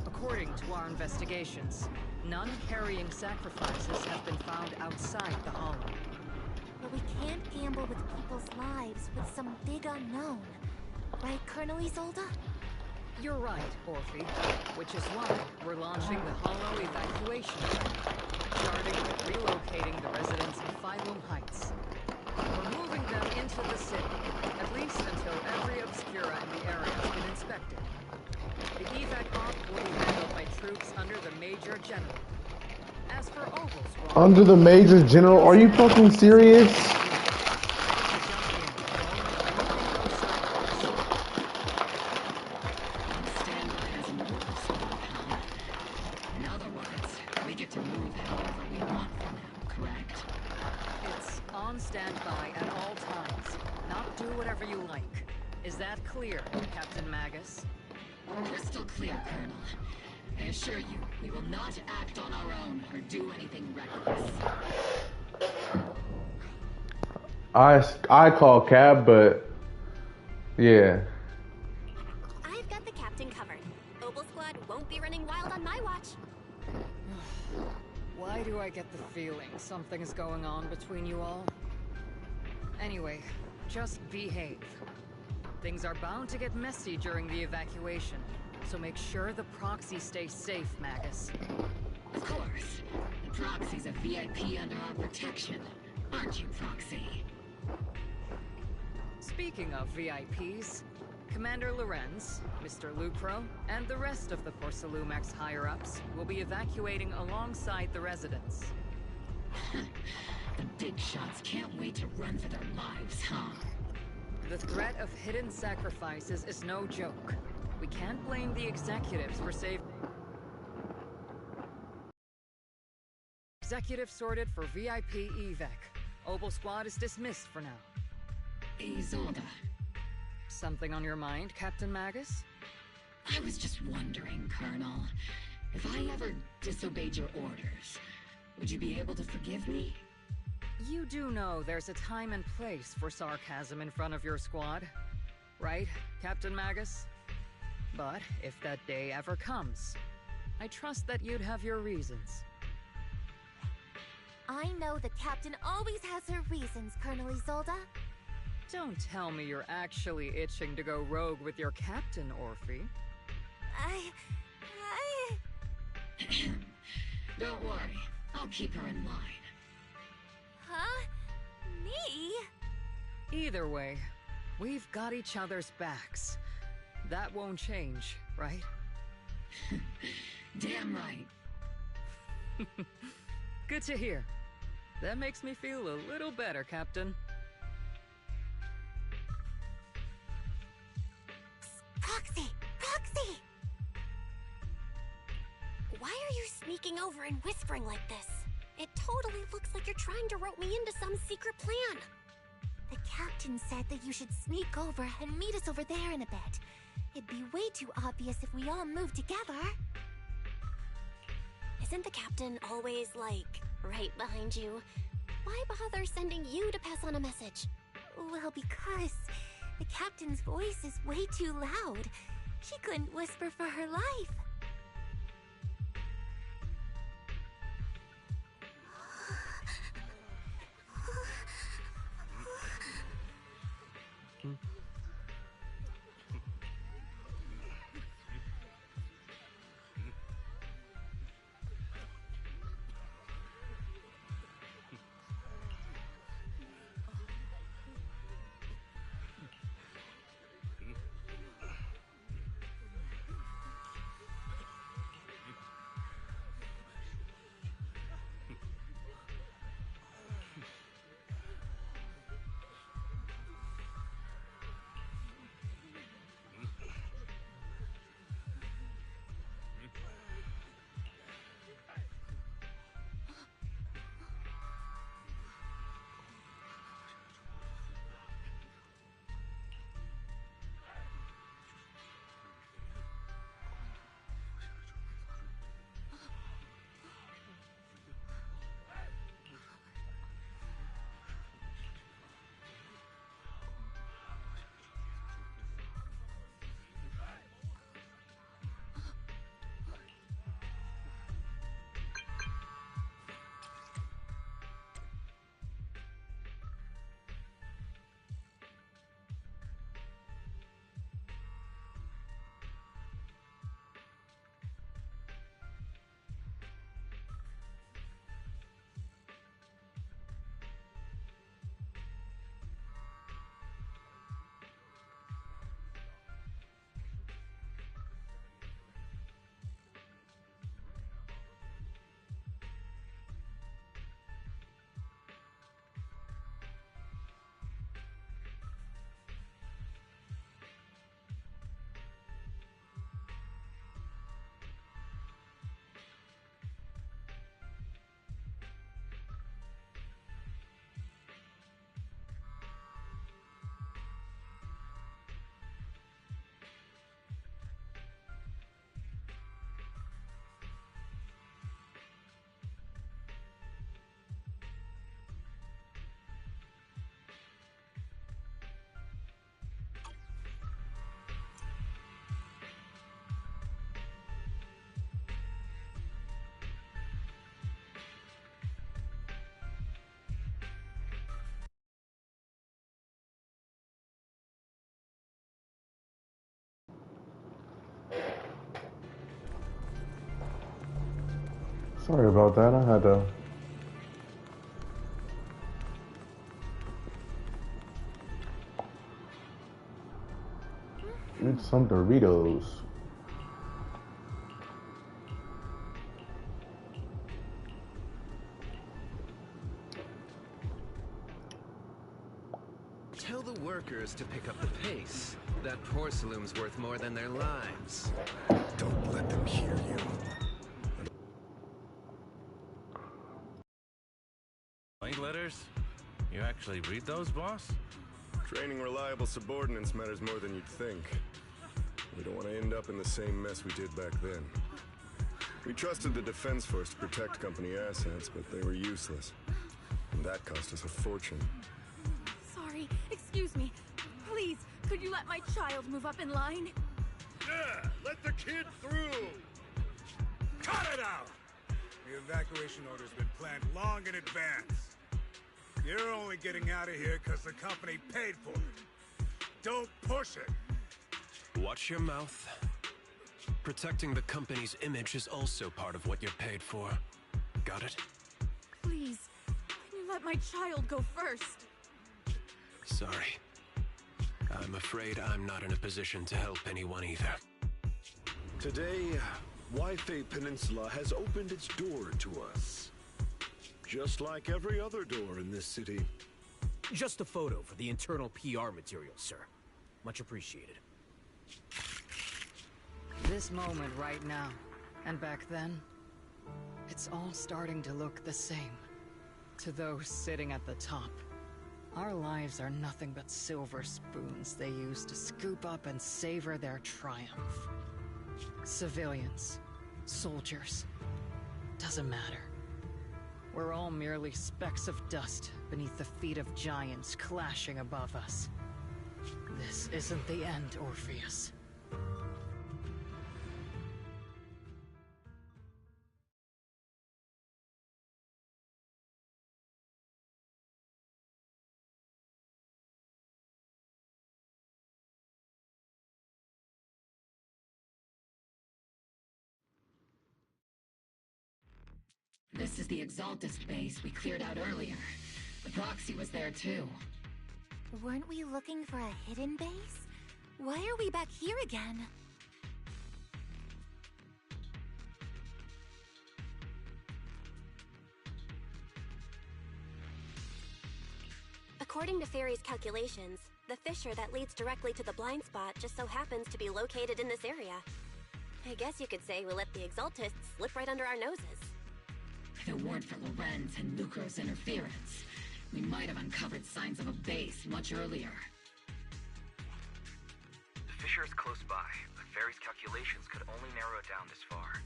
According to our investigations, none carrying sacrifices have been found outside the Hollow. But we can't gamble with people's lives with some big unknown. Right, Colonel Isolde? You're right, Orphe. Which is why we're launching the Hollow evacuation, starting with relocating the residents of Phylum Heights. We're moving them into the city, at least until every Obscura in the area has been inspected. The evac op will be handled by troops under the Major General. As for Opal Squad... Under the Major General? Are you fucking serious? Crystal clear, Colonel. I assure you, we will not act on our own or do anything reckless. I call cab, but yeah. I've got the captain covered. Opal Squad won't be running wild on my watch. Why do I get the feeling something's going on between you all? Anyway, just behave. Things are bound to get messy during the evacuation, so make sure the proxy stays safe, Magus. Of course. The Proxy's a VIP under our protection. Aren't you, Proxy? Speaking of VIPs, Commander Lorenz, Mr. Lucro, and the rest of the Porcelumex higher-ups will be evacuating alongside the residents. The big shots can't wait to run for their lives, huh? The threat of hidden sacrifices is no joke. We can't blame the executives for saving... Executive sorted for VIP evac. Obel Squad is dismissed for now. Isolde. Something on your mind, Captain Magus? I was just wondering, Colonel. If I ever disobeyed your orders, would you be able to forgive me? You do know there's a time and place for sarcasm in front of your squad, right, Captain Magus? But if that day ever comes, I trust that you'd have your reasons. I know the captain always has her reasons, Colonel Isolde. Don't tell me you're actually itching to go rogue with your captain, Orphe. Don't worry. I'll keep her in line. Huh? Me? Either way, we've got each other's backs. That won't change, right? Damn right. Good to hear. That makes me feel a little better, Captain. Proxy! Proxy! Why are you sneaking over and whispering like this? It totally looks like you're trying to rope me into some secret plan. The captain said that you should sneak over and meet us over there in a bit. It'd be way too obvious if we all moved together. Isn't the captain always, like, right behind you? Why bother sending you to pass on a message? Well, because the captain's voice is way too loud. She couldn't whisper for her life. Sorry about that. I had to eat some Doritos. Tell the workers to pick up the pace. That porcelain's worth more than their lives. Don't let them hear you. Blank letters? You actually read those, boss? Training reliable subordinates matters more than you'd think. We don't want to end up in the same mess we did back then. We trusted the Defense Force to protect company assets, but they were useless. And that cost us a fortune. Sorry, excuse me. Please, could you let my child move up in line? Yeah, let the kid through! Cut it out! The evacuation order's been planned long in advance. You're only getting out of here because the company paid for it. Don't push it. Watch your mouth. Protecting the company's image is also part of what you're paid for. Got it? Please, can you let my child go first? Sorry. I'm afraid I'm not in a position to help anyone either. Today, Wi-Fi Peninsula has opened its door to us. Just like every other door in this city. Just a photo for the internal PR material, sir. Much appreciated. This moment right now, and back then, it's all starting to look the same. To those sitting at the top, our lives are nothing but silver spoons they use to scoop up and savor their triumph. Civilians, soldiers, doesn't matter. We're all merely specks of dust beneath the feet of giants clashing above us. This isn't the end, Orpheus. This is the Exaltus base we cleared out earlier. The proxy was there too. Weren't we looking for a hidden base? Why are we back here again? According to Fairy's calculations, the fissure that leads directly to the blind spot just so happens to be located in this area. I guess you could say we let the Exaltists slip right under our noses. If it weren't for Lorenz and Lucro's interference, we might have uncovered signs of a base much earlier. The fissure is close by, but Fairy's calculations could only narrow it down this far.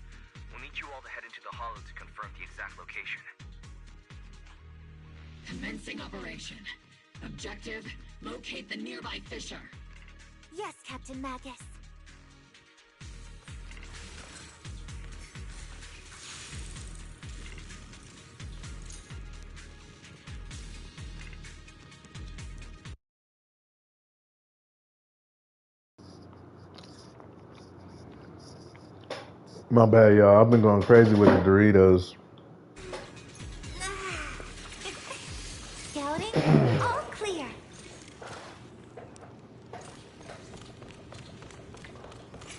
We'll need you all to head into the hollow to confirm the exact location. Commencing operation. Objective, locate the nearby fissure. Yes, Captain Magus. My bad, y'all. I've been going crazy with the Doritos. Scouting? All clear.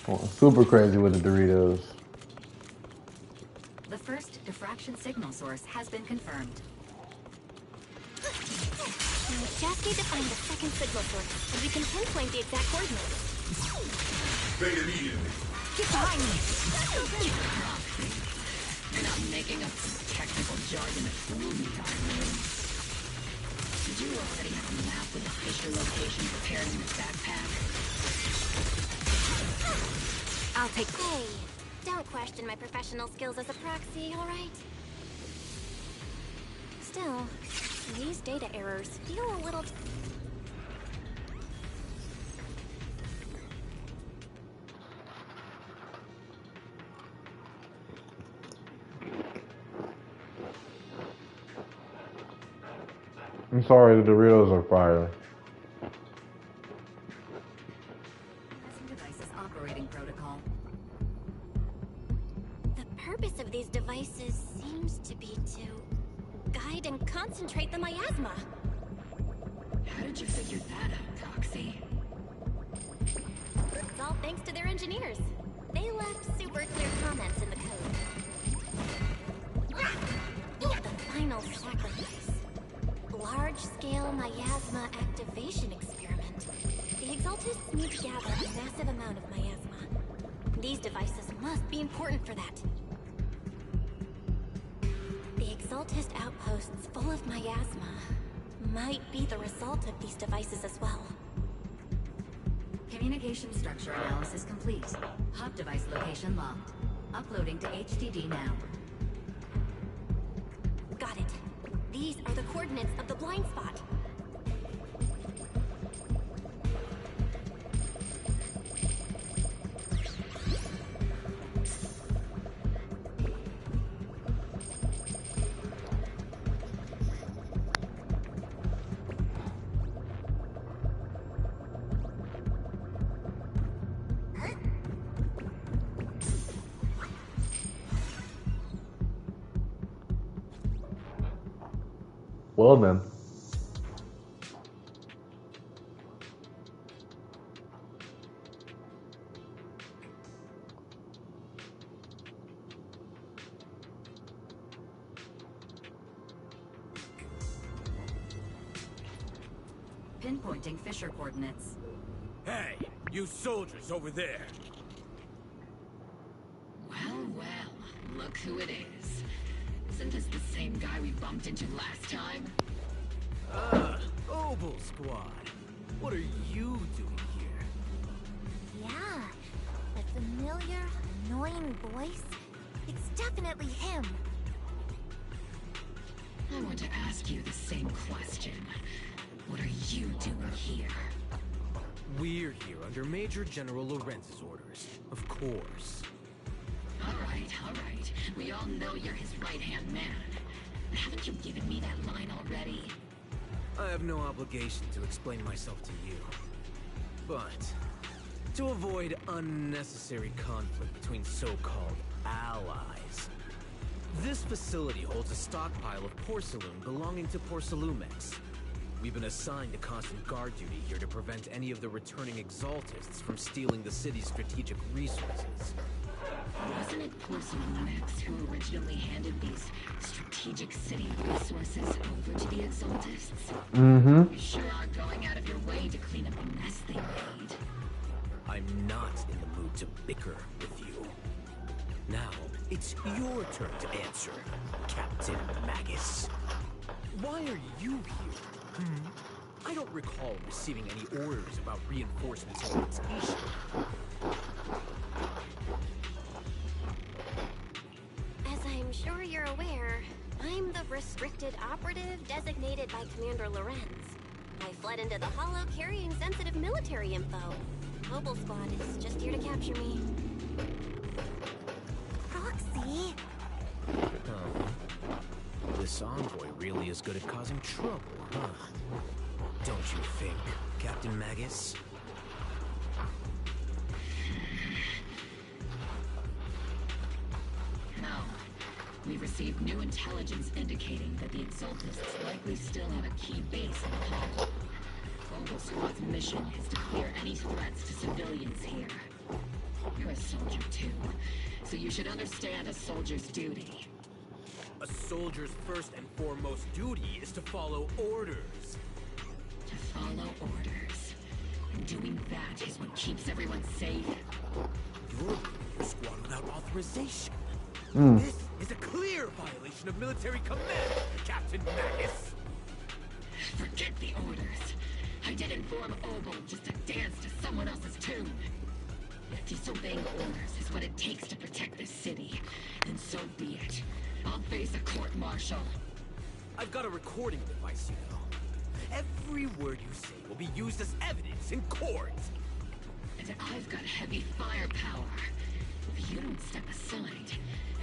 Going super crazy with the Doritos. The first diffraction signal source has been confirmed. We just need to find the second signal source, and we can pinpoint the exact coordinates. Fade immediately. Get behind me! You're not making up some technical jargon to fool me, are you? Did you already have a map with the fissure location prepared in this backpack? I'll take... Hey, don't question my professional skills as a proxy, alright? Still, these data errors feel a little... I'm sorry, the Doritos are fire. Devices operating protocol. The purpose of these devices seems to be to guide and concentrate the miasma. How did you figure that out, Proxy? It's all thanks to their engineers. They left super clear comments in the code. The final sacrifice. Large-scale miasma activation experiment. The Exaltists need to gather a massive amount of miasma. These devices must be important for that. The Exaltist outposts full of miasma might be the result of these devices as well. Communication structure analysis complete. Hub device location locked. Uploading to HDD now. Got it. These are the coordinates of the blind spot. Well then. Pinpointing Fisher coordinates. Hey, you soldiers over there. Well, well, look who it is. Isn't this the same guy we bumped into last time? Obel Squad. What are you doing here? Yeah, that familiar, annoying voice. It's definitely him. I want to ask you the same question. What are you doing here? We're here under Major General Lorenz's orders, of course. All right. We all know you're his right-hand man. Haven't you given me that line already? I have no obligation to explain myself to you. But, to avoid unnecessary conflict between so-called allies, this facility holds a stockpile of porcelain belonging to Porcelumex. We've been assigned to constant guard duty here to prevent any of the returning Exaltists from stealing the city's strategic resources. Wasn't it Porcelumex who originally handed these strategic city resources over to the Exaltists? Mm-hmm. You sure are going out of your way to clean up the mess they made. I'm not in the mood to bicker with you. Now, it's your turn to answer, Captain Magus. Why are you here? I don't recall receiving any orders about reinforcements or rotation. As I'm sure you're aware, I'm the restricted operative designated by Commander Lorenz. I fled into the Hollow carrying sensitive military info. Obel Squad is just here to capture me. Proxy? This envoy really is good at causing trouble, huh? Don't you think, Captain Magus? No. We've received new intelligence indicating that the Exaltists likely still have a key base in the Hollow. Obel Squad's mission is to clear any threats to civilians here. You're a soldier too, so you should understand a soldier's duty. A soldier's first and foremost duty is to follow orders. To follow orders. And doing that is what keeps everyone safe. You're leading your squad without authorization. Mm. This is a clear violation of military command, Captain Magus. Forget the orders. I didn't form Obel just to dance to someone else's tune. If disobeying orders is what it takes to protect this city, then so be it. I'll face a court-martial. I've got a recording device, you know. Every word you say will be used as evidence in court. And I've got heavy firepower. If you don't step aside,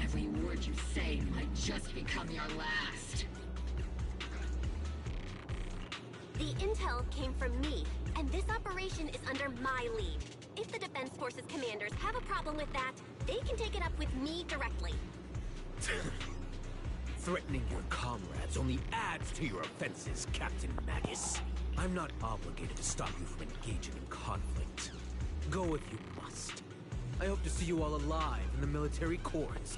every word you say might just become your last. The intel came from me, and this operation is under my lead. If the Defense Forces commanders have a problem with that, they can take it up with me directly. Threatening your comrades only adds to your offenses, Captain Magus. I'm not obligated to stop you from engaging in conflict. Go if you must. I hope to see you all alive in the military courts.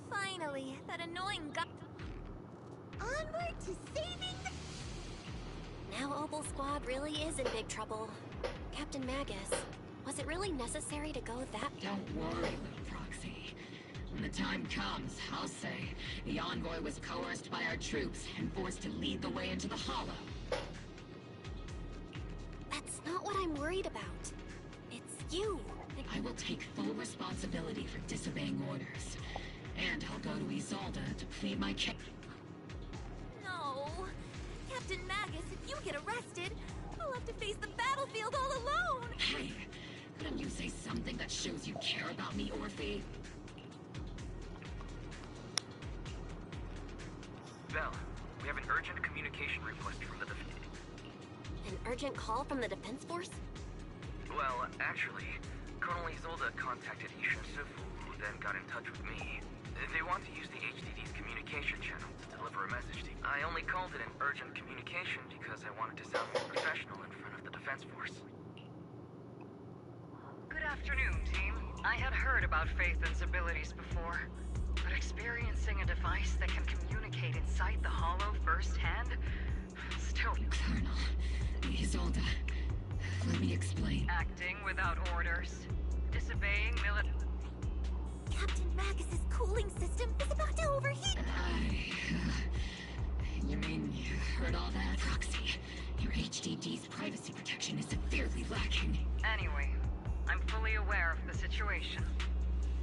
Finally, that annoying guy. Onward to saving the... Now Opal Squad really is in big trouble. Captain Magus, was it really necessary to go that... Don't worry, little Proxy. When the time comes, I'll say the envoy was coerced by our troops and forced to lead the way into the Hollow. That's not what I'm worried about. It's you. I will take full responsibility for disobeying orders. And I'll go to Isolde to plead my case. No. Captain Magus, if you get arrested, I'll have to face the battlefield all alone. Hey, couldn't you say something that shows you care about me, Orphe? Bell, we have an urgent communication request from the defense. An urgent call from the Defense Force? Well, actually, Colonel Isolde contacted Ishin Sifu, who then got in touch with me. They want to use the HDD's communication channel to deliver a message to you. I only called it an urgent communication because I wanted to sound more professional in front of the Defense Force. Good afternoon, team. I had heard about Phaethon's abilities before, but experiencing a device that can communicate inside the Hollow firsthand? Still... Colonel, Isolde, let me explain. Acting without orders, disobeying Captain Magus's cooling system is about to overheat. You mean you heard all that? Proxy, your HDD's privacy protection is severely lacking. Anyway, I'm fully aware of the situation.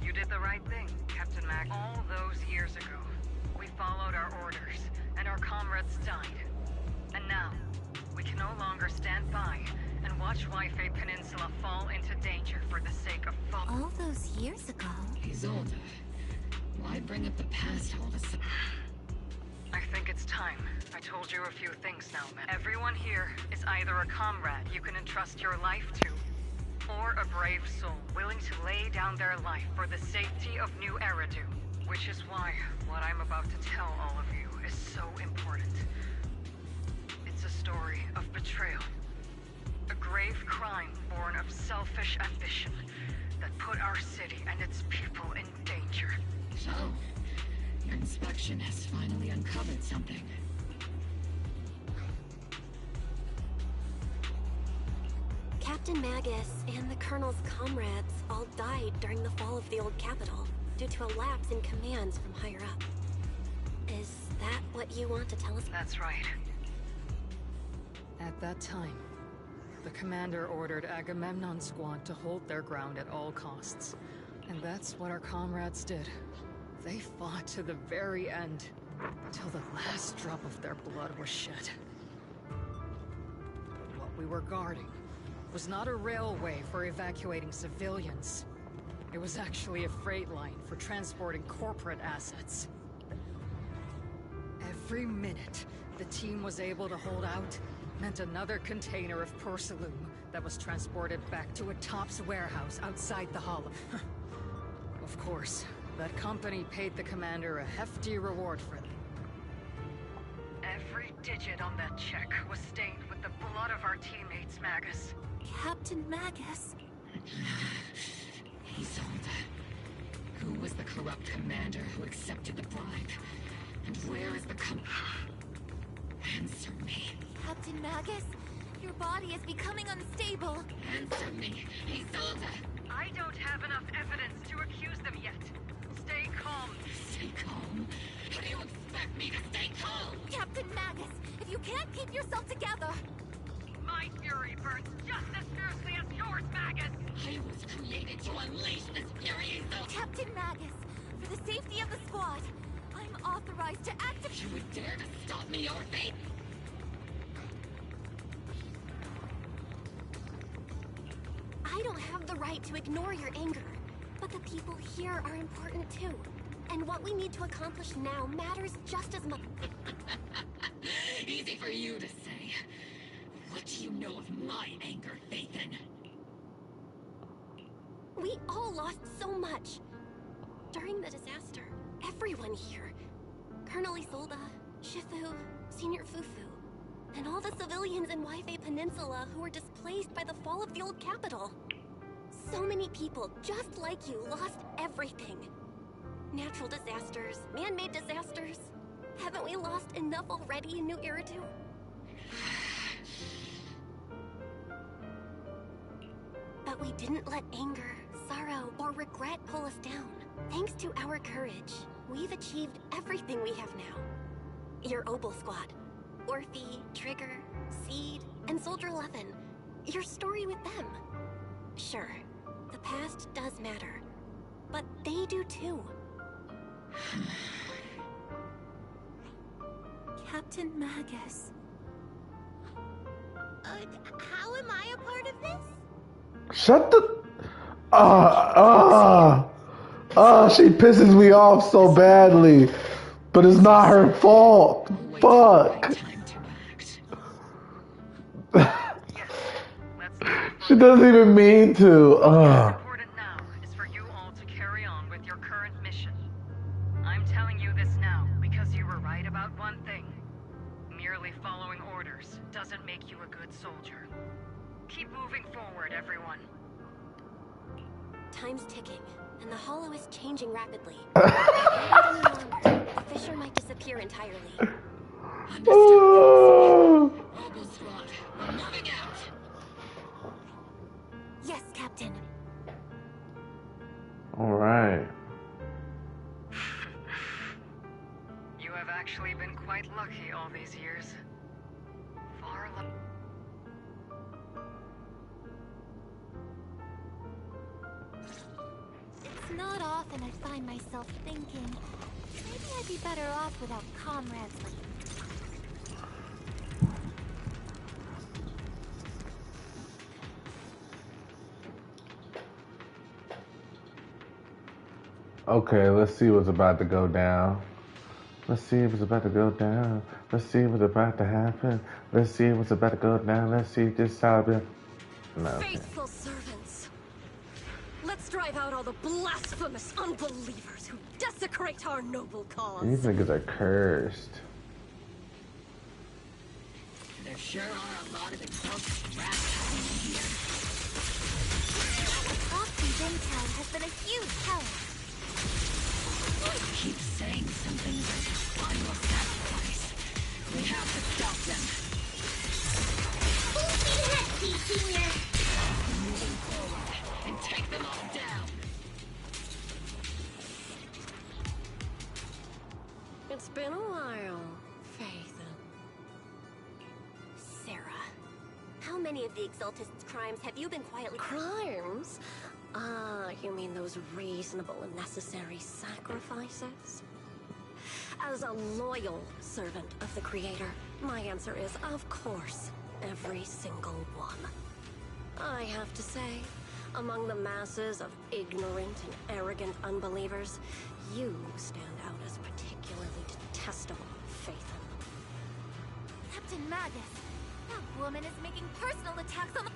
You did the right thing, Captain Mag. All those years ago, we followed our orders, and our comrades died. And now, we can no longer stand by and watch Waifei Peninsula fall into danger for the sake of all those years ago. Isolde, why bring up the past all of a sudden? I think it's time. I told you a few things now, man. Everyone here is either a comrade you can entrust your life to, or a brave soul willing to lay down their life for the safety of New Eridu. Which is why what I'm about to tell all of you is so important. It's a story of betrayal. A grave crime born of selfish ambition that put our city and its people in danger. So, your inspection has finally uncovered something. Captain Magus and the Colonel's comrades all died during the fall of the old capital due to a lapse in commands from higher up. Is that what you want to tell us? That's right. At that time, the commander ordered Agamemnon's squad to hold their ground at all costs. And that's what our comrades did. They fought to the very end, till the last drop of their blood was shed. But what we were guarding was not a railway for evacuating civilians. It was actually a freight line for transporting corporate assets. Every minute the team was able to hold out meant another container of porcelain that was transported back to a Topps warehouse outside the Hollow. Of course, that company paid the commander a hefty reward for them. Every digit on that check was stained with the blood of our teammates, Magus. Captain Magus? Isolde, who was the corrupt commander who accepted the bribe? And where is the Answer me. Captain Magus, your body is becoming unstable. Answer me, Isolde. I don't have enough evidence to accuse them yet. Stay calm. Stay calm? How do you expect me to stay calm? Captain Magus, if you can't keep yourself together... My fury burns just as fiercely as yours, Magus! I was created to unleash this fury, Isolde. Captain Magus, for the safety of the squad, I'm authorized to activate... You would dare to stop me, Orphe? I don't have the right to ignore your anger, but the people here are important too. And what we need to accomplish now matters just as much. Easy for you to say. What do you know of my anger, Phaethon? We all lost so much. During the disaster, everyone here. Colonel Isolde, Shifu, Senior Fufu, and all the civilians in Waifei Peninsula who were displaced by the fall of the old capital. So many people, just like you, lost everything. Natural disasters, man-made disasters. Haven't we lost enough already in New Eridu? But we didn't let anger, sorrow, or regret pull us down. Thanks to our courage, we've achieved everything we have now. Your Obel Squad, Orphe, Trigger, Seed, and Soldier 11. Your story with them. Sure, the past does matter, but they do too. Captain Magus. How am I a part of this? Shut the... she pisses me off so badly. But it's not her fault. Fuck. She doesn't even mean to. Important now is for you all to carry on with your current mission. I'm telling you this now because you were right about one thing. Merely following orders doesn't make you a good soldier. Keep moving forward, everyone. Time's ticking, and the Hollow is changing rapidly. If we wait any longer, the fissure might disappear entirely. Yes, Captain. All right. You have actually been quite lucky all these years. Far lucky. It's not often I find myself thinking, maybe I'd be better off without comrades like you. Okay, let's see what's about to go down. Let's see what's about to go down. Let's see what's about to happen. Let's see what's about to go down. Let's see this how it... No. Faithful servants. Let's drive out all the blasphemous unbelievers who desecrate our noble cause. These niggas are cursed. There sure are a lot of exalted rats happening here. Proxy's intel has been a huge help. Keep saying something about the final sacrifice. We have to stop them. Full speed ahead, Senior. Moving forward and take them all down. It's been a while, Faith. Sarah, how many of the Exaltists' crimes have you been quietly... Crimes? Ah, you mean those reasonable and necessary sacrifices? As a loyal servant of the Creator, my answer is, of course, every single one. I have to say, among the masses of ignorant and arrogant unbelievers, you stand out as particularly detestable, Phaethon. Captain Magus, that woman is making personal attacks on the...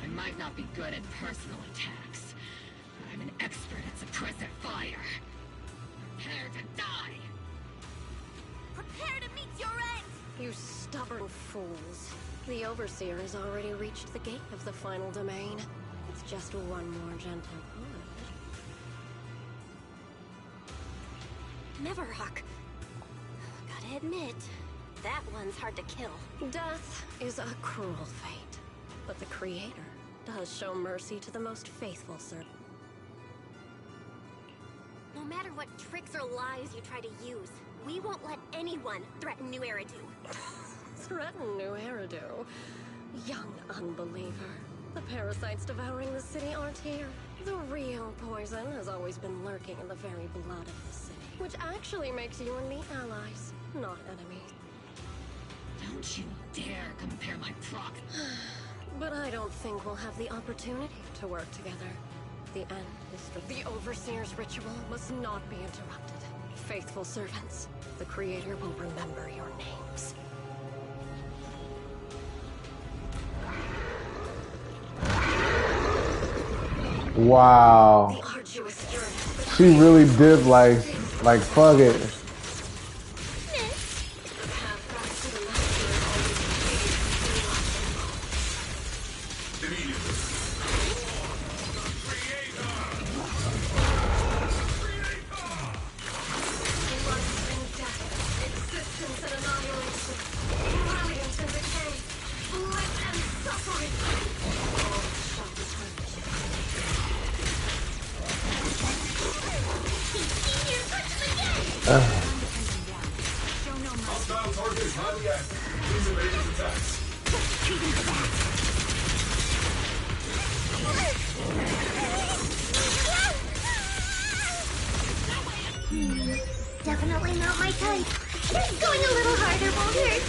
I might not be good at personal attacks. I'm an expert at suppressive fire. Prepare to die! Prepare to meet your end! You stubborn fools. The Overseer has already reached the gate of the final domain. It's just one more gentle push. Neverhawk. Gotta admit, that one's hard to kill. Death is a cruel fate, but the Creator does show mercy to the most faithful servant. No matter what tricks or lies you try to use, we won't let anyone threaten New Eridu. Threaten New Eridu? Young unbeliever. The parasites devouring the city aren't here. The real poison has always been lurking in the very blood of the city, which actually makes you and me allies, not enemies. Don't you dare compare my proc... But I don't think we'll have the opportunity to work together. The end is the Overseer's ritual must not be interrupted. Faithful servants, the Creator will remember your names. Wow. The arduous journey. She really did like fuck it. Hostile target highly active. Please evade his attacks. Definitely not my type. Going a little harder won't hurt.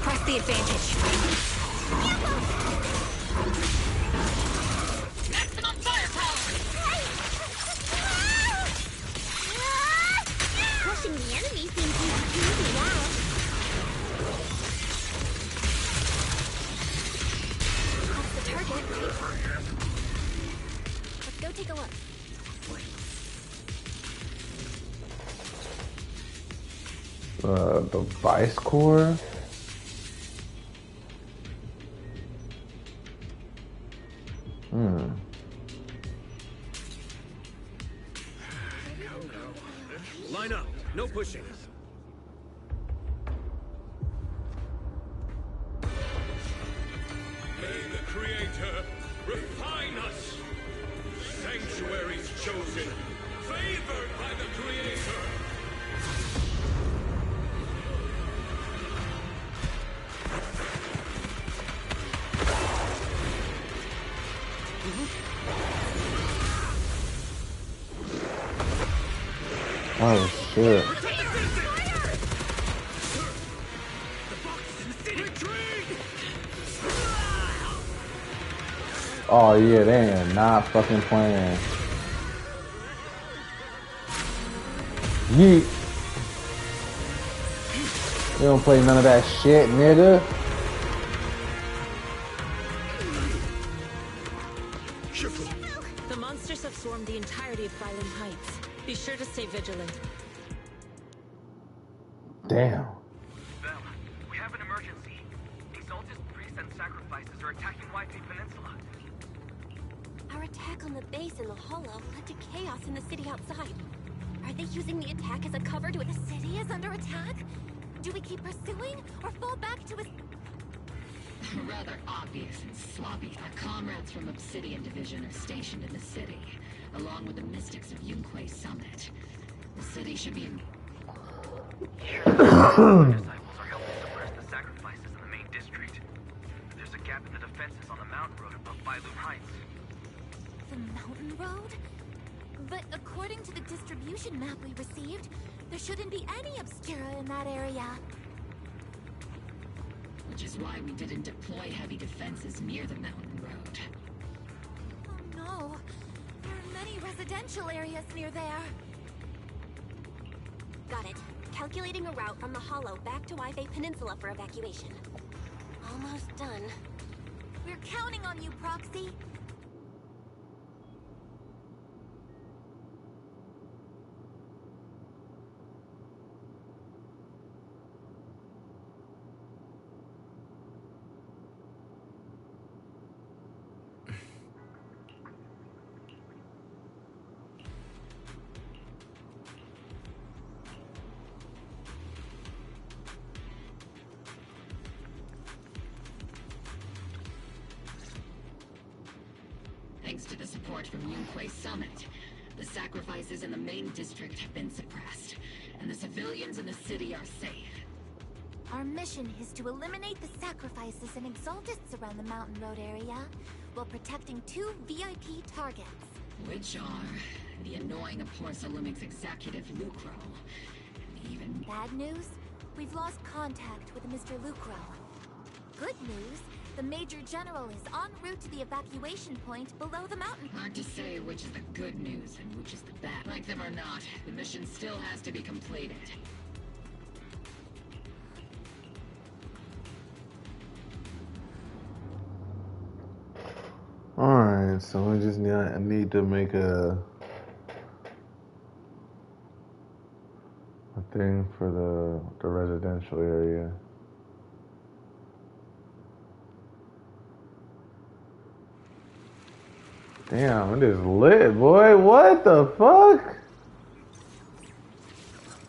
Press the advantage. Maximum firepower! Crushing the enemy seems easy now. That's the target. Let's go take a look. The Vice Core? Line up. No pushing. May the Creator refine us. Sanctuaries chosen, favored by the Creator. Oh shit. Oh yeah, they are not fucking playing. Yeet. We don't play none of that shit, nigga. The monsters have swarmed the entirety of Phylum Heights. Be sure to stay vigilant. Damn. Bell, we have an emergency. Exalted priests and sacrifices are attacking White Peninsula. Our attack on the base in the Hollow led to chaos in the city outside. Are they using the attack as a cover to The city is under attack? Do we keep pursuing or fall back to a... Rather obvious and sloppy. Our comrades from Obsidian Division are stationed in the city, along with the mystics of Yunquay Summit. The city should be in... Disciples are helping suppress the sacrifices in the main district. There's a gap in the defenses on the mountain road above Phylum Heights. The mountain road? But according to the distribution map we received, there shouldn't be any Obscura in that area. Which is why we didn't deploy heavy defenses near the mountain road. Oh no. There are many residential areas near there. Got it. Calculating a route from the Hollow back to White Peninsula for evacuation. Almost done. We're counting on you, Proxy. Thanks to the support from Yunquay Summit, the sacrifices in the main district have been suppressed, and the civilians in the city are safe. Our mission is to eliminate the sacrifices and exaltists around the mountain road area, while protecting 2 VIP targets. Which are the annoying Aporsa Lumix executive Lucro, and even... Bad news? We've lost contact with Mr. Lucro. Good news? The Major General is en route to the evacuation point below the mountain. Hard to say which is the good news and which is the bad. Like them or not, the mission still has to be completed. Alright, so we just need to make a thing for the residential area. Damn, it is lit, boy. What the fuck?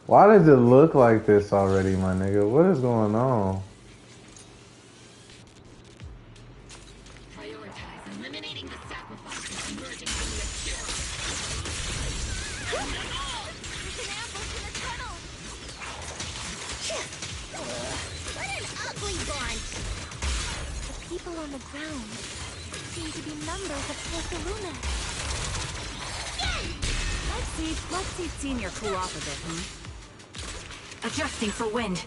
Why does it look like this already, my nigga? What is going on? Prioritize eliminating the sacrifices emerging from the obscure. There's an ambush in the tunnel! What an ugly bunch! The people on the ground seem to be members of Porta Luna. Let's see Senior cool off a bit, Adjusting for wind.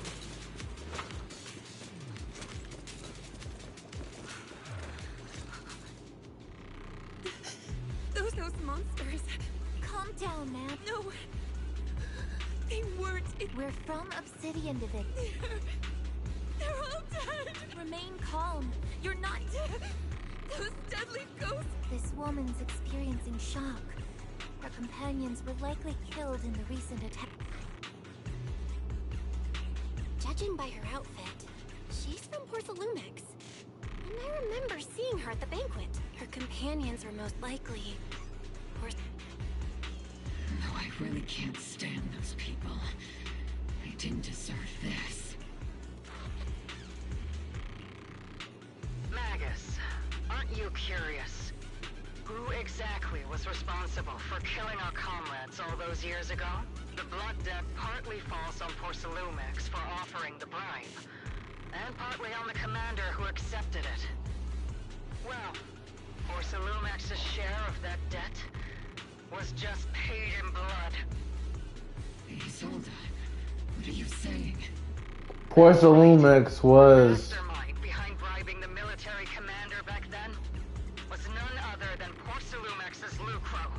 Those monsters. Calm down, man. No. They weren't. We're from Obsidian Division. They're all dead. Remain calm. You're not dead. Those deadly ghosts. This woman's experiencing shock. Her companions were likely killed in the recent attack. Judging by her outfit, she's from Porta Lumex. And I remember seeing her at the banquet. Her companions were most likely... No, I really can't stand those people. They didn't deserve this. Magus, aren't you curious? Who exactly was responsible for killing our comrades all those years ago? The blood debt partly falls on Porta Lumex for offering the bribe, and partly on the commander who accepted it. Well, Porta Lumex's share of that debt was just paid in blood. Isolde, what are you saying? Porta Lumex was... The mastermind behind bribing the military commander back then was none other than Porta Lumex's Lucro.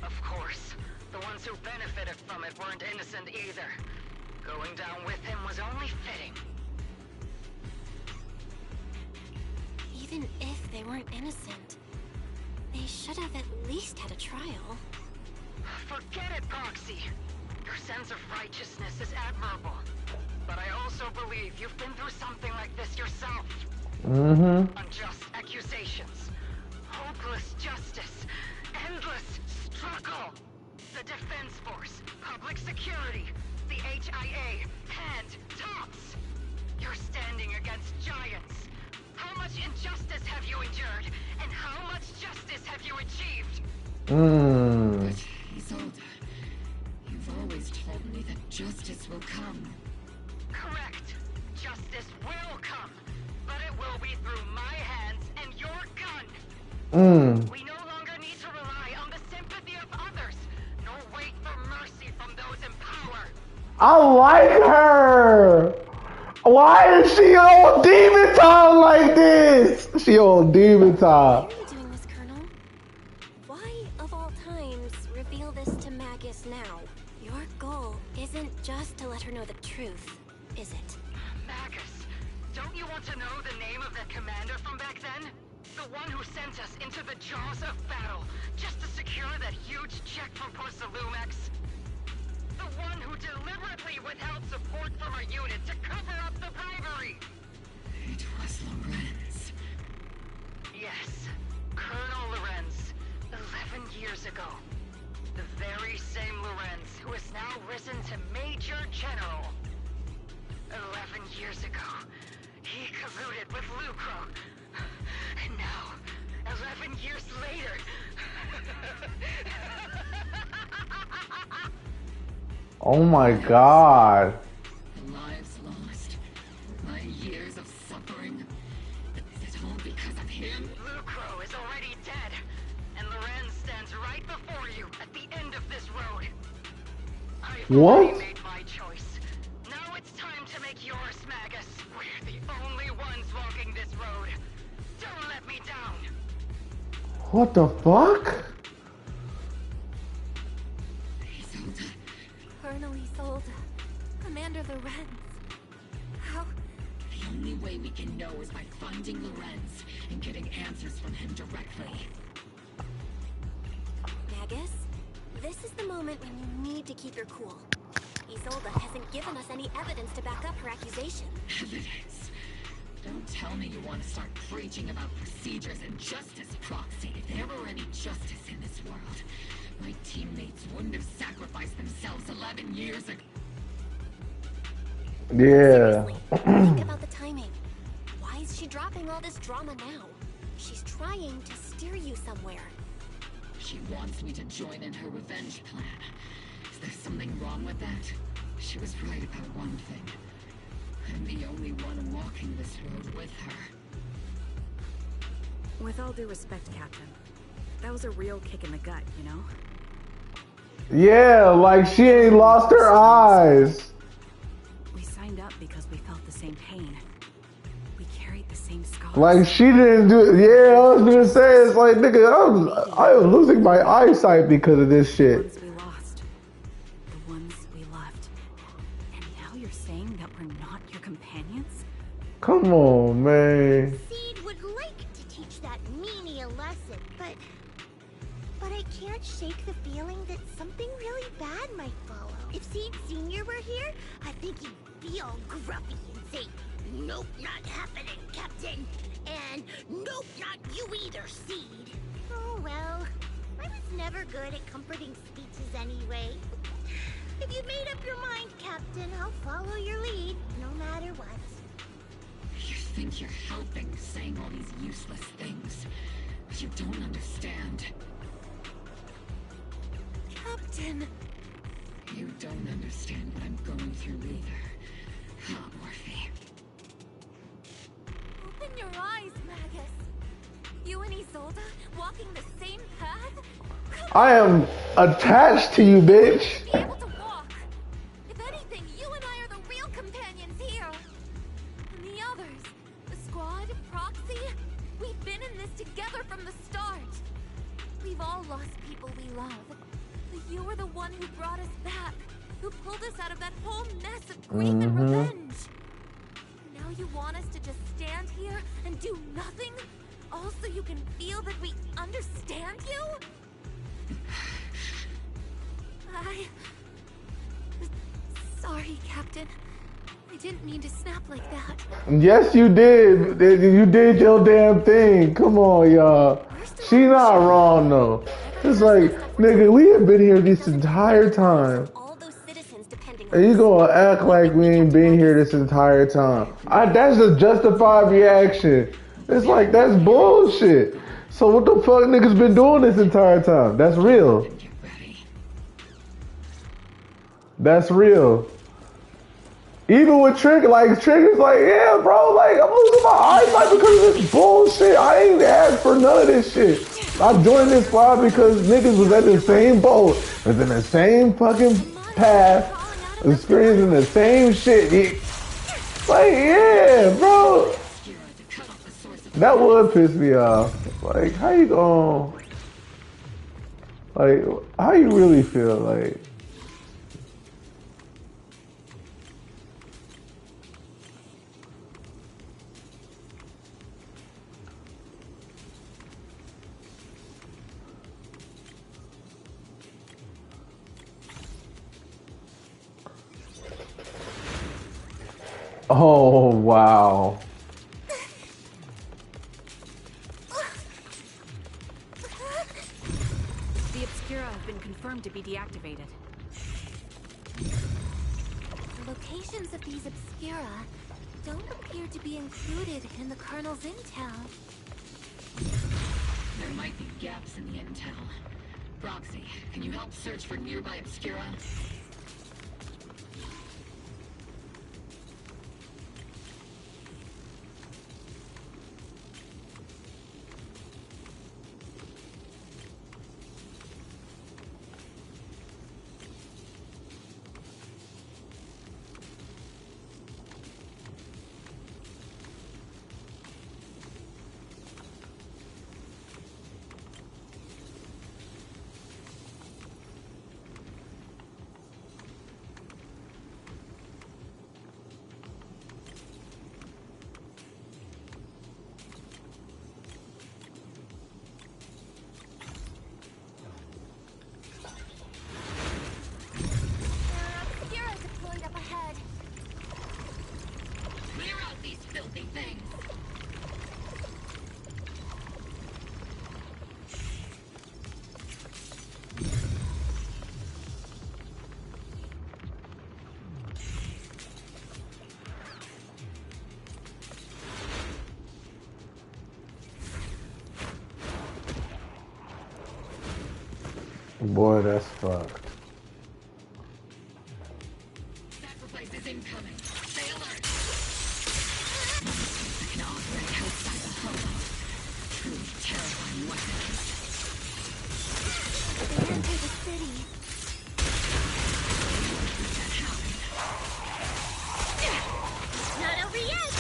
Of course, the ones who benefited from it weren't innocent either. Going down with him was only fitting. Even if they weren't innocent, they should have at least had a trial. Forget it, Proxy. Your sense of righteousness is admirable. But I also believe you've been through something like this yourself. Unjust accusations, hopeless justice, endless struggle. The Defense Force, public security, the HIA, and tops. You're standing against giants. How much injustice have you endured, and how much justice have you achieved? But Isolde, you've always told me that justice will come. Correct. Justice will come, but it will be through my hands and your gun. We no longer need to rely on the sympathy of others, nor wait for mercy from those in power. I like her! Why is she on demon time like this? She on demon time. Why are you doing this, Colonel? Why, of all times, reveal this to Magus now? Your goal isn't just to let her know the truth, is it? Magus, don't you want to know the name of that commander from back then? The one who sent us into the jaws of battle, just to secure that huge check from Porta Lumex? The one who deliberately withheld support from our unit to cover up the bribery! It was Lorenz. Yes, Colonel Lorenz, 11 years ago. The very same Lorenz who has now risen to Major General. 11 years ago, he colluded with Lucro. And now, 11 years later... Oh my god. The lives lost. My years of suffering. Is it all because of him? Lucro is already dead. And Lorenz stands right before you at the end of this road. I've already made my choice. Now it's time to make yours, Magus. We're the only ones walking this road. What the fuck? Colonel Isolde. Commander Lorenz. How? The only way we can know is by finding Lorenz and getting answers from him directly. Magus, this is the moment when you need to keep your cool. Isolde hasn't given us any evidence to back up her accusation. Evidence? Don't tell me you want to start preaching about procedures and justice, Proxy. If there were any justice in this world, my teammates wouldn't have sacrificed themselves 11 years ago. Yeah. Think about the timing. Why is she dropping all this drama now? She's trying to steer you somewhere. She wants me to join in her revenge plan. Is there something wrong with that? She was right about one thing. I'm the only one walking this road with her. With all due respect, Captain, that was a real kick in the gut, you know? Yeah, like she ain't lost her eyes. We signed up because we felt the same pain. We carried the same scars. Like she didn't do it. Yeah, I was gonna say, it's like, nigga, I was losing my eyesight because of this shit. The ones we lost. The ones we loved. And now you're saying that we're not your companions? Come on, man. Seed would like to teach that meanie a lesson, but I can't shake the feeling that something really bad might follow. If Seed Sr. were here, I think he'd be all grumpy and say, "Nope, not happening, Captain." And "Nope, not you either, Seed." Oh well, I was never good at comforting speeches anyway. If you've made up your mind, Captain, I'll follow your lead, no matter what. You think you're helping, saying all these useless things, but you don't understand. Captain! You don't understand what I'm going through either. Huh, Morphe? Open your eyes, Magus. You and Isolde walking the same path? I am attached to you, bitch. Be able to walk. If anything, you and I are the real companions here. And the others, the squad, Proxy, we've been in this together from the start. We've all lost people we love. But you were the one who brought us back, who pulled us out of that whole mess of grief and revenge. Now you want us to just stand here and do nothing? All so you can feel that we understand you? Sorry, Captain. I didn't mean to snap like that. Yes, you did. You did your damn thing. Come on, y'all. She not wrong, though. It's like, nigga, we have been here this entire time. And you gonna act like we ain't been here this entire time. That's a justified reaction. It's like, that's bullshit. So what the fuck niggas been doing this entire time? That's real. That's real. Even with Trigger, like, Trigger's like, yeah, bro, like, I'm losing my eyesight because of this bullshit. I ain't asked for none of this shit. I joined this squad because niggas was at the same boat, was in the same fucking path, experiencing the same shit. Like, yeah, bro. That would piss me off. Like, how you gonna, like, how you really feel, like? Oh, wow. The Obscura have been confirmed to be deactivated. The locations of these Obscura don't appear to be included in the Colonel's intel. There might be gaps in the intel. Proxy, can you help search for nearby Obscura? Boy, that's fucked. Sacrifice is incoming. Stay alert. Monsters that can operate outside the hollow. Truly terrifying weapons. They enter the city. Not over yet!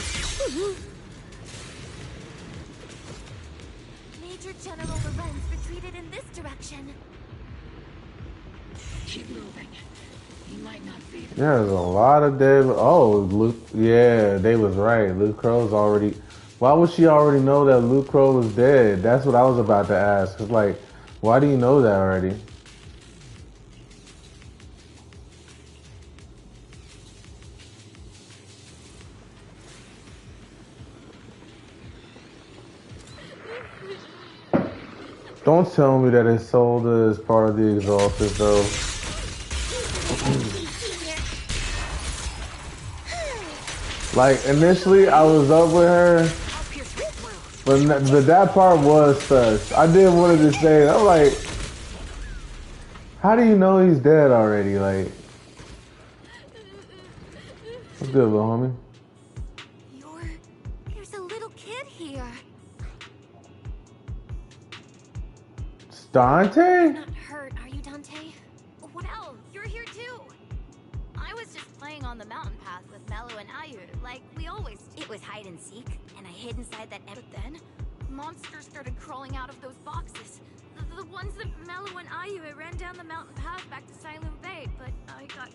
Major General Lorenz retreated in this direction. Keep moving. He might not be. There's a lot of dead. Oh, Luke. Yeah, they was right. Luke Crow's already. Why would she already know that Luke Crow was dead? That's what I was about to ask. It's like, why do you know that already? Don't tell me that Isolde is part of the Exalted, though. Like, initially, I was up with her, but that part was sus. I did want to say it. I'm like, how do you know he's dead already? Like, what's good, little homie? There's a little kid here. Dante? Not hurt, are you, Dante? Well, you're here too. I was just playing on the mountain path with Mello and Ayu, like we always do. It was hide and seek, and I hid inside that. But then, monsters started crawling out of those boxes. The ones that Mello and Ayu had ran down the mountain path back to Siloon Bay, but I got...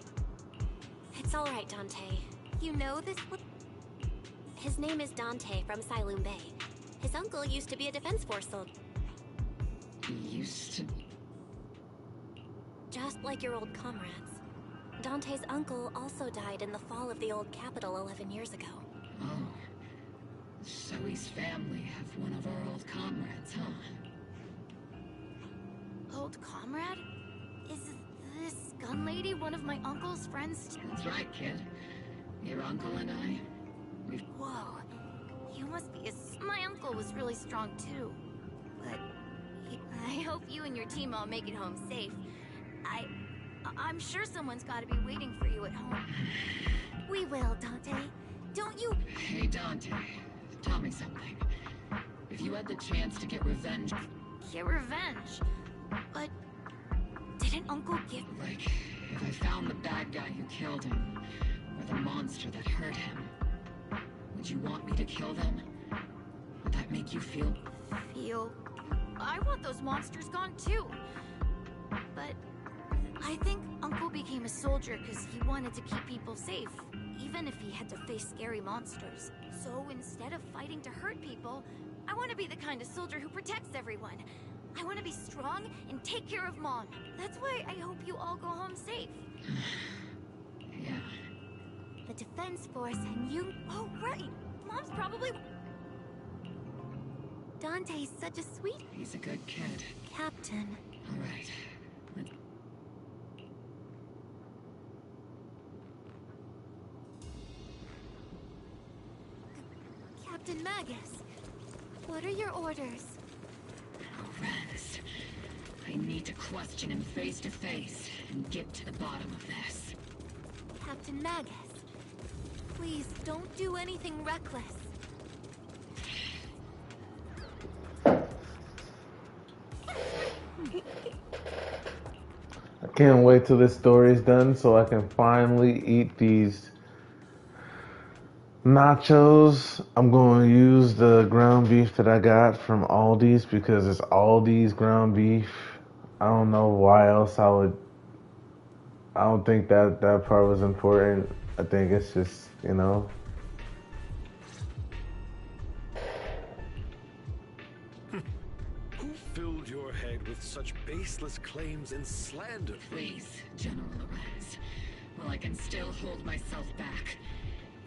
It's all right, Dante. You know this would... His name is Dante from Siloon Bay. His uncle used to be a Defense Force soldier. Used to... Just like your old comrades. Dante's uncle also died in the fall of the old capital 11 years ago. Oh. Zoe's family have one of our old comrades, huh? Old comrade? Is this gun lady one of my uncle's friends? That's right, kid. Your uncle and I... Whoa. You must be My uncle was really strong too. But... I hope you and your team all make it home safe. I'm sure someone's gotta be waiting for you at home. We will, Dante. Don't you... Hey, Dante. Tell me something. If you had the chance to get revenge... Get revenge? But... Didn't Uncle give... Like, if I found the bad guy who killed him, or the monster that hurt him, would you want me to kill them? Would that make you feel... I want those monsters gone too. But... I think Uncle became a soldier because he wanted to keep people safe, even if he had to face scary monsters. So instead of fighting to hurt people, I want to be the kind of soldier who protects everyone. I want to be strong and take care of Mom. That's why I hope you all go home safe. Yeah. The Defense Force and you... Oh, right! Mom's probably... Dante's such a sweet... He's a good kid. Captain. All right. Captain Magus, what are your orders? Lorenz, I need to question him face to face and get to the bottom of this. Captain Magus, please don't do anything reckless. I can't wait till this story is done so I can finally eat these nachos. I'm going to use the ground beef that I got from Aldi's because it's Aldi's ground beef. I don't know why else I would. I don't think that part was important. I think it's just, you know. Who filled your head with such baseless claims and slander? Please, General Lorenz. Well, I can still hold myself back.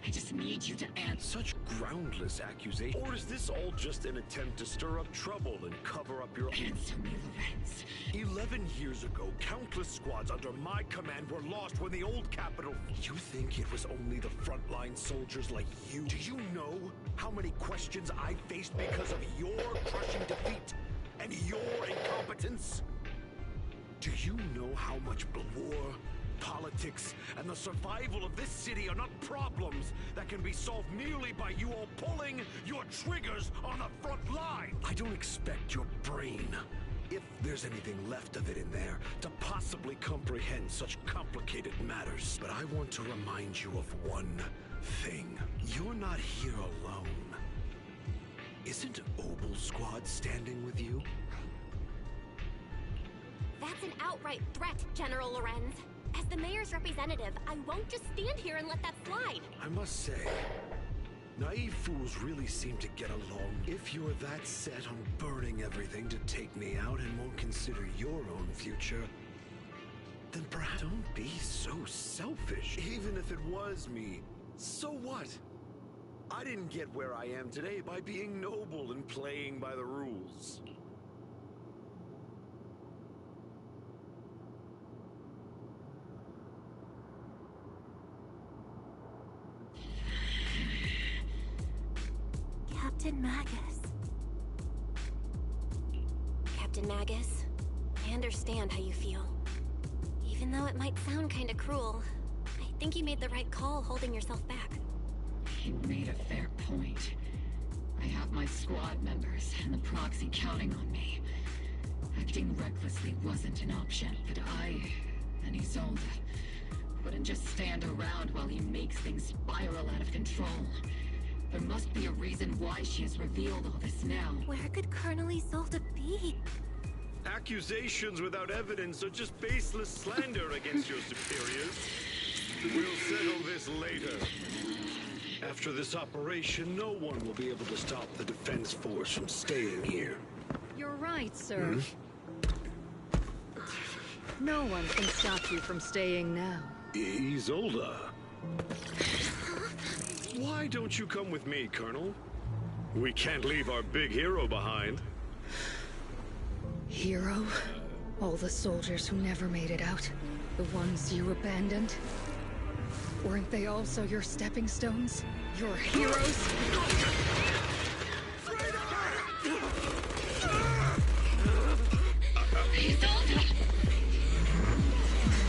I just need you to answer. Such groundless accusations. Or is this all just an attempt to stir up trouble and cover up your... Answer me, Lorenz. 11 years ago, countless squads under my command were lost when the old capital... You think it was only the frontline soldiers like you? Do you know how many questions I faced because of your crushing defeat and your incompetence? Do you know how much war, politics, and the survival of this city are not problems that can be solved merely by you all pulling your triggers on the front line? I don't expect your brain, if there's anything left of it in there, to possibly comprehend such complicated matters. But I want to remind you of one thing. You're not here alone. Isn't Obel Squad standing with you? That's an outright threat, General Lorenz. As the mayor's representative, I won't just stand here and let that slide. I must say, naive fools really seem to get along. If you're that set on burning everything to take me out and won't consider your own future, then perhaps don't be so selfish. Even if it was me, so what? I didn't get where I am today by being noble and playing by the rules. Captain Magus. Captain Magus, I understand how you feel. Even though it might sound kinda cruel, I think you made the right call holding yourself back. You made a fair point. I have my squad members and the proxy counting on me. Acting recklessly wasn't an option, but I and Isolde wouldn't just stand around while he makes things spiral out of control. There must be a reason why she has revealed all this now. Where could Colonel Isolde be? Accusations without evidence are just baseless slander against your superiors. We'll settle this later. After this operation, no one will be able to stop the Defense Force from staying here. You're right, sir. No one can stop you from staying now. Isolde. Why don't you come with me, Colonel? We can't leave our big hero behind. Hero? All the soldiers who never made it out? The ones you abandoned? Weren't they also your stepping stones? Your heroes?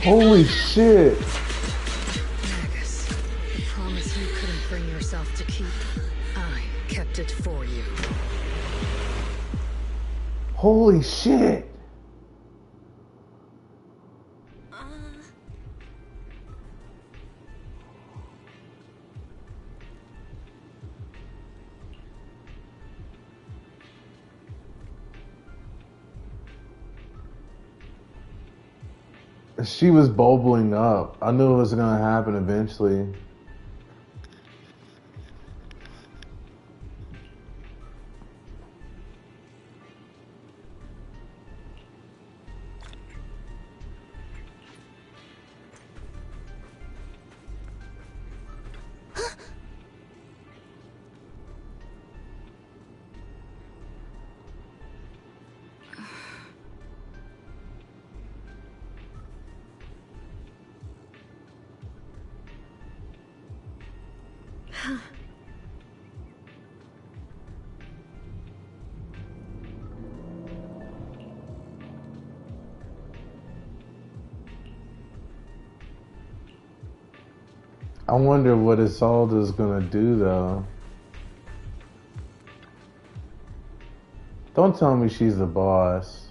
Holy shit! Magus, the promise you couldn't bring yourself to keep, I kept it for you. Holy shit! She was bubbling up. I knew it was gonna happen eventually. I wonder what Isolde's gonna do though. Don't tell me she's the boss.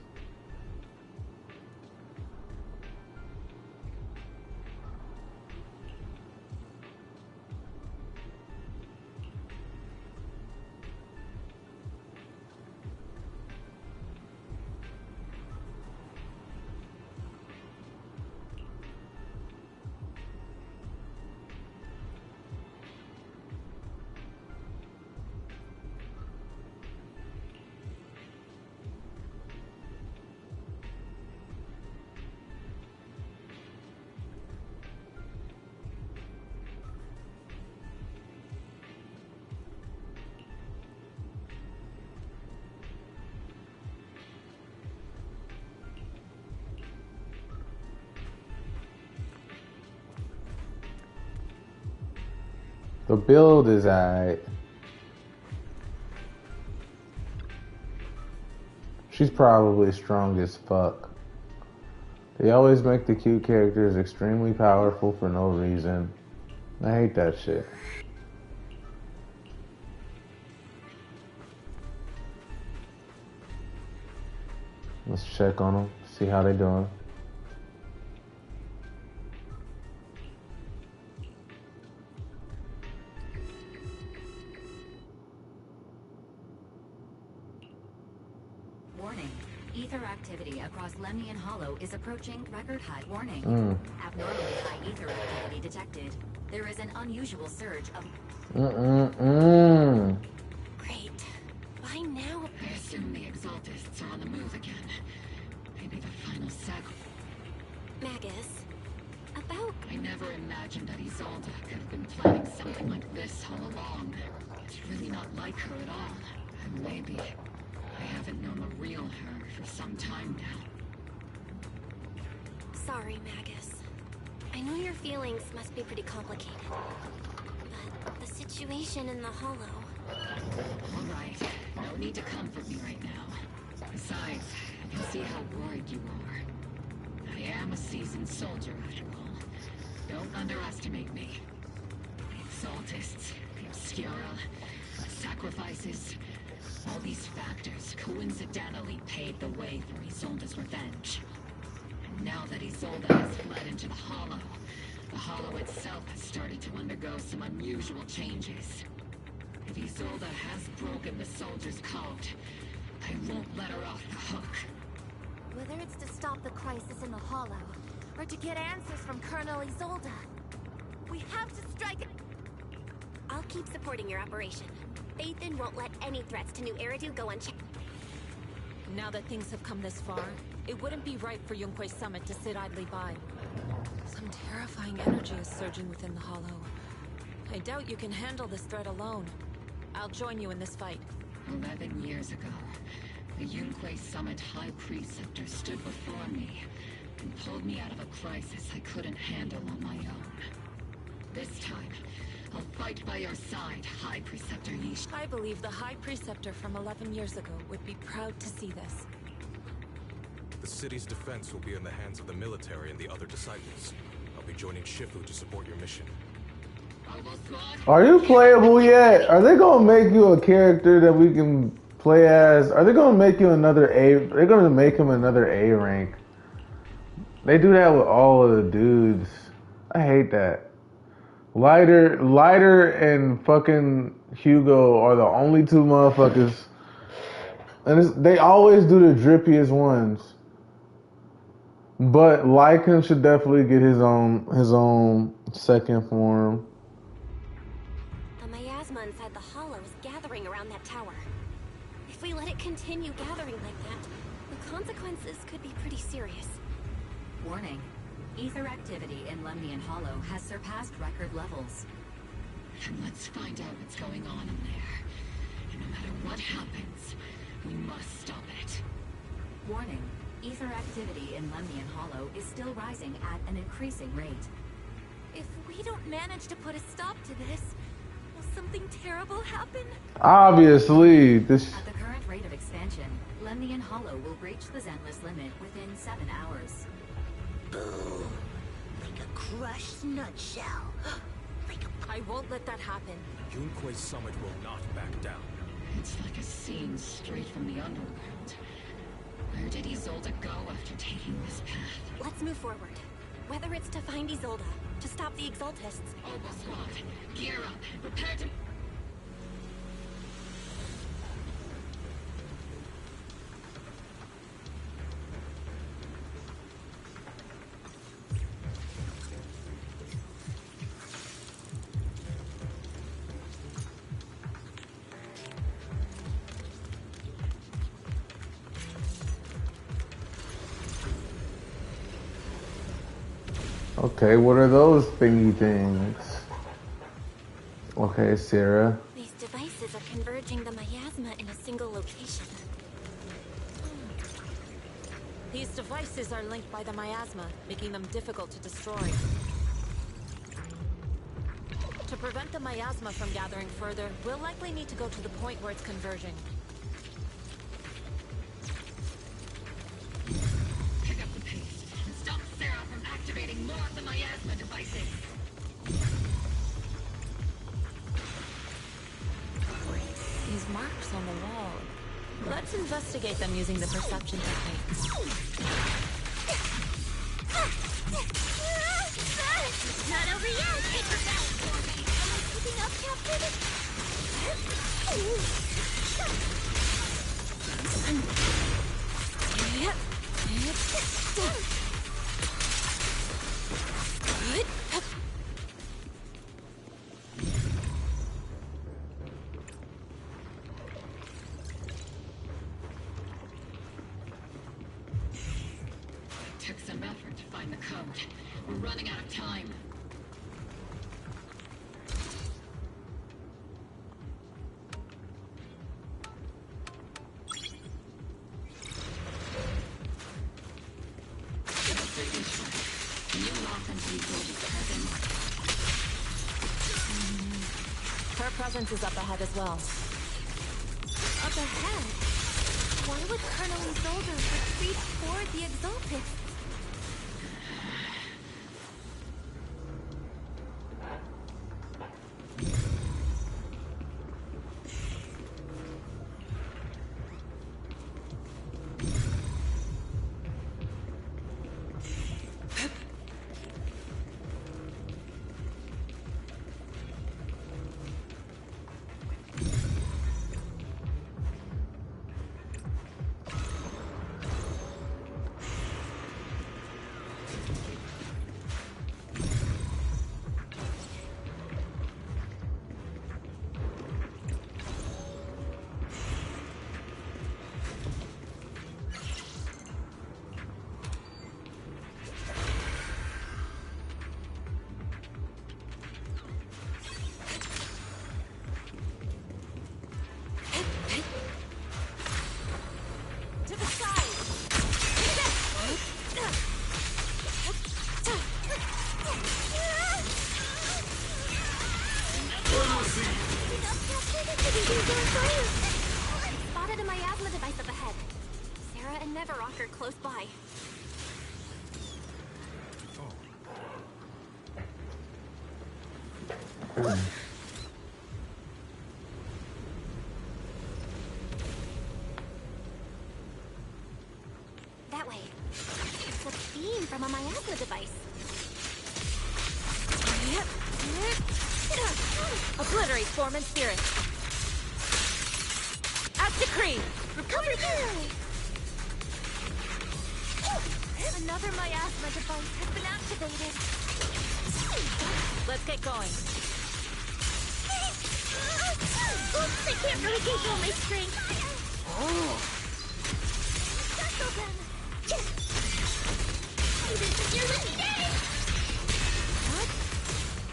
The build is alright. She's probably strong as fuck. They always make the cute characters extremely powerful for no reason. I hate that shit. Let's check on them, see how they doing. Warning. Ether activity across Lemnian Hollow is approaching record high. Warning. Abnormally high ether activity detected. There is an unusual surge of... Great. By now... I assume the Exaltists are on the move again. Maybe the final sacrifice. Magus, about... I never imagined that Isolde could have been planning something like this all along. It's really not like her at all. And maybe I haven't known the real her for some time now. Sorry, Magus. I know your feelings must be pretty complicated. But the situation in the Hollow... Alright, no need to comfort me right now. Besides, I can see how worried you are. I am a seasoned soldier, after all. Don't underestimate me. The Exaltists, the Obscura, sacrifices, all these factors coincidentally paved the way for Isolde's revenge. And now that Isolde has fled into the Hollow itself has started to undergo some unusual changes. If Isolde has broken the soldier's code, I won't let her off the hook. Whether it's to stop the crisis in the Hollow, or to get answers from Colonel Isolde, we have to strike it. I'll keep supporting your operation. Phaethon won't let any threats to New Eridu go unchecked. Now that things have come this far, it wouldn't be right for Yunque Summit to sit idly by. Some terrifying energy is surging within the Hollow. I doubt you can handle this threat alone. I'll join you in this fight. 11 years ago, the Yunque Summit High Preceptor stood before me and pulled me out of a crisis I couldn't handle on my own. This time, I'll fight by your side, High Preceptor Yish. I believe the High Preceptor from 11 years ago would be proud to see this. The city's defense will be in the hands of the military and the other disciples. I'll be joining Shifu to support your mission. Are you playable yet? Are they gonna make you a character that we can play as? Are they gonna make you another A? They're gonna make him another A rank. They do that with all of the dudes. I hate that. Lighter and fucking Hugo are the only two motherfuckers. And they always do the drippiest ones. But Lycan should definitely get his own second form. The miasma inside the Hollow is gathering around that tower. If we let it continue gathering like that, the consequences could be pretty serious. Warning. Ether activity in Lemnian Hollow has surpassed record levels. And let's find out what's going on in there. And no matter what happens, we must stop it. Warning. Ether activity in Lemnian Hollow is still rising at an increasing rate. If we don't manage to put a stop to this, will something terrible happen? Obviously, this... At the current rate of expansion, Lemnian Hollow will breach the Zenless limit within 7 hours. Boom. Like a crushed nutshell. I won't let that happen. Yunque Summit will not back down. It's like a scene straight from the underworld. Where did Isolde go after taking this path? Let's move forward. Whether it's to find Isolde, to stop the Exaltists... Obo Squad, gear up and prepare to... Okay, what are those thingy things? Okay, Sarah. These devices are converging the miasma in a single location. These devices are linked by the miasma, making them difficult to destroy. To prevent the miasma from gathering further, we'll likely need to go to the point where it's converging. Pick up the pace and stop miasma devices. These marks on the wall. Let's investigate them using the perception techniques. Not over yet! Am I keeping up, Captain? Took some effort to find the code. We're running out of time. Her presence is up ahead as well. Up ahead? Why would Colonel and soldiers retreat toward the Exalted? Spotted a miasma device up ahead. Sarah and Nevarok are close by. That way. It's a beam from a miasma device. Obliterate form and spirit. As decreed. Recovery! Another miasma device has been activated. Let's get going. Oops, I can't really control my strength. Oh. Circle them. This is your lucky day. What?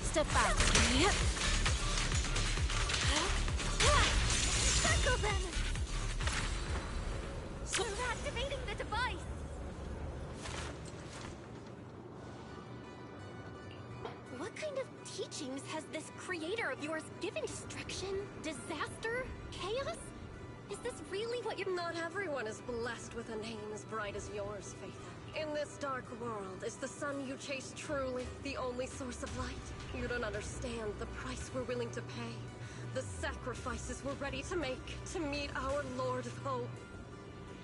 Step back. Yep. Circle them. You're activating the device. What kind of teachings has this creator of yours given? Destruction? Disaster? Chaos? Is this really what you're... Not everyone is blessed with a name as bright as yours, Faitha. In this dark world, is the sun you chase truly the only source of light? You don't understand the price we're willing to pay. The sacrifices we're ready to make to meet our Lord of Hope.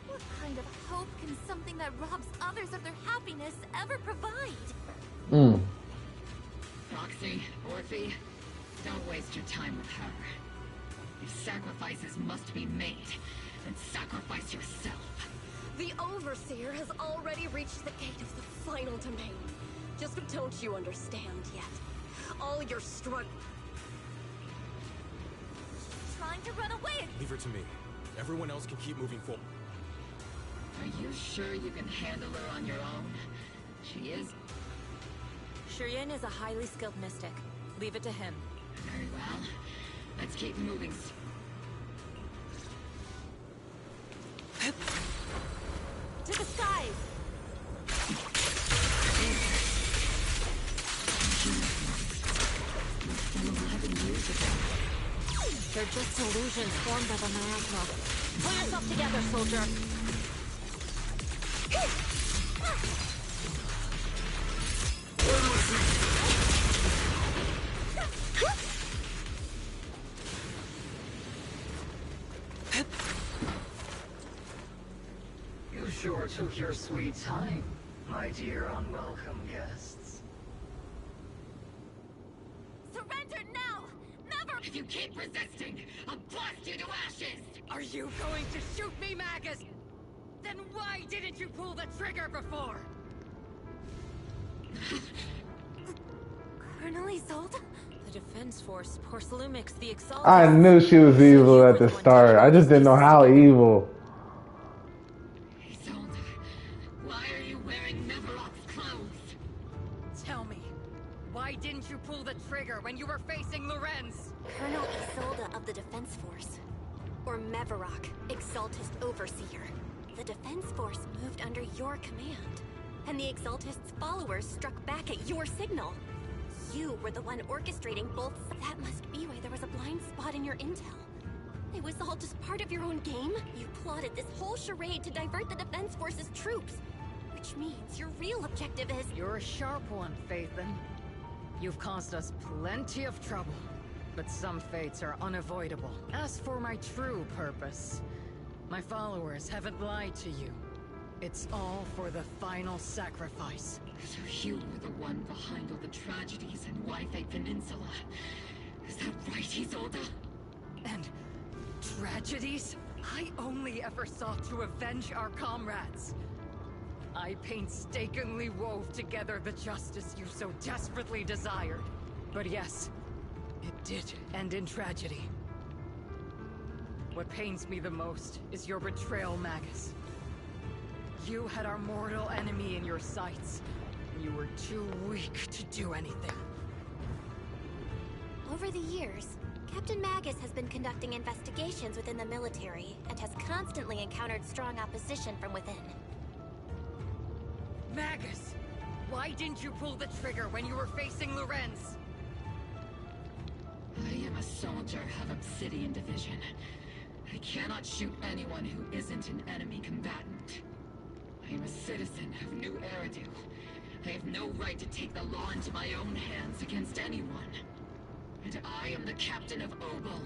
What kind of hope can something that robs others of their happiness ever provide? Roxy, Orphe, don't waste your time with her. If sacrifices must be made, then sacrifice yourself. The Overseer has already reached the gate of the final domain. Just don't you understand yet? All your struggle... Trying to run away. Leave her to me. Everyone else can keep moving forward. Are you sure you can handle her on your own? She is... Shireen is a highly skilled mystic. Leave it to him. Very well. Let's keep moving. To the skies! They're just illusions formed by the miasma. Pull yourself together, soldier. Where was he? took your sweet time, my dear unwelcome guests. Surrender now! Never! If you keep resisting, I'll blast you to ashes! Are you going to shoot me, Magus? Then why didn't you pull the trigger before? Colonel Isolde? The Defense Force, Porcelumix, the Exalted. I knew she was evil at the start. I just didn't know how evil. Isolde, why are you wearing Neverok's clothes? Tell me, why didn't you pull the trigger when you were facing Lorenz? Colonel Isolde of the Defense Force. Or Mevarok, Exaltist Overseer. The Defense Force moved under your command. And the Exaltist's followers struck back at your signal. You were the one orchestrating both. That must be why there was a blind spot in your intel. It was all just part of your own game? You plotted this whole charade to divert the Defense Force's troops. Which means your real objective is... You're a sharp one, Phaethon. You've caused us plenty of trouble. But some fates are unavoidable. As for my true purpose, my followers haven't lied to you. It's all for the final sacrifice. So you were the one behind all the tragedies in White Peninsula. Is that right, Isolde? And tragedies? I only ever sought to avenge our comrades. I painstakingly wove together the justice you so desperately desired. But yes, it did end in tragedy. What pains me the most is your betrayal, Magus. You had our mortal enemy in your sights, and you were too weak to do anything. Over the years, Captain Magus has been conducting investigations within the military and has constantly encountered strong opposition from within. Magus! Why didn't you pull the trigger when you were facing Lorenz? I am a soldier of Obsidian Division. I cannot shoot anyone who isn't an enemy combatant. I am a citizen of New Eridu. I have no right to take the law into my own hands against anyone. And I am the captain of Obel.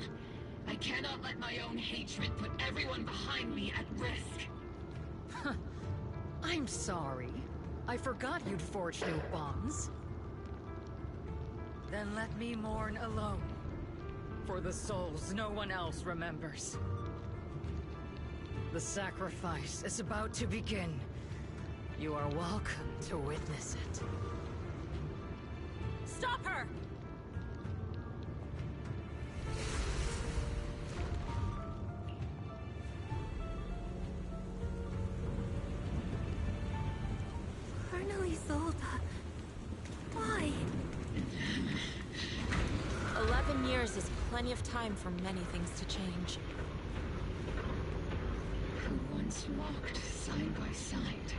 I cannot let my own hatred put everyone behind me at risk. I'm sorry. I forgot you'd forged new bonds. Then let me mourn alone. For the souls no one else remembers. The sacrifice is about to begin. You are welcome to witness it. Stop her! Colonel Isolde. Why? 11 years is plenty of time for many things to change. Who once walked side by side?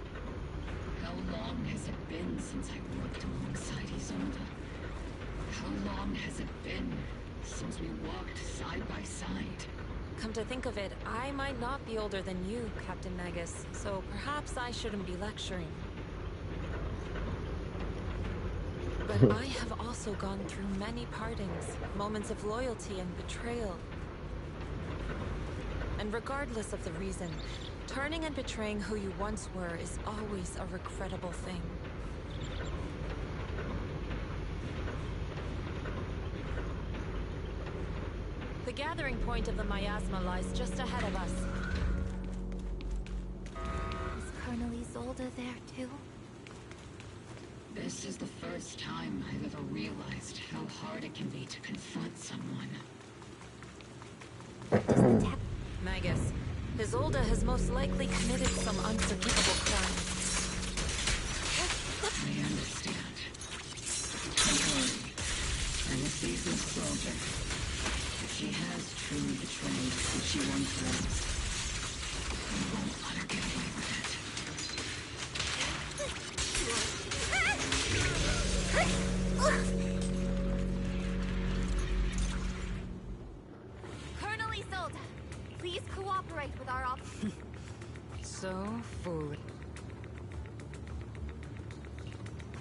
How long has it been since I worked alongside Isolde? How long has it been since we walked side by side? Come to think of it, I might not be older than you, Captain Magus, so perhaps I shouldn't be lecturing. But I have also gone through many partings, moments of loyalty and betrayal. And regardless of the reason, turning and betraying who you once were is always a regrettable thing. The gathering point of the miasma lies just ahead of us. Is Colonel Isolde there too? This is the first time I've ever realized how hard it can be to confront someone. Magus, Isolde has most likely committed some unforgivable crime. I understand. Don't worry. I'm a seasoned soldier. If she has truly betrayed who she once was, I won't let her get away with it. Colonel Isolde, please cooperate with our op- So foolish.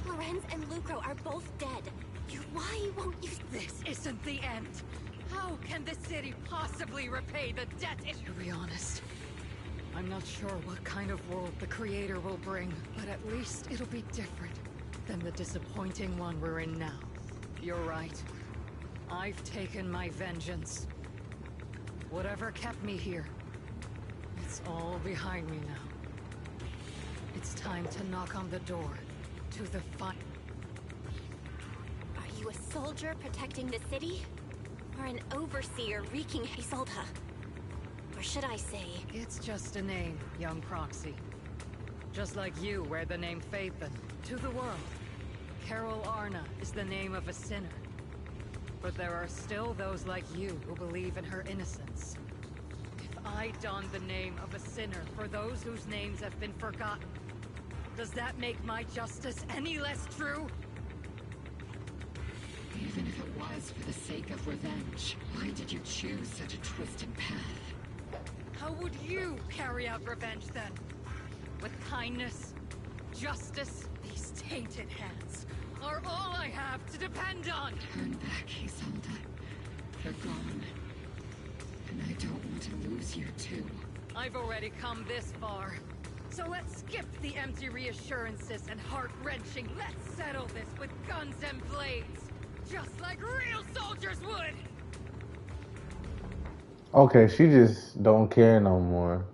Lorenz and Lucro are both dead. Why won't you? This isn't the end. How can the city possibly repay the debt? To be honest, I'm not sure what kind of world the Creator will bring, but at least it'll be different than the disappointing one we're in now. You're right. I've taken my vengeance. Whatever kept me here, it's all behind me now. It's time to knock on the door to the fight. Are you a soldier protecting the city? Or an overseer wreaking Isolda? Or should I say... It's just a name, young Proxy. Just like you wear the name Phaethon to the world. Carol Arna is the name of a sinner. But there are still those like you who believe in her innocence. If I don the name of a sinner for those whose names have been forgotten, does that make my justice any less true? Even if it was for the sake of revenge, why did you choose such a twisted path? How would you carry out revenge then? With kindness? Justice? These tainted hands are all I have to depend on! Turn back, Isolda. They're gone. And I don't want to lose you too. I've already come this far. So let's skip the empty reassurances and heart-wrenching let's settle this with guns and blades. Just like real soldiers would! Okay, she just don't care no more.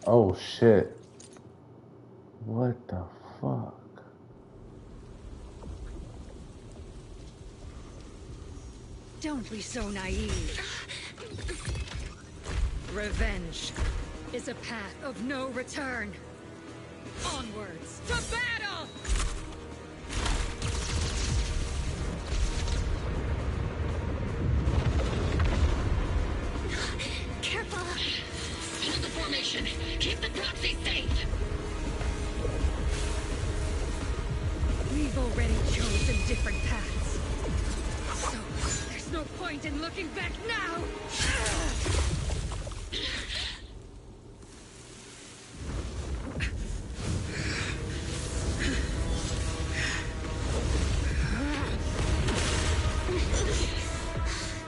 Oh shit. What the fuck? Don't be so naive. Revenge is a path of no return. Onwards to battle! Careful! Hold the formation! Keep the proxy safe! We've already chosen different paths. So, there's no point in looking back now!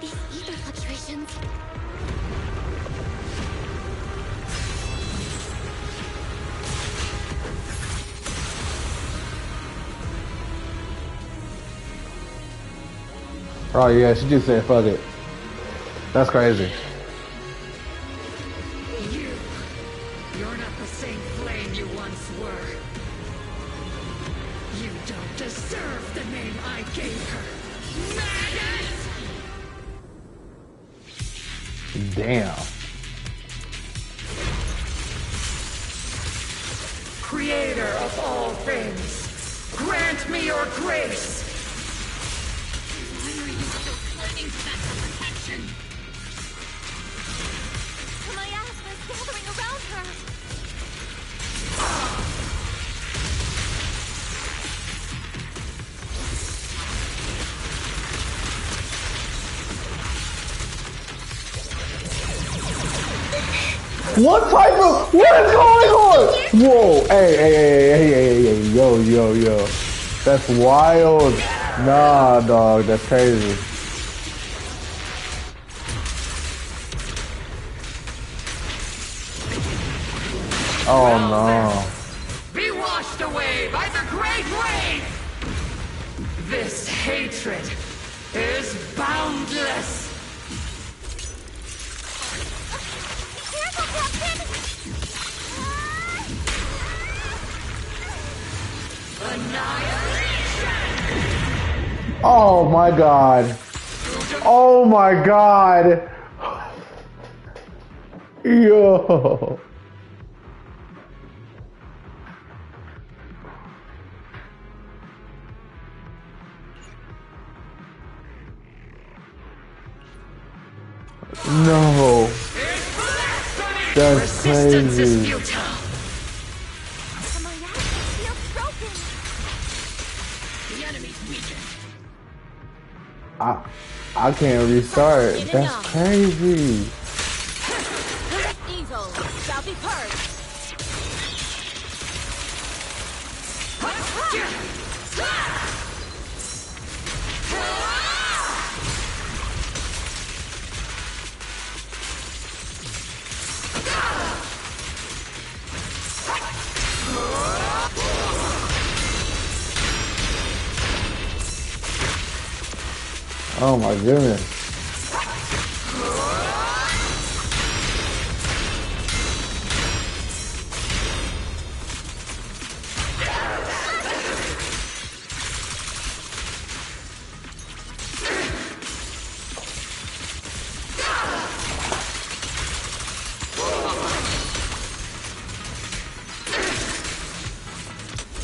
These ether fluctuations... Oh yeah, she just said fuck it. That's crazy. You're not the same flame you once were. You don't deserve the name I gave her. Maggot! Damn. Creator of all things, grant me your grace! Why are you still clinging to that protection? The miasma is gathering around her! What type of... What is going on? Whoa. Hey. Yo. That's wild. Nah, dog. That's crazy. Oh, no. Be washed away by the great wave! This hatred is boundless! Careful, Captain! Annihilation! Oh, my God. Oh, my God. Yo. No. That's Resistance is crazy. futile. The miasma feels broken! The enemy's weakened. I can't restart. That's crazy. Evil shall be purged! Oh my goodness.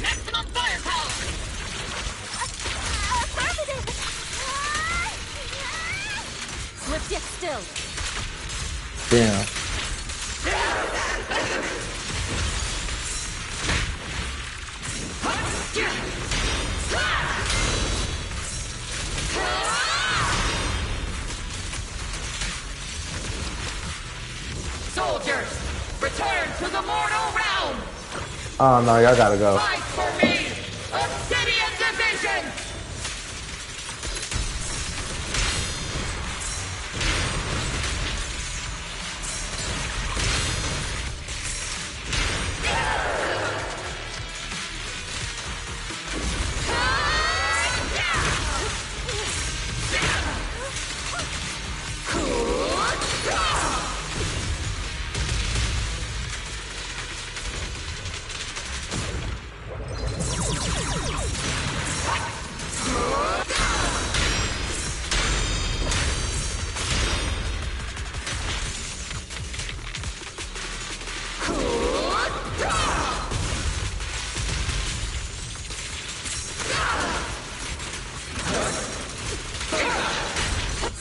Maximum firepower! Swift yet still. Damn. Soldiers, return to the mortal realm! Oh no, y'all gotta go. Fight for me! Obsidian Division!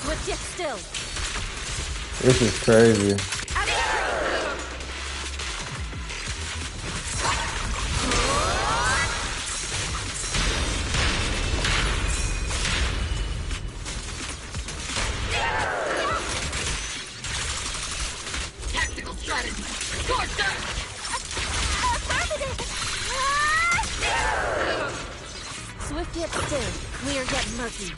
Swift yet still. This is crazy. Tactical strategy! Sorcerer! Swift yet still. Clear yet murky.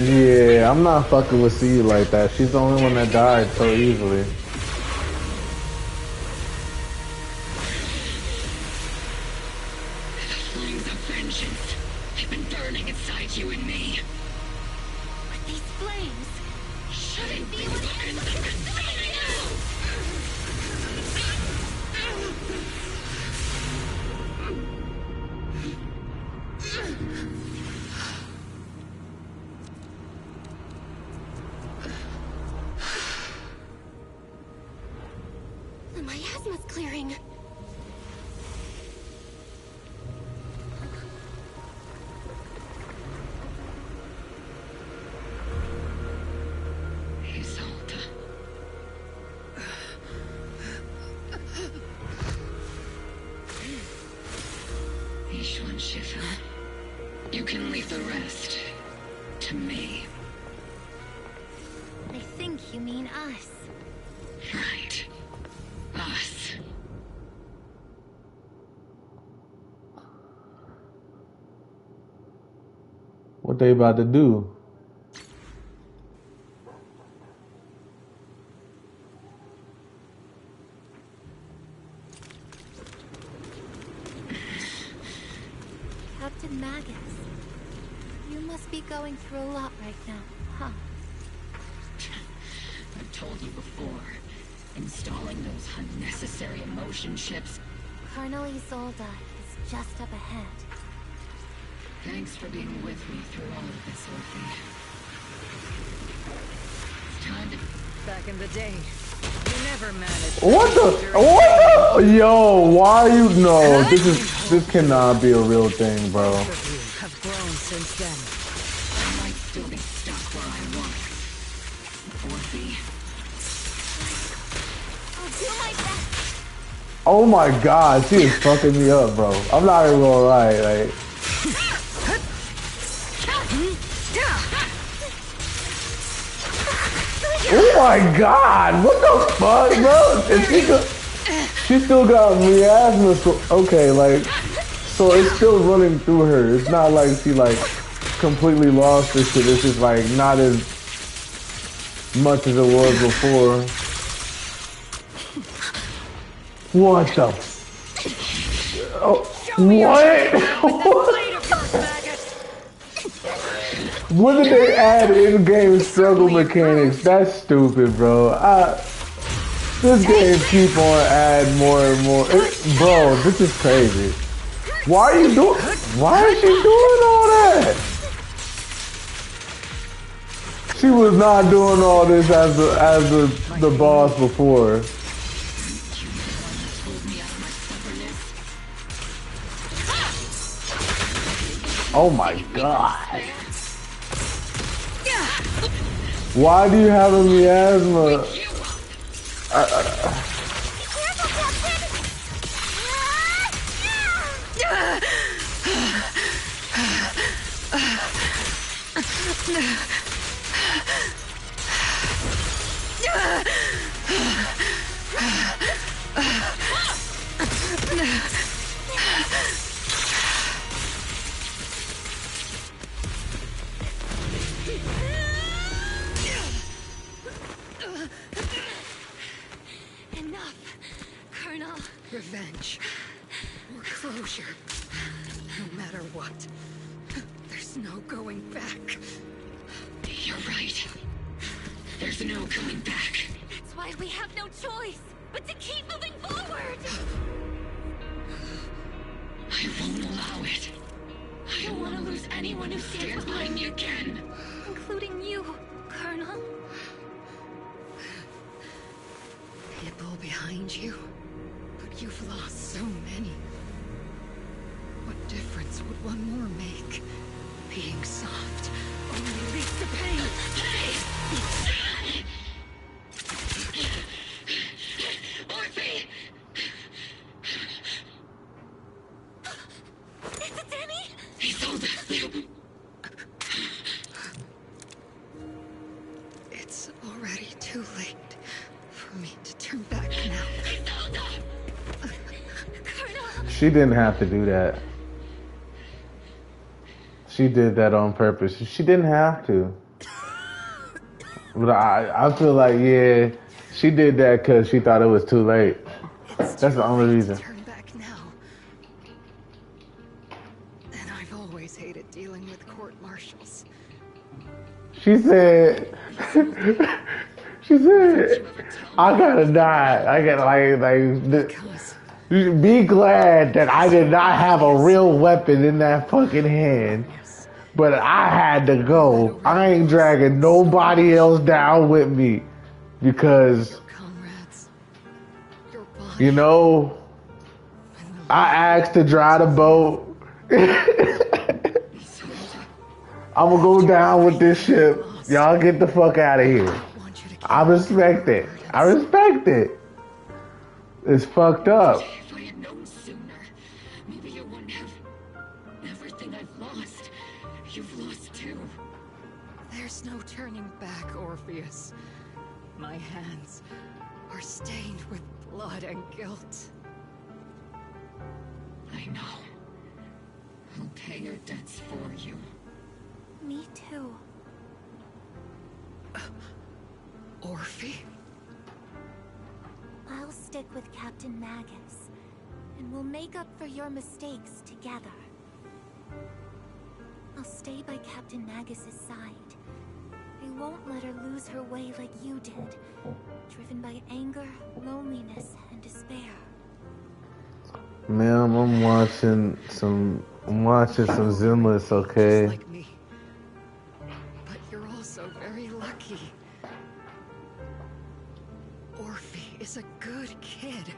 Yeah, I'm not fucking with C like that. She's the only one that died so easily. Flames of vengeance have been burning inside you and me. But these flames shouldn't be what The miasma's clearing. Isolde. Ishwan Shifu. You can leave the rest to me. I think you mean us. Right. Us. What they about to do? Captain Magus, you must be going through a lot right now, huh? I've told you before. Installing those unnecessary emotion chips. Colonel Isolde is just up ahead. Thanks for being with me through all of this, Orphe. It's time to... Back in the day, you never managed. What the? What the? Yo, why you know? This cannot be a real thing, bro. Have grown since then. I might still be stuck where I was, Orphe. I'll do my best. Oh my god, she is fucking me up, bro. I'm not even gonna lie, like. Oh my god, what the fuck, bro? And she still got miasma, so, okay, like, so it's still running through her. It's not like she, like, completely lost this shit. It's just, like, not as much as it was before. What the? Oh, what? What did they add in-game struggle mechanics? That's stupid, bro. This game keep on adding more and more. Bro, this is crazy. Why is she doing all that? She was not doing all this as the boss before. Oh my god. Why do you have a miasma? Enough, Colonel. Revenge. Or closure. No matter what. There's no going back. You're right. There's no going back. That's why we have no choice but to keep moving forward. I won't allow it. I don't want to lose anyone who stands behind me again. Including you, Colonel. People behind you. But you've lost so many. What difference would one more make? Being soft only leads to pain. Orphe! Is it Danny? He sold us. It's already too late for me to turn back now. She didn't have to do that. She did that on purpose. She didn't have to. But I feel like, yeah, she did that because she thought it was too late. That's the only reason. Turn back now. And I've always hated dealing with court-martials. She said, I gotta die. I gotta be glad that I did not have a real weapon in that fucking hand. But I had to go. I ain't dragging nobody else down with me. Because, you know, I asked to drive the boat. I'm gonna go down with this ship. Y'all get the fuck out of here. I respect it. I respect it. It's fucked up. If I had known sooner, maybe you wouldn't have. Everything I've lost, you've lost too. There's no turning back, Orpheus. My hands are stained with blood and guilt. I know. I'll pay your debts for you. Me too. Orphe? I'll stick with Captain Magus, and we'll make up for your mistakes together. I'll stay by Captain Magus's side. I won't let her lose her way like you did, driven by anger, loneliness, and despair. Ma'am, I'm watching some Zenless, okay? Like me. But you're also very lucky. Orphe is a good kid.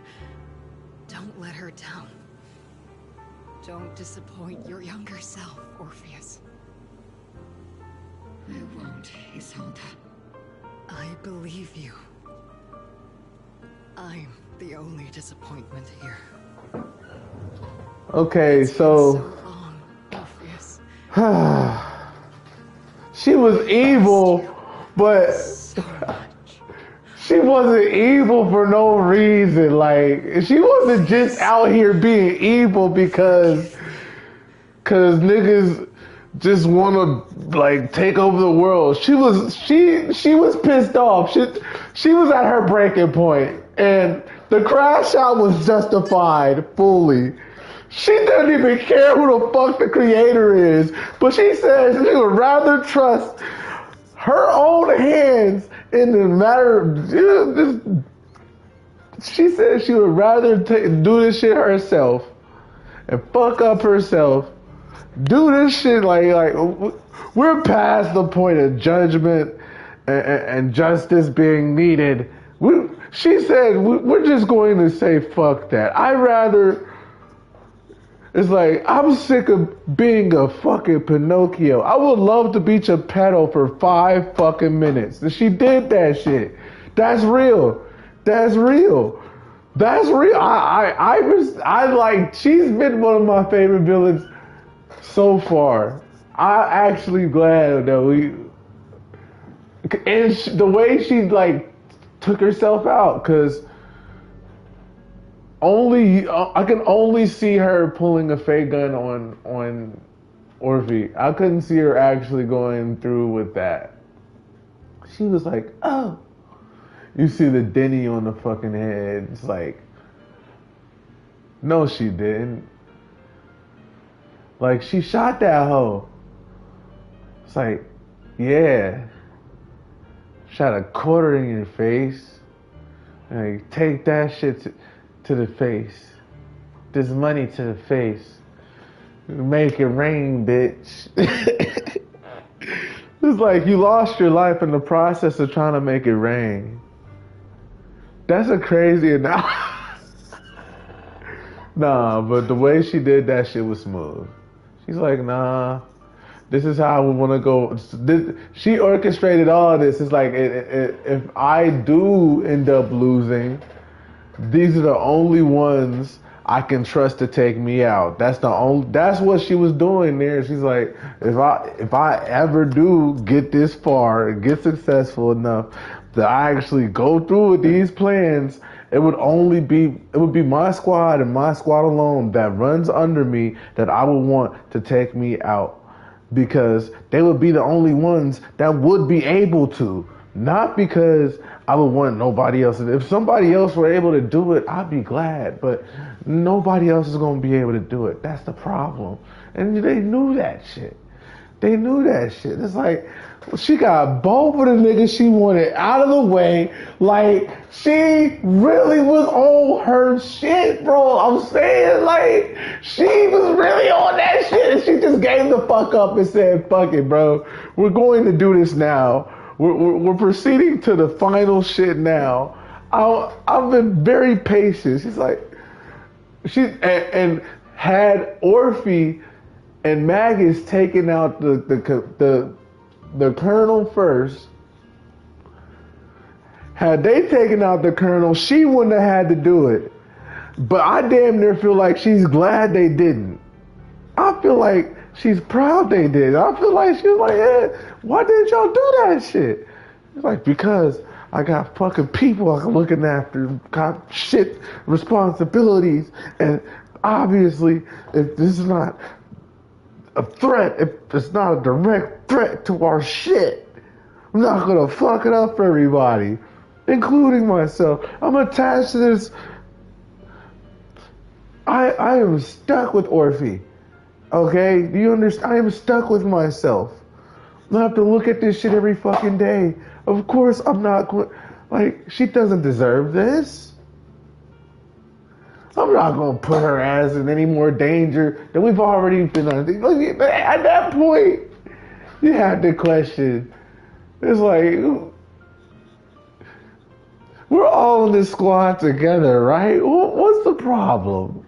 Don't let her down. Don't disappoint your younger self, Orpheus. I won't, Isolde. I believe you. I'm the only disappointment here. Okay, so she was evil, but she wasn't evil for no reason. Like, she wasn't just out here being evil because niggas just want to like take over the world. She was pissed off. She was at her breaking point, and the crash out was justified fully. She doesn't even care who the fuck the creator is, but she says she would rather trust her own hands in the matter of, she said she would rather do this shit herself and fuck up herself. Do this shit like we're past the point of judgment and justice being needed. She said we're just going to say fuck that. It's like, I'm sick of being a fucking Pinocchio. I would love to be Geppetto for 5 fucking minutes. And she did that shit. That's real. That's real. That's real. I like, she's been one of my favorite villains so far. I'm actually glad that and the way she like took herself out, because I can only see her pulling a fake gun on Orphe. I couldn't see her actually going through with that. She was like, oh. You see the Denny on the fucking head. It's like, no, she didn't. Like, she shot that hoe. It's like, yeah. Shot a quarter in your face. Like, take that shit to the face. This money to the face. Make it rain, bitch. It's like you lost your life in the process of trying to make it rain. That's a crazy analogy. Nah, but the way she did that shit was smooth. She's like, nah, this is how I would want to go. She orchestrated all this. It's like, if I do end up losing, these are the only ones I can trust to take me out. That's what she was doing there. She's like, if I ever do get this far and get successful enough that I actually go through with these plans, it would be my squad and my squad alone that runs under me that I would want to take me out, because they would be the only ones that would be able to. Not because I would want nobody else. If somebody else were able to do it, I'd be glad. But nobody else is going to be able to do it. That's the problem. And they knew that shit. They knew that shit. It's like, she got both of the niggas she wanted out of the way. Like, she really was on her shit, bro. I'm saying, like, she was really on that shit. And she just gave the fuck up and said, fuck it, bro. We're going to do this now. We're proceeding to the final shit now. I've been very patient. She's like, and had Orphe and Magus taken out the Colonel first. Had they taken out the Colonel, she wouldn't have had to do it. But I damn near feel like she's glad they didn't. I feel like she's proud they did. I feel like she was like, yeah, why didn't y'all do that shit? It's like, because I got fucking people I'm looking after, got shit responsibilities, and obviously, if this is not a threat, if it's not a direct threat to our shit, I'm not gonna fuck it up for everybody, including myself. I'm attached to this. I am stuck with Orphe. Okay, do you understand? I am stuck with myself. I have to look at this shit every fucking day. Of course, I'm not going. Like, she doesn't deserve this. I'm not gonna put her ass in any more danger than we've already been on. Look, at that point, you have to question. It's like, we're all in this squad together, right? What's the problem?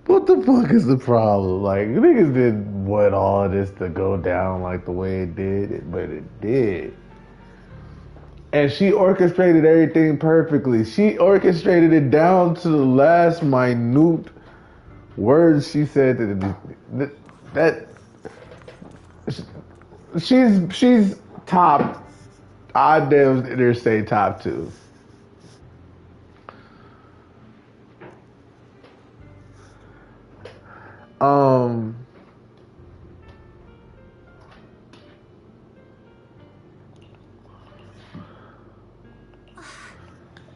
What the fuck is the problem? Like, niggas did what all of this to go down like the way it did, but it did. And she orchestrated everything perfectly. She orchestrated it down to the last minute words she said. That she's top. I damn near say top 2.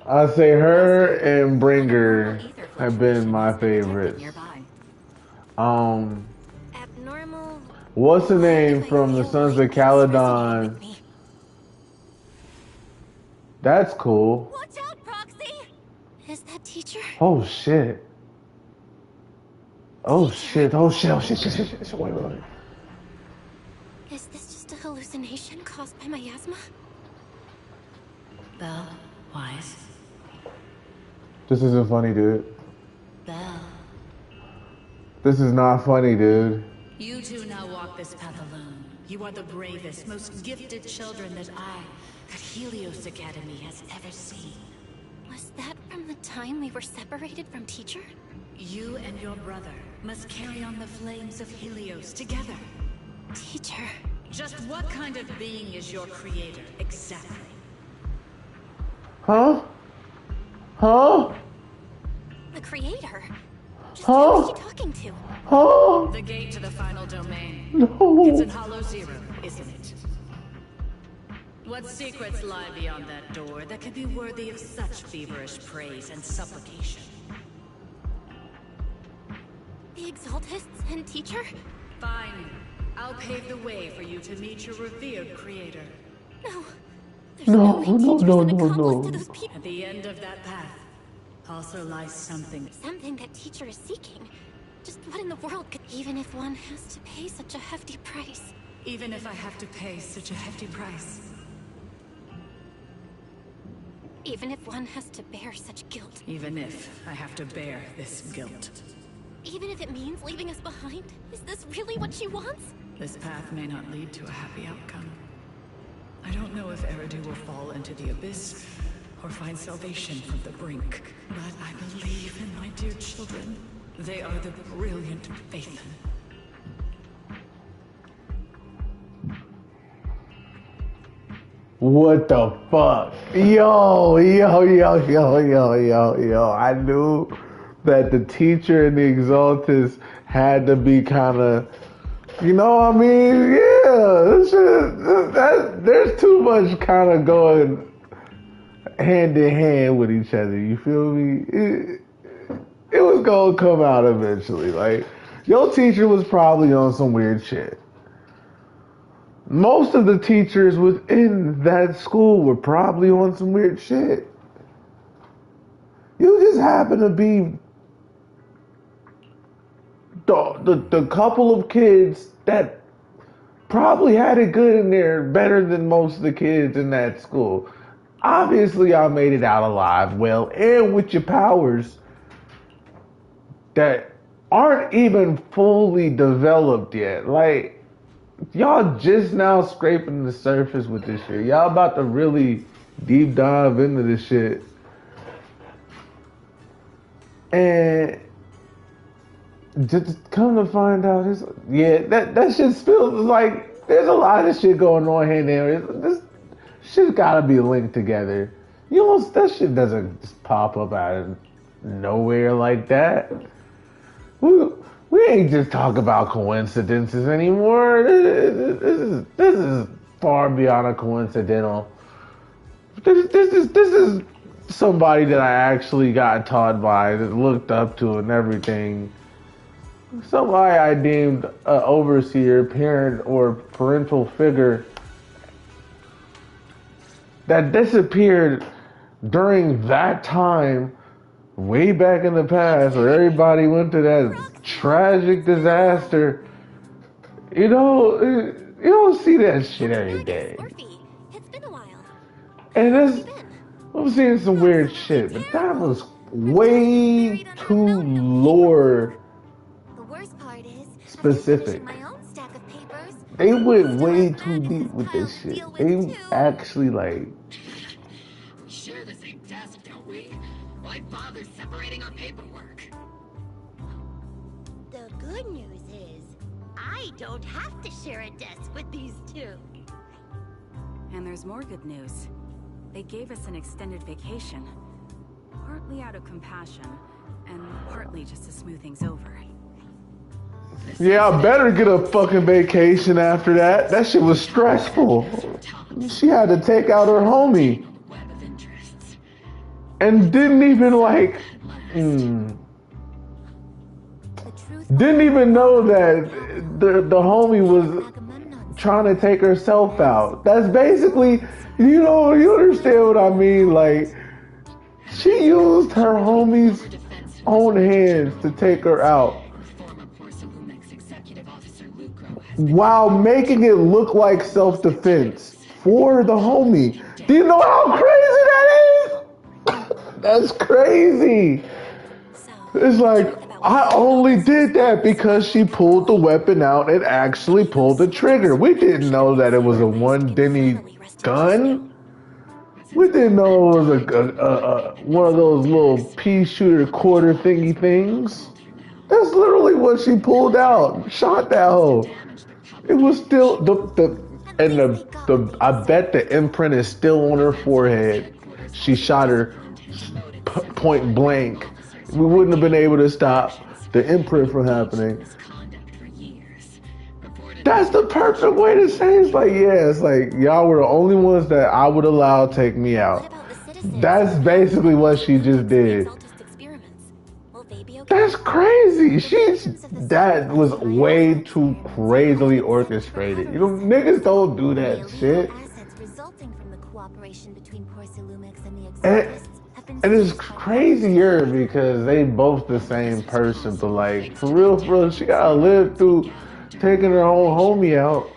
I say her and Bringer have been my favorites. What's the name from the Sons of Caledon? That's cool. Watch out, Proxy! Is that teacher? Oh shit. Oh shit. Oh shit. Oh shit. Shit. Shit. Shit. Wait. Is this just a hallucination caused by miasma? Belle, Wise. This isn't funny, dude. Belle. This is not funny, dude. You two now walk this path alone. You are the bravest, most gifted children that Helios Academy has ever seen. Was that from the time we were separated from teacher? You and your brother must carry on the flames of Helios together. Teacher. Just what kind of being is your creator, exactly? Huh? Huh? The creator? Just Huh? who is she talking to? Huh? The gate to the final domain. No. It's in Hollow Zero, isn't it? What secrets lie beyond that door that could be worthy of such feverish praise and supplication? The Exaltists and teacher? Fine. I'll pave the way for you to meet your revered creator. No. No. At the end of that path also lies something. Something that teacher is seeking. Just what in the world could... Even if one has to pay such a hefty price. Even if I have to pay such a hefty price. Even if one has to bear such guilt. Even if I have to bear this guilt. Even if it means leaving us behind? Is this really what she wants? This path may not lead to a happy outcome. I don't know if Eridu will fall into the abyss or find salvation from the brink. But I believe in my dear children. They are the brilliant Phaethon. What the fuck? Yo. I knew that the teacher and the Exaltus had to be kind of, there's too much kind of going hand in hand with each other. You feel me? It was gonna come out eventually. Like, your teacher was probably on some weird shit. Most of the teachers within that school were probably on some weird shit. You just happen to be the couple of kids that probably had it good in there, better than most of the kids in that school. Obviously, y'all made it out alive well, and with your powers that aren't even fully developed yet. Like, y'all just now scraping the surface with this shit. Y'all about to really deep dive into this shit. And just come to find out, that shit feels like there's a lot of shit going on here and there. This shit's gotta be linked together. That shit doesn't just pop up out of nowhere like that. We ain't just talking about coincidences anymore. This is far beyond a coincidental. This is somebody that I actually got taught by, that looked up to and everything. Somebody I deemed an overseer, parent, or parental figure that disappeared during that time, way back in the past, where everybody went to that tragic disaster. You don't see that shit every day. It's been a while. And I'm seeing some weird shit, but that was way too lore The worst part is, specific. my own They went way too deep with this shit. They actually like. We share the same desk, don't we? Why bother separating our paperwork? The good news is, I don't have to share a desk with these two. And there's more good news. They gave us an extended vacation. Partly out of compassion, and partly just to smooth things over. Yeah, I better get a fucking vacation after that. That shit was stressful. She had to take out her homie. And didn't even like... Didn't even know that the homie was trying to take herself out. That's basically... You understand what I mean? Like, she used her homie's own hands to take her out. While making it look like self-defense for the homie. Do you know how crazy that is? That's crazy. It's like, I only did that because she pulled the weapon out and actually pulled the trigger. We didn't know that it was a one Denny gun. We didn't know it was a one of those little pea shooter quarter thingy things. That's literally what she pulled out. Shot that hoe. It was still the I bet the imprint is still on her forehead. She shot her point blank. We wouldn't have been able to stop the imprint from happening. That's the perfect way to say it. It's like y'all were the only ones that I would allow take me out. That's basically what she just did. That's crazy. That was way too crazily orchestrated. Niggas don't do that shit. And it's crazier because they both the same person, but like for real, she gotta live through taking her own homie out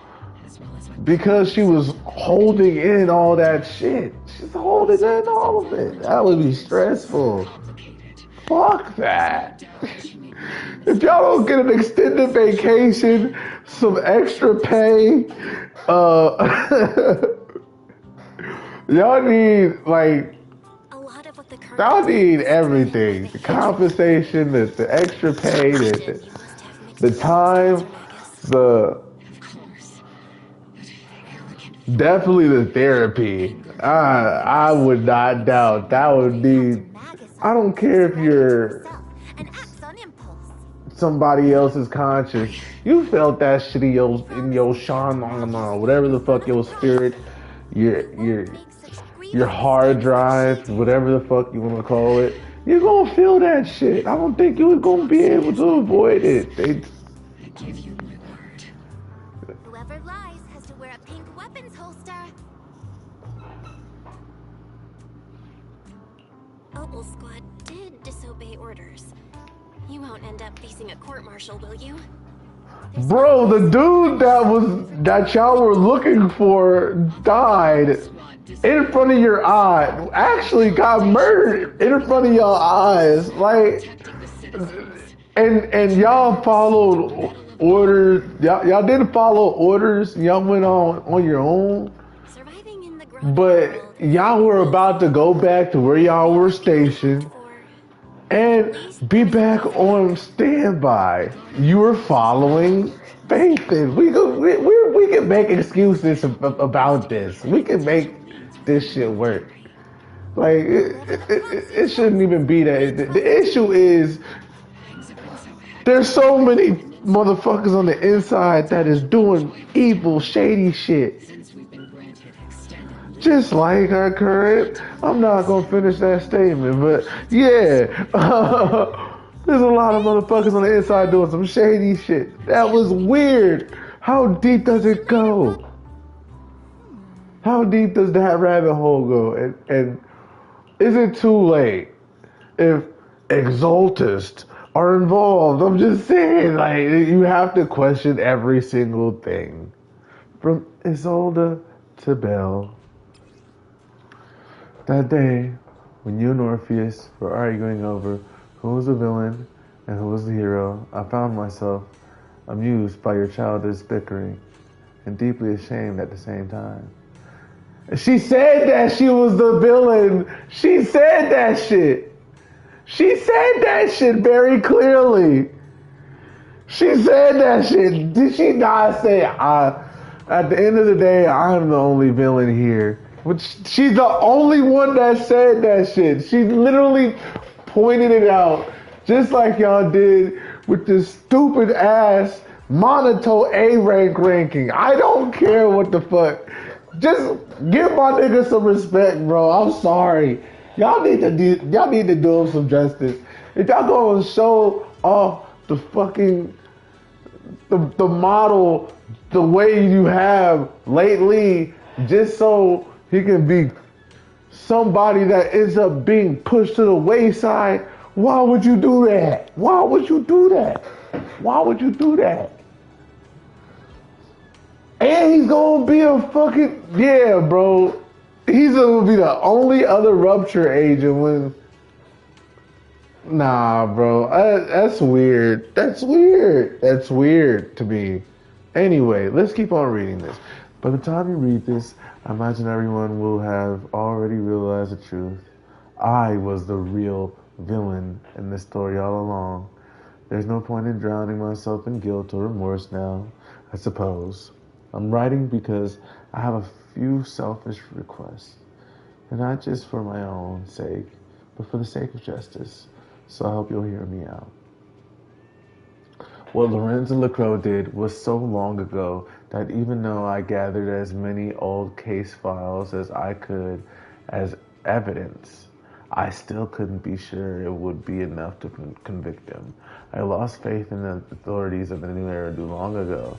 because she was holding in all that shit. She's holding in all of it. That would be stressful. Fuck that. If y'all don't get an extended vacation, some extra pay, y'all need y'all need everything. The compensation, the extra pay, the time, definitely the therapy. I would not doubt that would be. I don't care if you're somebody else's conscience. You felt that shit in your shaman, whatever the fuck your spirit, your hard drive, whatever the fuck you want to call it. You're gonna feel that shit. I don't think you're gonna be able to avoid it. Whoever lies has to wear a pink weapons holster. Opal Squad did disobey orders. You won't end up facing a court-martial, will you? Bro, the dude that y'all were looking for died in front of your eye. Actually got murdered in front of your eyes. Like, and y'all followed orders. Y'all didn't follow orders. Y'all went on your own. But y'all were about to go back to where y'all were stationed and be back on standby. You were following Phaethon. We can make excuses about this. We can make this shit work. Like, it shouldn't even be that. The issue is there's so many motherfuckers on the inside that is doing evil, shady shit. Just like our current, I'm not gonna finish that statement, but yeah, there's a lot of motherfuckers on the inside doing some shady shit. That was weird. How deep does it go? How deep does that rabbit hole go? And is it too late if Exaltists are involved? I'm just saying, like, you have to question every single thing. From Isolde to Belle. That day, when you and Orpheus were arguing over who was the villain and who was the hero, I found myself amused by your childish bickering. and deeply ashamed at the same time. She said that she was the villain. She said that shit. She said that shit very clearly. She said that shit. Did she not say, at the end of the day, I'm the only villain here? Which she's the only one that said that shit. She literally pointed it out, just like y'all did with this stupid ass Monato A rank ranking. I don't care what the fuck. Just give my nigga some respect, bro. I'm sorry. Y'all need to do him some justice. If y'all gonna show off the fucking the model the way you have lately, just so he can be somebody that ends up being pushed to the wayside, why would you do that? Why would you do that? Why would you do that? And he's gonna be a fucking, yeah, bro. He's gonna be the only other Rupture agent when, nah, bro. That's weird. That's weird. That's weird to me. Anyway, let's keep on reading this. By the time you read this, I imagine everyone will have already realized the truth. I was the real villain in this story all along. There's no point in drowning myself in guilt or remorse now, I suppose. I'm writing because I have a few selfish requests, and not just for my own sake, but for the sake of justice. So I hope you'll hear me out. What Lorenz and LeCroix did was so long ago that even though I gathered as many old case files as I could as evidence, I still couldn't be sure it would be enough to convict him. I lost faith in the authorities of the New Eridu long ago.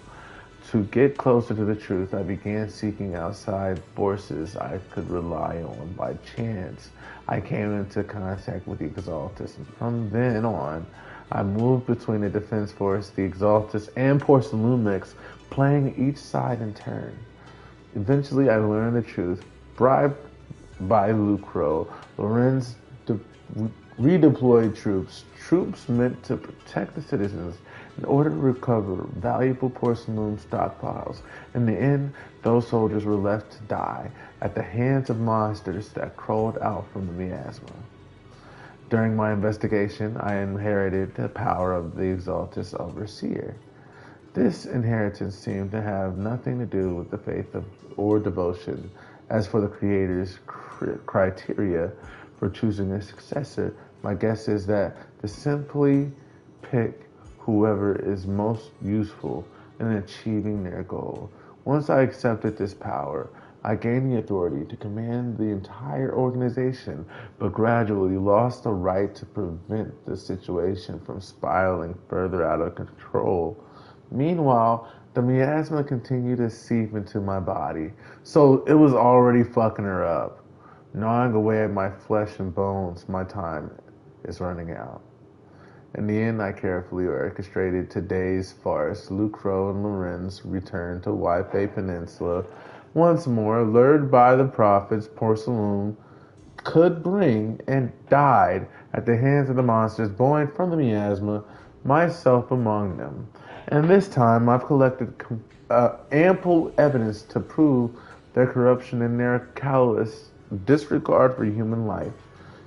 To get closer to the truth, I began seeking outside forces I could rely on. By chance, I came into contact with the Exaltus, and from then on, I moved between the Defense Force, the Exaltus, and Porcelumex, playing each side in turn. Eventually, I learned the truth. Bribed by Lucro, Lorenz redeployed troops meant to protect the citizens in order to recover valuable porcelain stockpiles. In the end, those soldiers were left to die at the hands of monsters that crawled out from the miasma. During my investigation, I inherited the power of the Exaltus Overseer. This inheritance seemed to have nothing to do with the faith or devotion. As for the Creator's criteria for choosing a successor, my guess is that they simply pick whoever is most useful in achieving their goal. Once I accepted this power, I gained the authority to command the entire organization, but gradually lost the right to prevent the situation from spiraling further out of control. Meanwhile, the miasma continued to seep into my body, so it was already fucking her up. Gnawing away at my flesh and bones, my time is running out. In the end, I carefully orchestrated today's farce. Lucro and Lorenz returned to Waipei Peninsula. Once more, lured by the profits Porcelain could bring, and died at the hands of the monsters born from the miasma, myself among them. And this time, I've collected ample evidence to prove their corruption and their callous disregard for human life.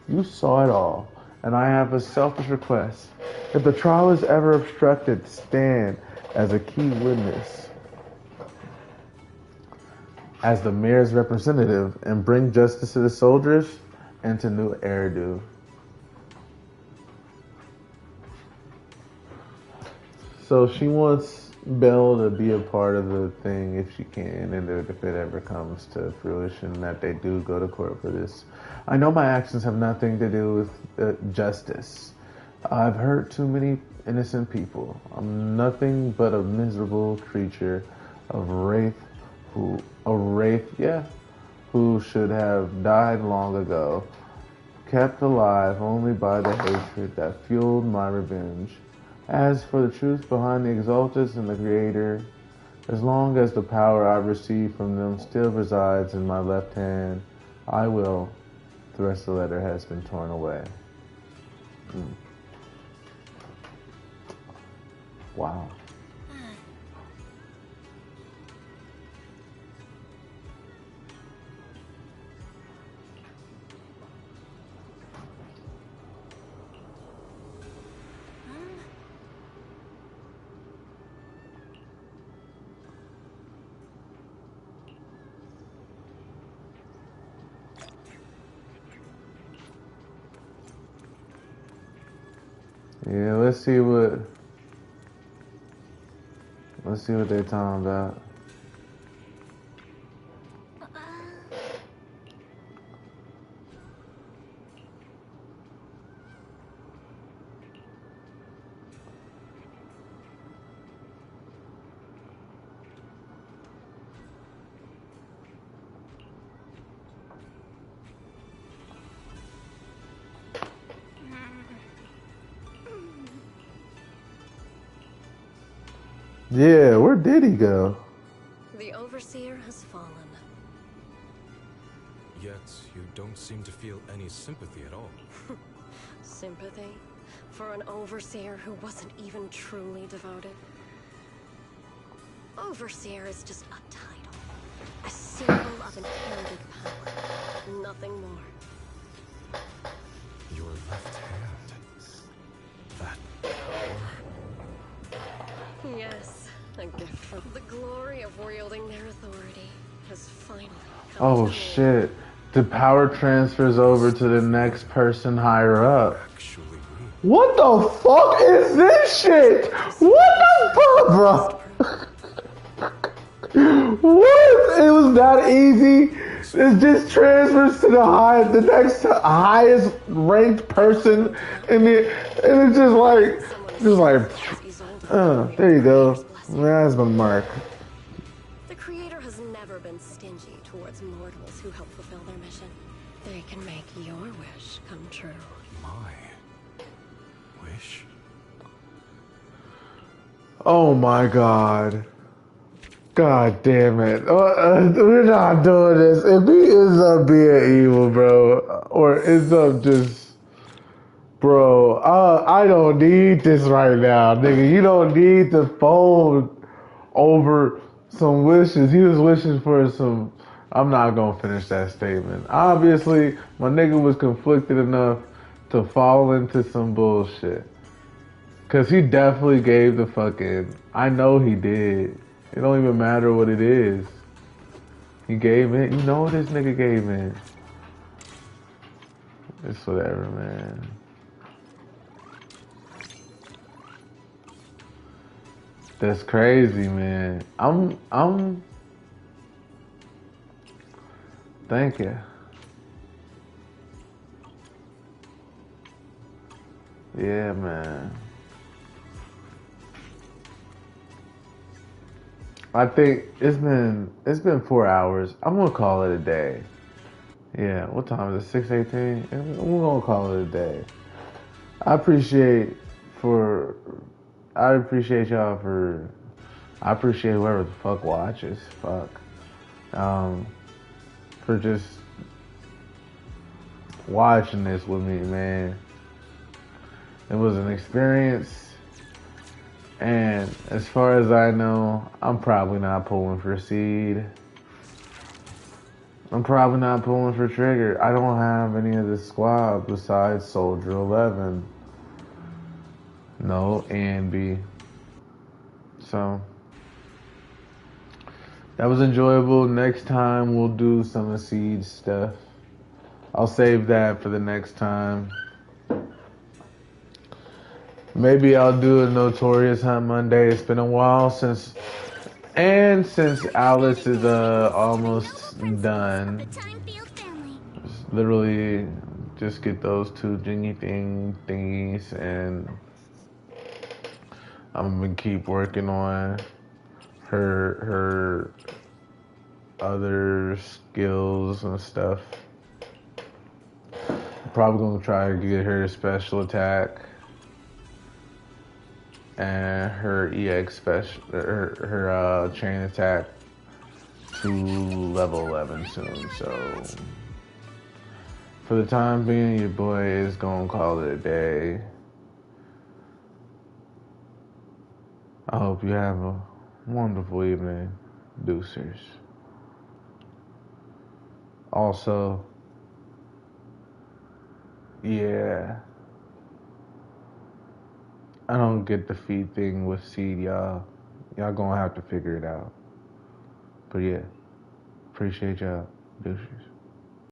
You saw it all, and I have a selfish request. If the trial is ever obstructed, stand as a key witness, as the mayor's representative, and bring justice to the soldiers and to New Eridu. So she wants Belle to be a part of the thing if she can, and if it ever comes to fruition that they do go to court for this. I know my actions have nothing to do with justice. I've hurt too many innocent people. I'm nothing but a miserable creature of wraith who should have died long ago, kept alive only by the hatred that fueled my revenge. As for the truth behind the Exaltus and the Creator, as long as the power I've received from them still resides in my left hand, I will. The rest of the letter has been torn away. Wow. Yeah, let's see what they're talking about. Yeah, where did he go? The Overseer has fallen. Yet, you don't seem to feel any sympathy at all. Sympathy? For an Overseer who wasn't even truly devoted? Overseer is just a title. A symbol of inherited power. Nothing more. Your left hand. That power. Yes, a gift from the glory of wielding their authority has finally come Oh to me. shit. The power transfers over to the next person higher up. What the fuck is this shit? What the fuck, bro? What? It was that easy? It just transfers to the next highest ranked person, and it's just like, there you go. That's my mark. The Creator has never been stingy towards mortals who help fulfill their mission. They can make your wish come true. My wish? Oh my god. God damn it. We're not doing this. If he ends up being evil, bro, or ends up just... Bro, I don't need this right now, nigga. You don't need to fold over some wishes. He was wishing for some... I'm not gonna finish that statement. Obviously, my nigga was conflicted enough to fall into some bullshit. Cause he definitely gave the fucking... I know he did. It don't even matter what it is. He gave in. You know what this nigga gave in. It's whatever, man. That's crazy, man. I'm thank you. Yeah, man. I think it's been 4 hours. I'm gonna call it a day. Yeah, what time is it? 6:18? I'm gonna call it a day. I appreciate y'all for... I appreciate whoever the fuck watches. Fuck. For just watching this with me, man. It was an experience. And as far as I know, I'm probably not pulling for Seed. I'm probably not pulling for Trigger. I don't have any of the squad besides Soldier 11. No, and B. So, that was enjoyable. Next time we'll do some of Seed stuff. I'll save that for the next time. Maybe I'll do a Notorious Hunt Monday. It's been a while since Alice is almost done. Just literally just get those two jingy thingies, and I'm gonna keep working on her other skills and stuff. I'm probably gonna try to get her special attack and her EX special, her chain attack to level 11 soon. So for the time being, your boy is gonna call it a day. I hope you have a wonderful evening, deucers. Also, yeah, I don't get the feed thing with Seed, y'all. Y'all gonna have to figure it out. But yeah, appreciate y'all, deucers.